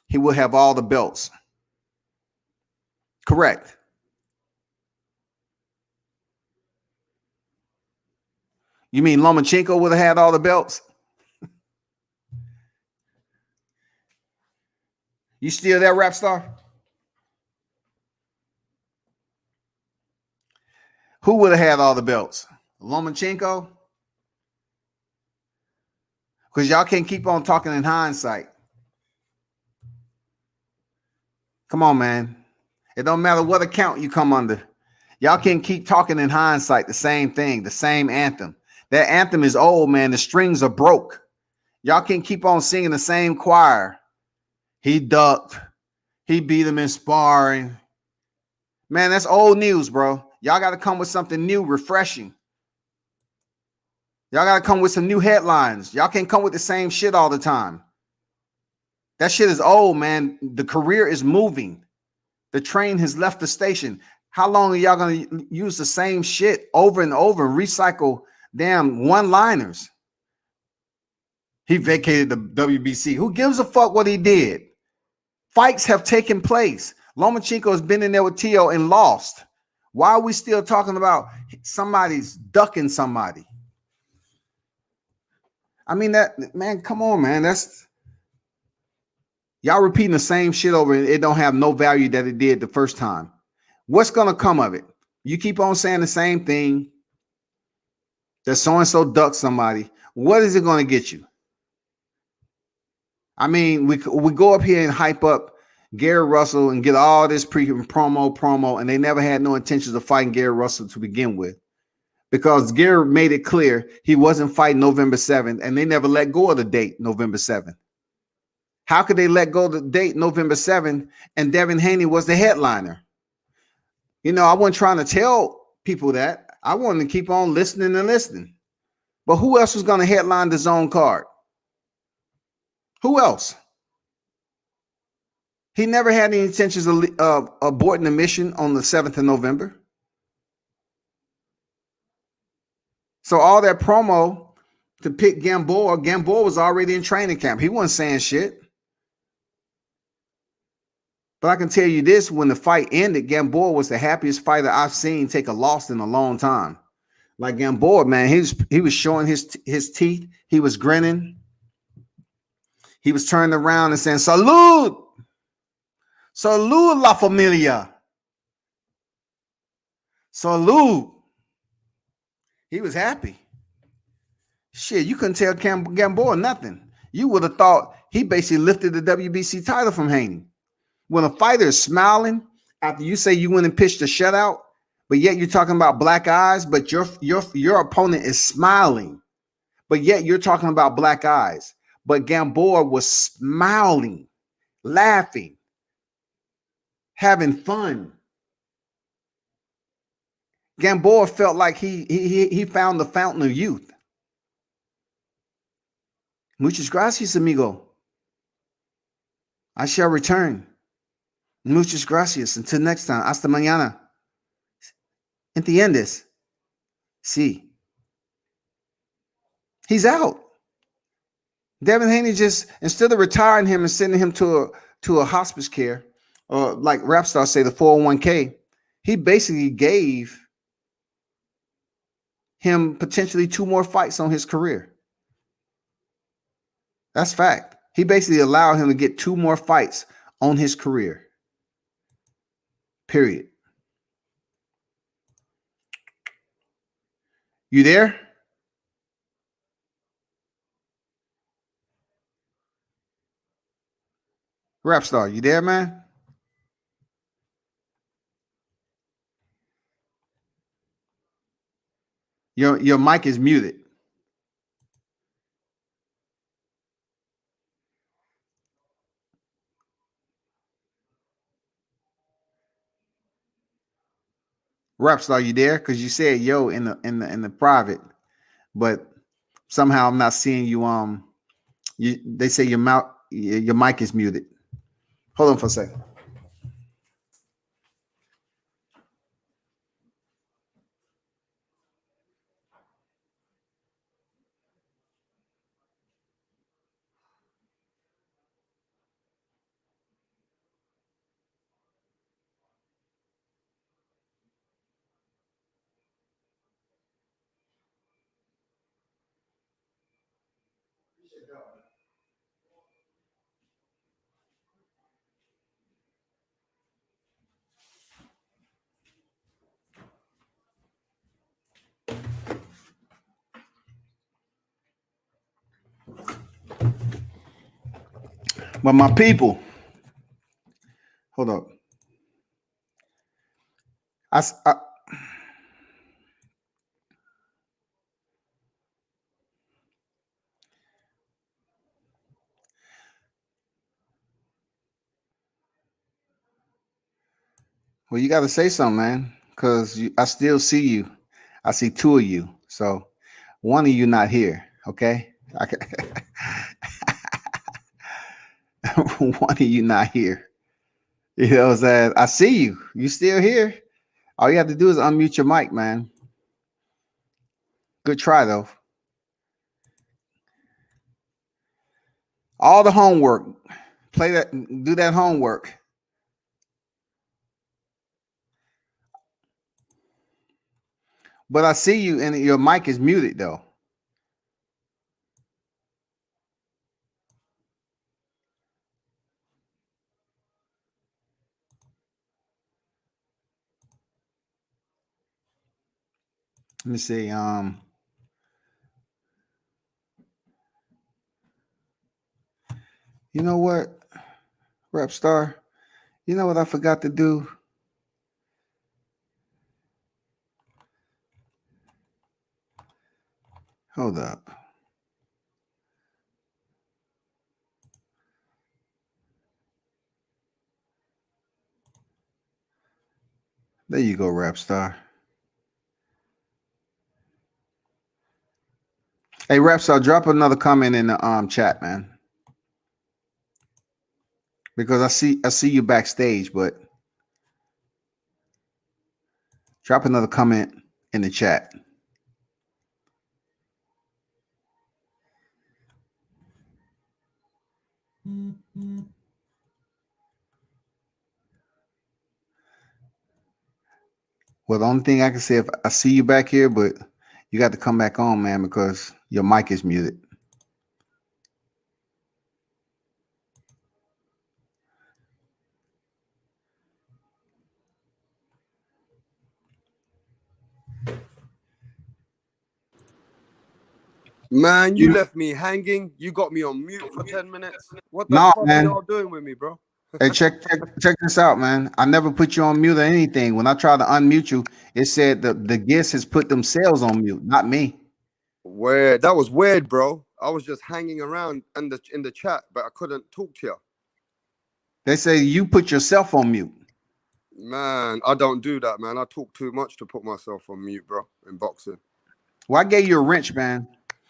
He would have all the belts. Correct. You mean Lomachenko would have had all the belts? You still there, Rap Star? Who would have had all the belts? Lomachenko? Because y'all can't keep on talking in hindsight. Come on, man. It don't matter what account you come under. Y'all can't keep talking in hindsight the same thing, the same anthem. That anthem is old, man. The strings are broke. Y'all can't keep on singing the same choir. He ducked. He beat him in sparring. Man, that's old news, bro. Y'all got to come with something new, refreshing. Y'all got to come with some new headlines. Y'all can't come with the same shit all the time. That shit is old, man. The career is moving. The train has left the station. How long are y'all going to use the same shit over and over and recycle damn one-liners? He vacated the WBC. Who gives a fuck what he did? Fights have taken place. Lomachenko has been in there with Tio and lost. Why are we still talking about somebody's ducking somebody? I mean, man, come on, man. That's y'all repeating the same shit over. It don't have no value that it did the first time. What's going to come of it? You keep on saying the same thing. That so-and-so ducked somebody. What is it going to get you? I mean, we go up here and hype up Gary Russell and get all this promo, and they never had no intentions of fighting Gary Russell to begin with. Because Gary made it clear he wasn't fighting November 7th, and they never let go of the date November 7th. How could they let go of the date November 7th and Devin Haney was the headliner? I wasn't trying to tell people that. I wanted to keep on listening and listening. But who else was going to headline the zone card? Who else? He never had any intentions of aborting the mission on the 7th of November. So all that promo to pick Gamboa was already in training camp. He wasn't saying shit. But I can tell you this, when the fight ended, Gamboa was the happiest fighter I've seen take a loss in a long time. Like Gamboa, man, he was showing his teeth. He was grinning. He was turning around and saying, "Salud! Salud, la familia! Salud!" He was happy. Shit, you couldn't tell Gamboa nothing. You would have thought he basically lifted the WBC title from Haney. When a fighter is smiling after you say you went and pitched a shutout, but yet you're talking about black eyes, but your opponent is smiling, but yet you're talking about black eyes. But Gamboa was smiling, laughing, having fun. Gamboa felt like he found the fountain of youth. Muchas gracias, amigo. I shall return. Muchas gracias. Until next time. Hasta mañana. ¿Entiendes? Sí. He's out. Devin Haney just, instead of retiring him and sending him to a hospice care, or like rap stars say, the 401k, he basically gave him potentially 2 more fights on his career. That's fact. He basically allowed him to get 2 more fights on his career. Period. You there? Rap star, you there, man? Your mic is muted. Rap star, you there? Because you said yo in the private, but somehow I'm not seeing you. They say your mic is muted. Hold on for a second. But my people, hold up. Well, you got to say something, man, because I still see you. I see 2 of you. So one of you not here, okay? One of you not here. You know what I'm saying? I see you. You still here. All you have to do is unmute your mic, man. Good try, though. All the homework. Play that, do that homework. But I see you and your mic is muted, though. Let me see. You know what, Rap Star? You know what I forgot to do? Hold up. There you go, Rap Star. Hey, Rap Star, drop another comment in the chat, man. Because I see you backstage, but drop another comment in the chat. Well, the only thing I can say, if I see you back here, but you got to come back on, man, because your mic is muted. Man, you left me hanging. You got me on mute for 10 minutes. What the No, fuck are man. y'all doing with me, bro? Hey, check this out, man. I never put you on mute or anything. When I tried to unmute you, it said the guest has put themselves on mute, not me. Weird. That was weird, bro. I was just hanging around in the chat, but I couldn't talk to you. They say you put yourself on mute. Man, I don't do that, man. I talk too much to put myself on mute, bro, in boxing. Well, I gave you a wrench, man.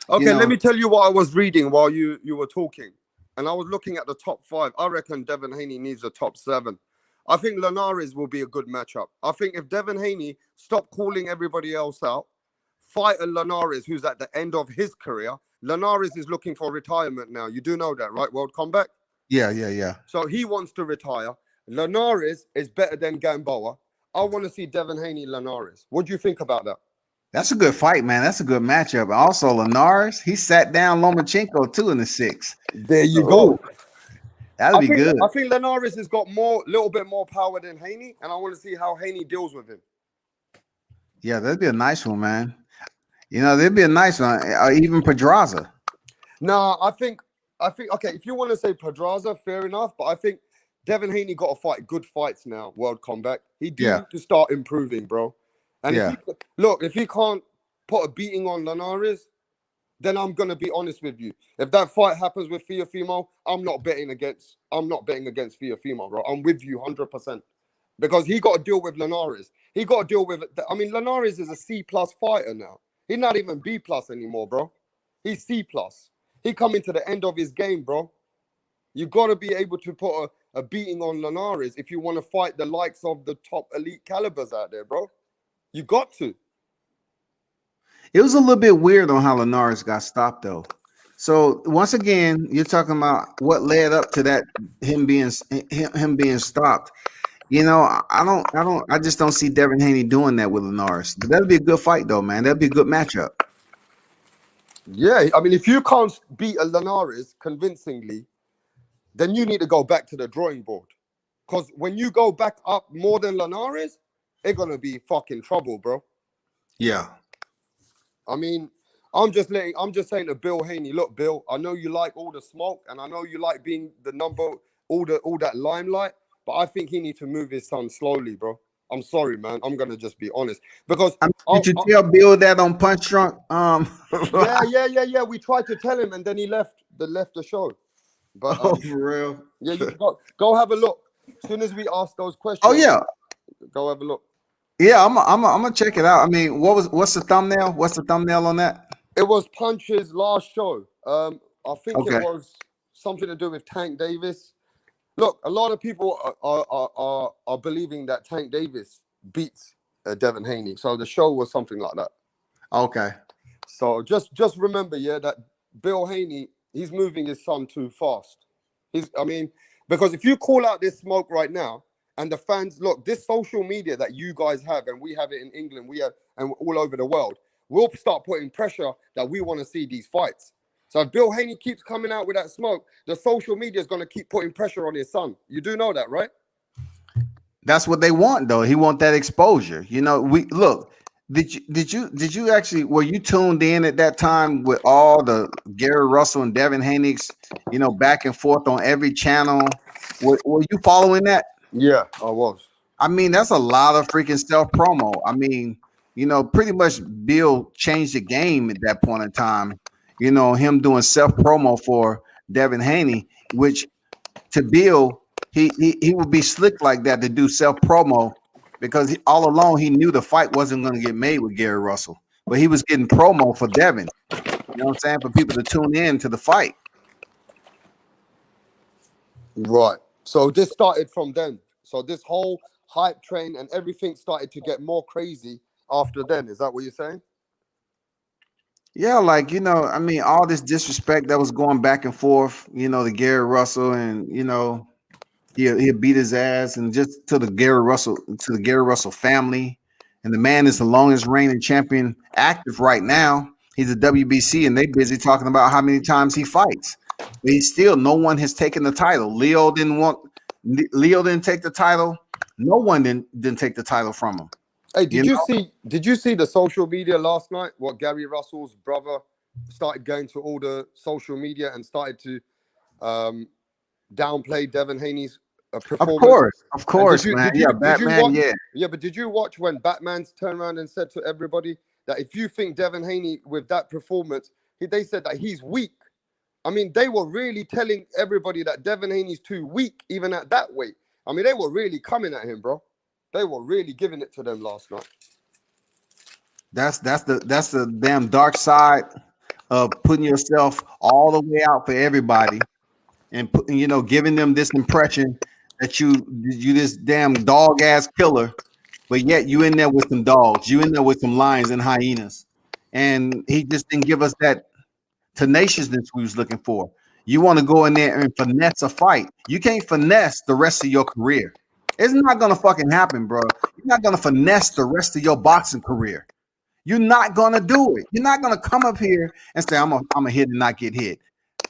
Okay, You know, let me tell you what I was reading while you were talking. And I was looking at the top 5. I reckon Devin Haney needs a top 7. I think Linares will be a good matchup. I think if Devin Haney stop calling everybody else out, fight a Linares who's at the end of his career. Linares is looking for retirement now. You do know that, right? World Combat? yeah. So he wants to retire. Linares is better than Gamboa. I want to see Devin Haney Linares. What do you think about that? That's a good fight, man. That's a good matchup. Also, Linares, he sat down Lomachenko too in the 6th. There you go. That'll be good. I think Linares has got little bit more power than Haney, and I want to see how Haney deals with him. Yeah, that'd be a nice one, man. You know, that'd be a nice one. Even Pedraza. No, I think okay. If you want to say Pedraza, fair enough. But I think Devin Haney got to fight good fights now. World Combat. He need to start improving, bro. And if he can't put a beating on Linares, then I'm gonna be honest with you. If that fight happens with Teofimo, I'm not betting against Teofimo, bro. I'm with you 100%. Because he got to deal with Linares. He got to deal with Linares is a C+ fighter now. He's not even B+ anymore, bro. He's C+. He coming to the end of his game, bro. You got to be able to put a beating on Linares if you want to fight the likes of the top elite calibers out there, bro. You got to. It was a little bit weird on how Linares got stopped, though. So once again, you're talking about what led up to that him being stopped. You know, I just don't see Devin Haney doing that with Linares. But that'd be a good fight, though, man. That'd be a good matchup. Yeah, I mean, if you can't beat a Linares convincingly, then you need to go back to the drawing board. Because when you go back up more than Linares, they're gonna be fucking trouble, bro. Yeah. I mean, I'm just saying to Bill Haney, look, Bill, I know you like all the smoke and I know you like being the number, all that limelight, but I think he needs to move his son slowly, bro. I'm sorry, man. I'm gonna just be honest. Because did you tell Bill that on Punch Drunk? Yeah. We tried to tell him and then he left the show. But for real? yeah, you go have a look. As soon as we ask those questions, Oh yeah. Go have a look. Yeah, I'm gonna check it out. I mean, what's the thumbnail? What's the thumbnail on that? It was Punch's last show. I think Okay. it was something to do with Tank Davis. Look, a lot of people are believing that Tank Davis beats Devin Haney. So the show was something like that. Okay. So just remember, yeah, that Bill Haney, he's moving his son too fast. Because if you call out this smoke right now, and the fans, look, this social media that you guys have, and we have it in England, we have, and all over the world, we'll start putting pressure that we want to see these fights. So if Bill Haney keeps coming out with that smoke, the social media is going to keep putting pressure on his son. You do know that, right? That's what they want, though. He want that exposure. You know, did you actually, were you tuned in at that time with all the Gary Russell and Devin Haney's, you know, back and forth on every channel? Were you following that? Yeah, I was. I mean, that's a lot of freaking self promo. I mean, you know, pretty much Bill changed the game at that point in time. You know, him doing self promo for Devin Haney, which to Bill, he would be slick like that to do self promo because all along he knew the fight wasn't going to get made with Gary Russell, but he was getting promo for Devin. You know what I'm saying? For people to tune in to the fight. Right. So this started from then. So this whole hype train and everything started to get more crazy after then. Is that what you're saying? Yeah, like I mean, all this disrespect that was going back and forth, to Gary Russell, and he'll beat his ass, and just to the Gary Russell family, and the man is the longest reigning champion active right now. He's a WBC, and they busy talking about how many times he fights. But no one has taken the title. Leo didn't take the title. No one didn't take the title from him. Hey, You did you know, see? Did you see the social media last night? What Gary Russell's brother started going to all the social media and started to um, downplay Devin Haney's performance. of And course, man. Yeah, did you Batman. watch? Yeah, Yeah, but did you watch when Batman's turned around and said to everybody that if you think Devin Haney with that performance, they said that he's weak. I mean, they were really telling everybody that Devin Haney's too weak, even at that weight. I mean, they were really coming at him, bro. They were really giving it to them last night. that's the damn dark side of putting yourself all the way out for everybody, and giving them this impression that you this damn dog ass killer, but yet you in there with some dogs, you in there with some lions and hyenas, and he just didn't give us that tenaciousness we was looking for. You want to go in there and finesse a fight. You can't finesse the rest of your career. It's not gonna fucking happen, bro. You're not gonna finesse the rest of your boxing career. You're not gonna do it. You're not gonna come up here and say, I'm a hit and not get hit.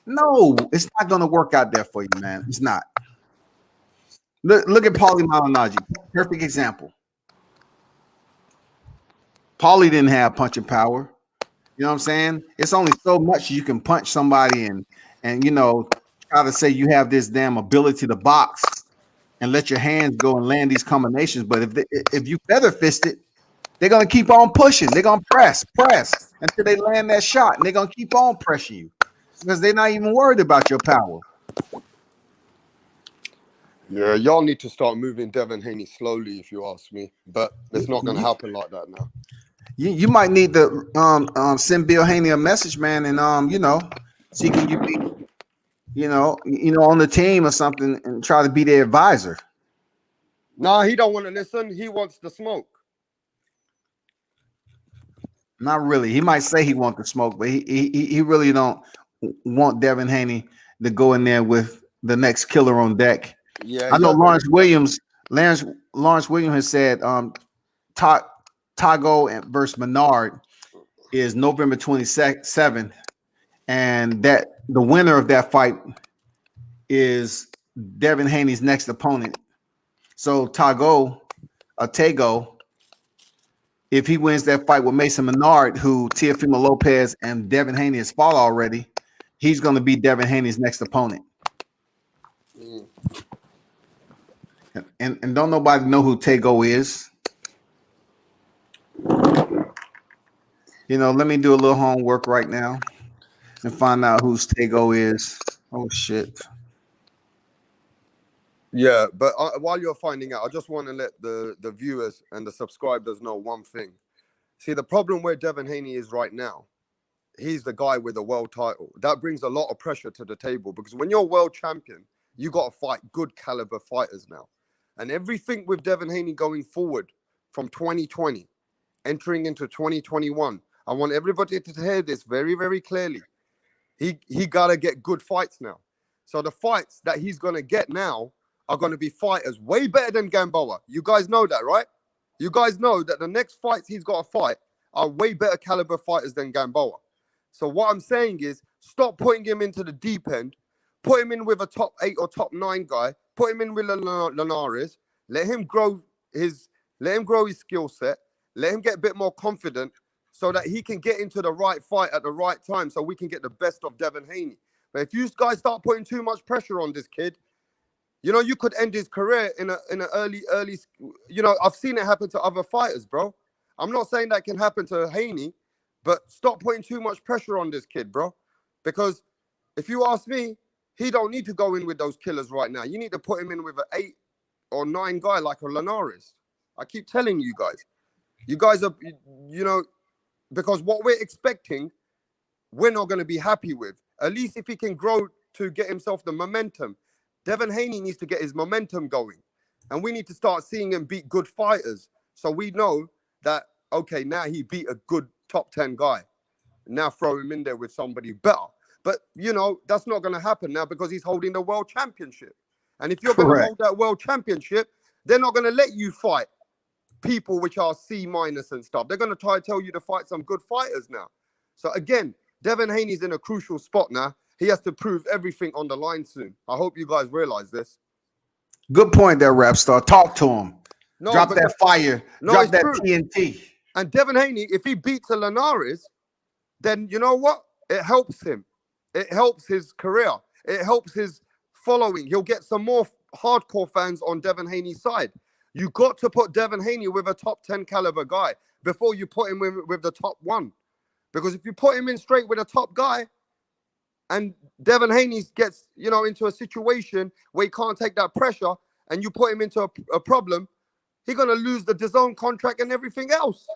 No, it's not gonna work out there for you, man. It's not. Look at Paulie Malignaggi. Perfect example. Paulie didn't have punching power. You know what I'm saying? It's only so much you can punch somebody and try to say you have this damn ability to box and let your hands go and land these combinations. But if you feather fist it, they're gonna keep on pushing. They're gonna press until they land that shot, and they're gonna keep on pressing you because they're not even worried about your power. Yeah, y'all need to start moving Devin Haney slowly, if you ask me. But it's not going to happen like that now. You might need to send Bill Haney a message, man, and see can you be on the team or something and try to be their advisor. Nah, he don't want to listen. He wants the smoke. Not really. He might say he wants to smoke, but he really don't want Devin Haney to go in there with the next killer on deck. Yeah, I know Lawrence Williams has said Tago versus Menard is November 27th, and that the winner of that fight is Devin Haney's next opponent. So Tago, if he wins that fight with Mason Menard, who Teofimo Lopez and Devin Haney has fought already, he's going to be Devin Haney's next opponent. And don't nobody know who Tago is. Let me do a little homework right now and find out who Tago is. Oh, shit. Yeah, but while you're finding out, I just want to let the viewers and the subscribers know one thing. See, the problem where Devin Haney is right now, he's the guy with the world title. That brings a lot of pressure to the table because when you're world champion, you got to fight good caliber fighters now. And everything with Devin Haney going forward from 2020, entering into 2021, I want everybody to hear this very, very clearly. He got to get good fights now. So the fights that he's going to get now are going to be fighters way better than Gamboa. You guys know that, right? You guys know that the next fights he's got to fight are way better caliber fighters than Gamboa. So what I'm saying is stop putting him into the deep end. Put him in with a top 8 or top 9 guy. Put him in with Linares. Let him grow his skill set. Let him get a bit more confident so that he can get into the right fight at the right time so we can get the best of Devin Haney. But if you guys start putting too much pressure on this kid, you could end his career in an early. I've seen it happen to other fighters, bro. I'm not saying that can happen to Haney, but stop putting too much pressure on this kid, bro. Because if you ask me, he don't need to go in with those killers right now. You need to put him in with an 8 or 9 guy like a Linares. I keep telling you guys. You guys are, because what we're expecting, we're not going to be happy with. At least if he can grow to get himself the momentum. Devin Haney needs to get his momentum going. And we need to start seeing him beat good fighters. So we know that, okay, now he beat a good top 10 guy. now throw him in there with somebody better. But, you know, that's not going to happen now because he's holding the world championship. And if you're going to hold that world championship, they're not going to let you fight people which are C- and stuff. They're going to try to tell you to fight some good fighters now. So again, Devin Haney's in a crucial spot now. He has to prove everything on the line soon. I hope you guys realize this. Good point there, Rap Star. Talk to him. No, drop that fire. Drop that true. TNT. And Devin Haney, if he beats a Linares, then you know what? It helps him. It helps his career. It helps his following. He'll get some more hardcore fans on Devin Haney's side. You got to put Devin Haney with a top 10 caliber guy before you put him with the top one. Because if you put him in straight with a top guy and Devin Haney gets, you know, into a situation where he can't take that pressure and you put him into a problem, he's going to lose the DAZN contract and everything else.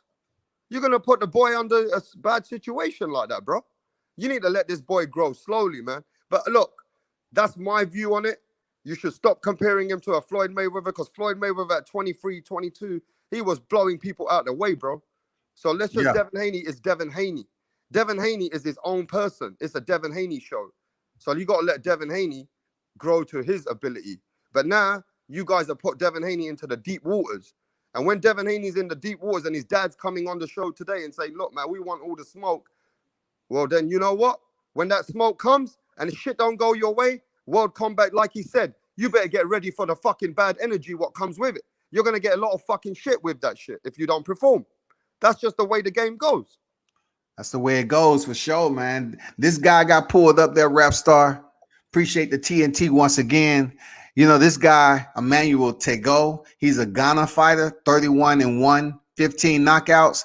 You're going to put the boy under a bad situation like that, bro. You need to let this boy grow slowly, man. But look, that's my view on it. You should stop comparing him to a Floyd Mayweather because Floyd Mayweather at 23, 22, he was blowing people out the way, bro. So let's just, Devin Haney is Devin Haney. Devin Haney is his own person. It's a Devin Haney show. So you got to let Devin Haney grow to his ability. But now you guys have put Devin Haney into the deep waters. And when Devin Haney's in the deep waters and his dad's coming on the show today and saying, look, man, we want all the smoke. Well, then you know what? When that smoke comes and the shit don't go your way, World Combat, like he said, you better get ready for the fucking bad energy what comes with it. You're going to get a lot of fucking shit with that shit if you don't perform. That's just the way the game goes. That's the way it goes for sure, man. This guy got pulled up there, Rap Star. Appreciate the TNT once again. You know, this guy, Emmanuel Tego, he's a Ghana fighter, 31-1, 15 knockouts.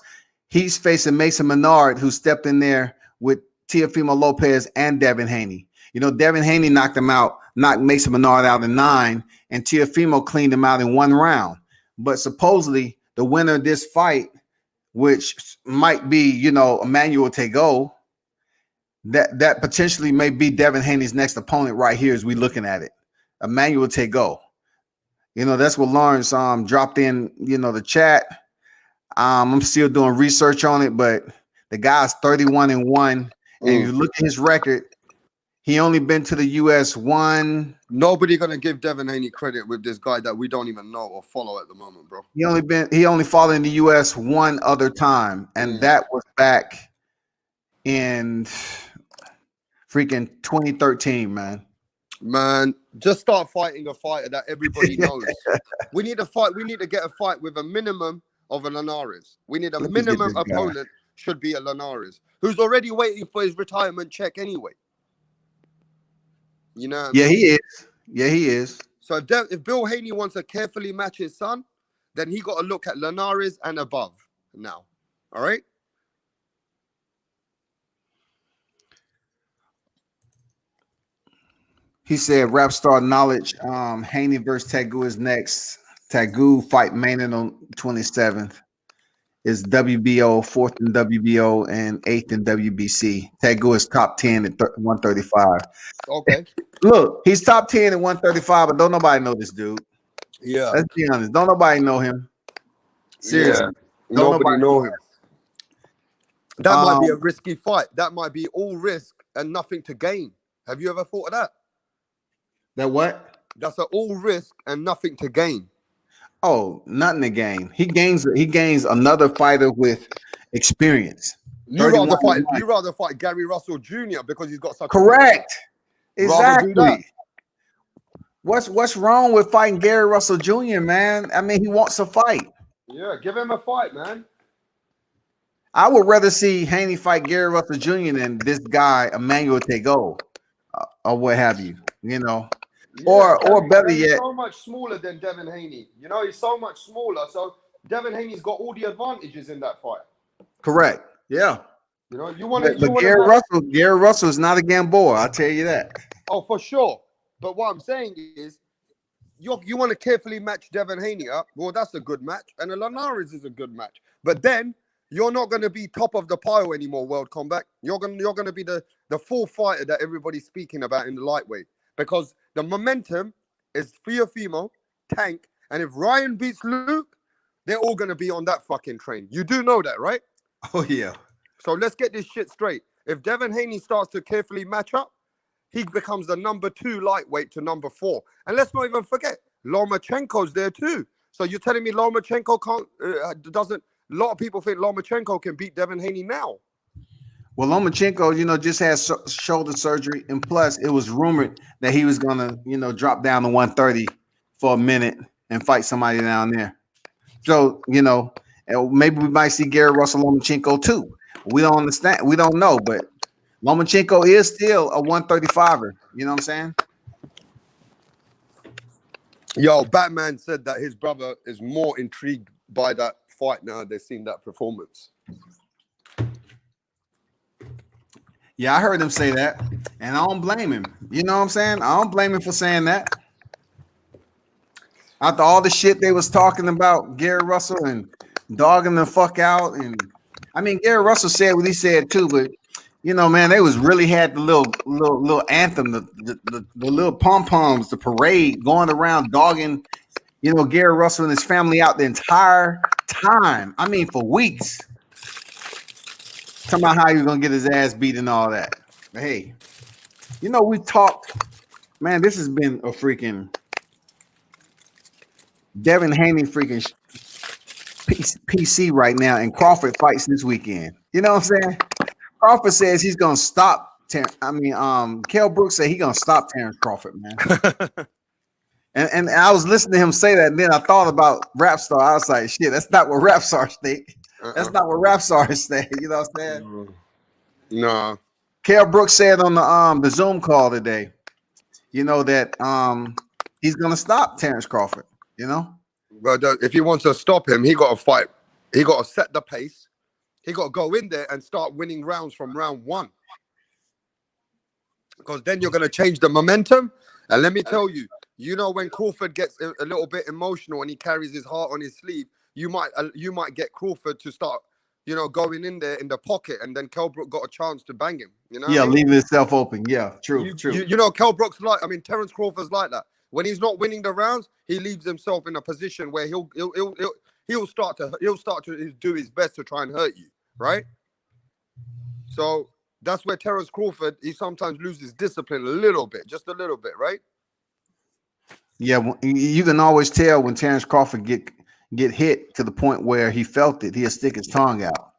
He's facing Mason Menard, who stepped in there with Teofimo Lopez and Devin Haney. You know, Devin Haney knocked Mason Menard out in 9, and Teofimo cleaned him out in 1 round. But supposedly, the winner of this fight, which might be, you know, Emmanuel Tego, that potentially may be Devin Haney's next opponent right here as we looking at it. Emmanuel Tego. You know, that's what Lawrence dropped in, you know, the chat. I'm still doing research on it, but the guy's 31-1. And you look at his record, he only been to the US one. Nobody gonna give Devin Haney credit with this guy that we don't even know or follow at the moment, bro. He only fought in the US one other time, and that was back in freaking 2013, man. Man, just start fighting a fighter that everybody knows. We need to get a fight with a minimum of a Linares. We need a minimum opponent should be a Linares, who's already waiting for his retirement check anyway. You know? Yeah, he is. Yeah, he is. So if Bill Haney wants to carefully match his son, then he got to look at Linares and above now. All right? He said, Rap Star knowledge, Haney versus Tagu is next. Tagu fight Maynard on 27th. Is WBO, 4th in WBO, and 8th in WBC. Tagu is top 10 at 135. Okay. Look, he's top 10 at 135, but don't nobody know this dude. Yeah. Let's be honest. Don't nobody know him. Seriously. Yeah. Nobody know him. That might be a risky fight. That might be all risk and nothing to gain. Have you ever thought of that? That what? That's an all risk and nothing to gain. Oh, nothing to gain. He gains another fighter with experience. You rather fight Gary Russell Jr. because he's got such correct. Exactly. What's wrong with fighting Gary Russell Jr., man? I mean, he wants a fight. Yeah, give him a fight, man. I would rather see Haney fight Gary Russell Jr. than this guy, Emmanuel Tego, or what have you, you know. Yeah, or better yet, so much smaller than Devin Haney. You know, he's so much smaller. So Devin Haney's got all the advantages in that fight. Correct. Yeah. You know, you want to. But Gary Russell is not a Gamboa. I'll tell you that. Oh, for sure. But what I'm saying is, you want to carefully match Devin Haney up. Well, that's a good match, and the Linares is a good match. But then you're not going to be top of the pile anymore. World Combat. You're going to be the full fighter that everybody's speaking about in the lightweight. Because the momentum is Teofimo, Tank, and if Ryan beats Luke, they're all going to be on that fucking train. You do know that, right? Oh, yeah. So let's get this shit straight. If Devin Haney starts to carefully match up, he becomes the number 2 lightweight to number 4. And let's not even forget, Lomachenko's there too. So you're telling me Lomachenko doesn't? A lot of people think Lomachenko can beat Devin Haney now. Well, Lomachenko, just had shoulder surgery, and plus it was rumored that he was gonna, drop down to 130 for a minute and fight somebody down there. So, maybe we might see Gary Russell Lomachenko too. We don't understand. We don't know, but Lomachenko is still a 135er. You know what I'm saying? Yo, Batman said that his brother is more intrigued by that fight now they've seen that performance. Yeah, I heard him say that, and I don't blame him. You know what I'm saying? I don't blame him for saying that. After all the shit they was talking about Gary Russell and dogging the fuck out, and I mean Gary Russell said what he said too, but man, they was really had the little anthem, the little pom-poms, the parade going around dogging, Gary Russell and his family out the entire time. I mean, for weeks. Talking about how he was gonna get his ass beat and all that. But hey, we talked, man. This has been a freaking Devin Haney freaking PC right now, and Crawford fights this weekend. You know what I'm saying? Crawford says he's gonna stop. Kell Brooks said he's gonna stop Terrence Crawford, man. and I was listening to him say that, and then I thought about Rap Star. I was like, shit, that's not what Rap Stars think. That's not what Rap Stars say. You know what I'm saying? No. Kell Brooks said on the Zoom call today, that he's gonna stop Terrence Crawford. But if he wants to stop him, he got to fight. He got to set the pace. He got to go in there and start winning rounds from round 1. Because then you're going to change the momentum. And let me tell you, when Crawford gets a little bit emotional and he carries his heart on his sleeve, you might get Crawford to start, going in there in the pocket, and then Kell Brook got a chance to bang him. Yeah, leaving himself open. Yeah, true. Kell Brook's Terrence Crawford's like that. When he's not winning the rounds, he leaves himself in a position where he'll start to do his best to try and hurt you, right? So that's where Terrence Crawford, he sometimes loses discipline a little bit, just a little bit, right? Yeah, you can always tell when Terrence Crawford get hit to the point where he felt it, he'll stick his tongue out.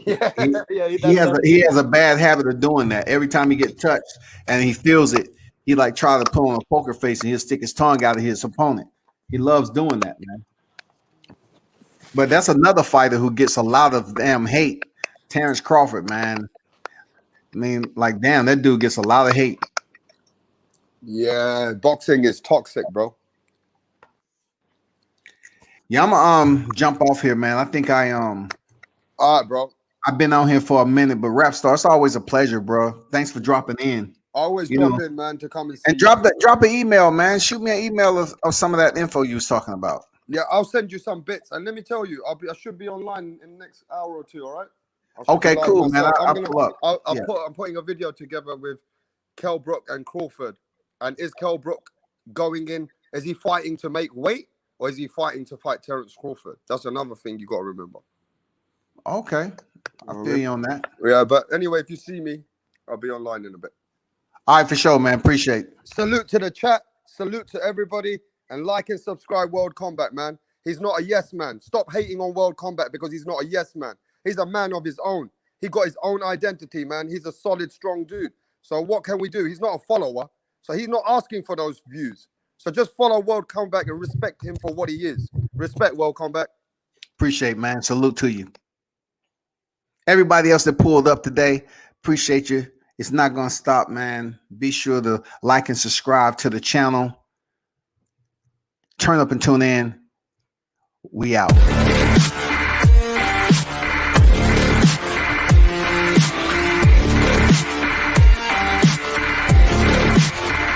Yeah, he has a bad habit of doing that. Every time he gets touched and he feels it, he try to put on a poker face and he'll stick his tongue out of his opponent. He loves doing that, man. But that's another fighter who gets a lot of damn hate. Terrence Crawford, man. I mean, damn, that dude gets a lot of hate. Yeah, boxing is toxic, bro. Yeah, I'm gonna jump off here, man. I think all right, bro. I've been on here for a minute, but Rap Star, it's always a pleasure, bro. Thanks for dropping in. Always drop in, man, to come and see. And drop an email, man. Shoot me an email of some of that info you was talking about. Yeah, I'll send you some bits. And let me tell you, I should be online in the next hour or 2, all right? Okay, cool, man. I'll pull up. I'm putting a video together with Kell Brook and Crawford. And is Kell Brook going in? Is he fighting to make weight, or is he fighting to fight Terrence Crawford? That's another thing you got to remember. Okay. I feel you on that. Yeah, but anyway, if you see me, I'll be online in a bit. All right, for sure, man. Appreciate it. Salute to the chat. Salute to everybody. And like and subscribe World Combat, man. He's not a yes man. Stop hating on World Combat because he's not a yes man. He's a man of his own. He got his own identity, man. He's a solid, strong dude. So what can we do? He's not a follower. So he's not asking for those views. So just follow World Combat and respect him for what he is. Respect World Combat. Appreciate, man. Salute to you. Everybody else that pulled up today, appreciate you. It's not going to stop, man. Be sure to like and subscribe to the channel. Turn up and tune in. We out.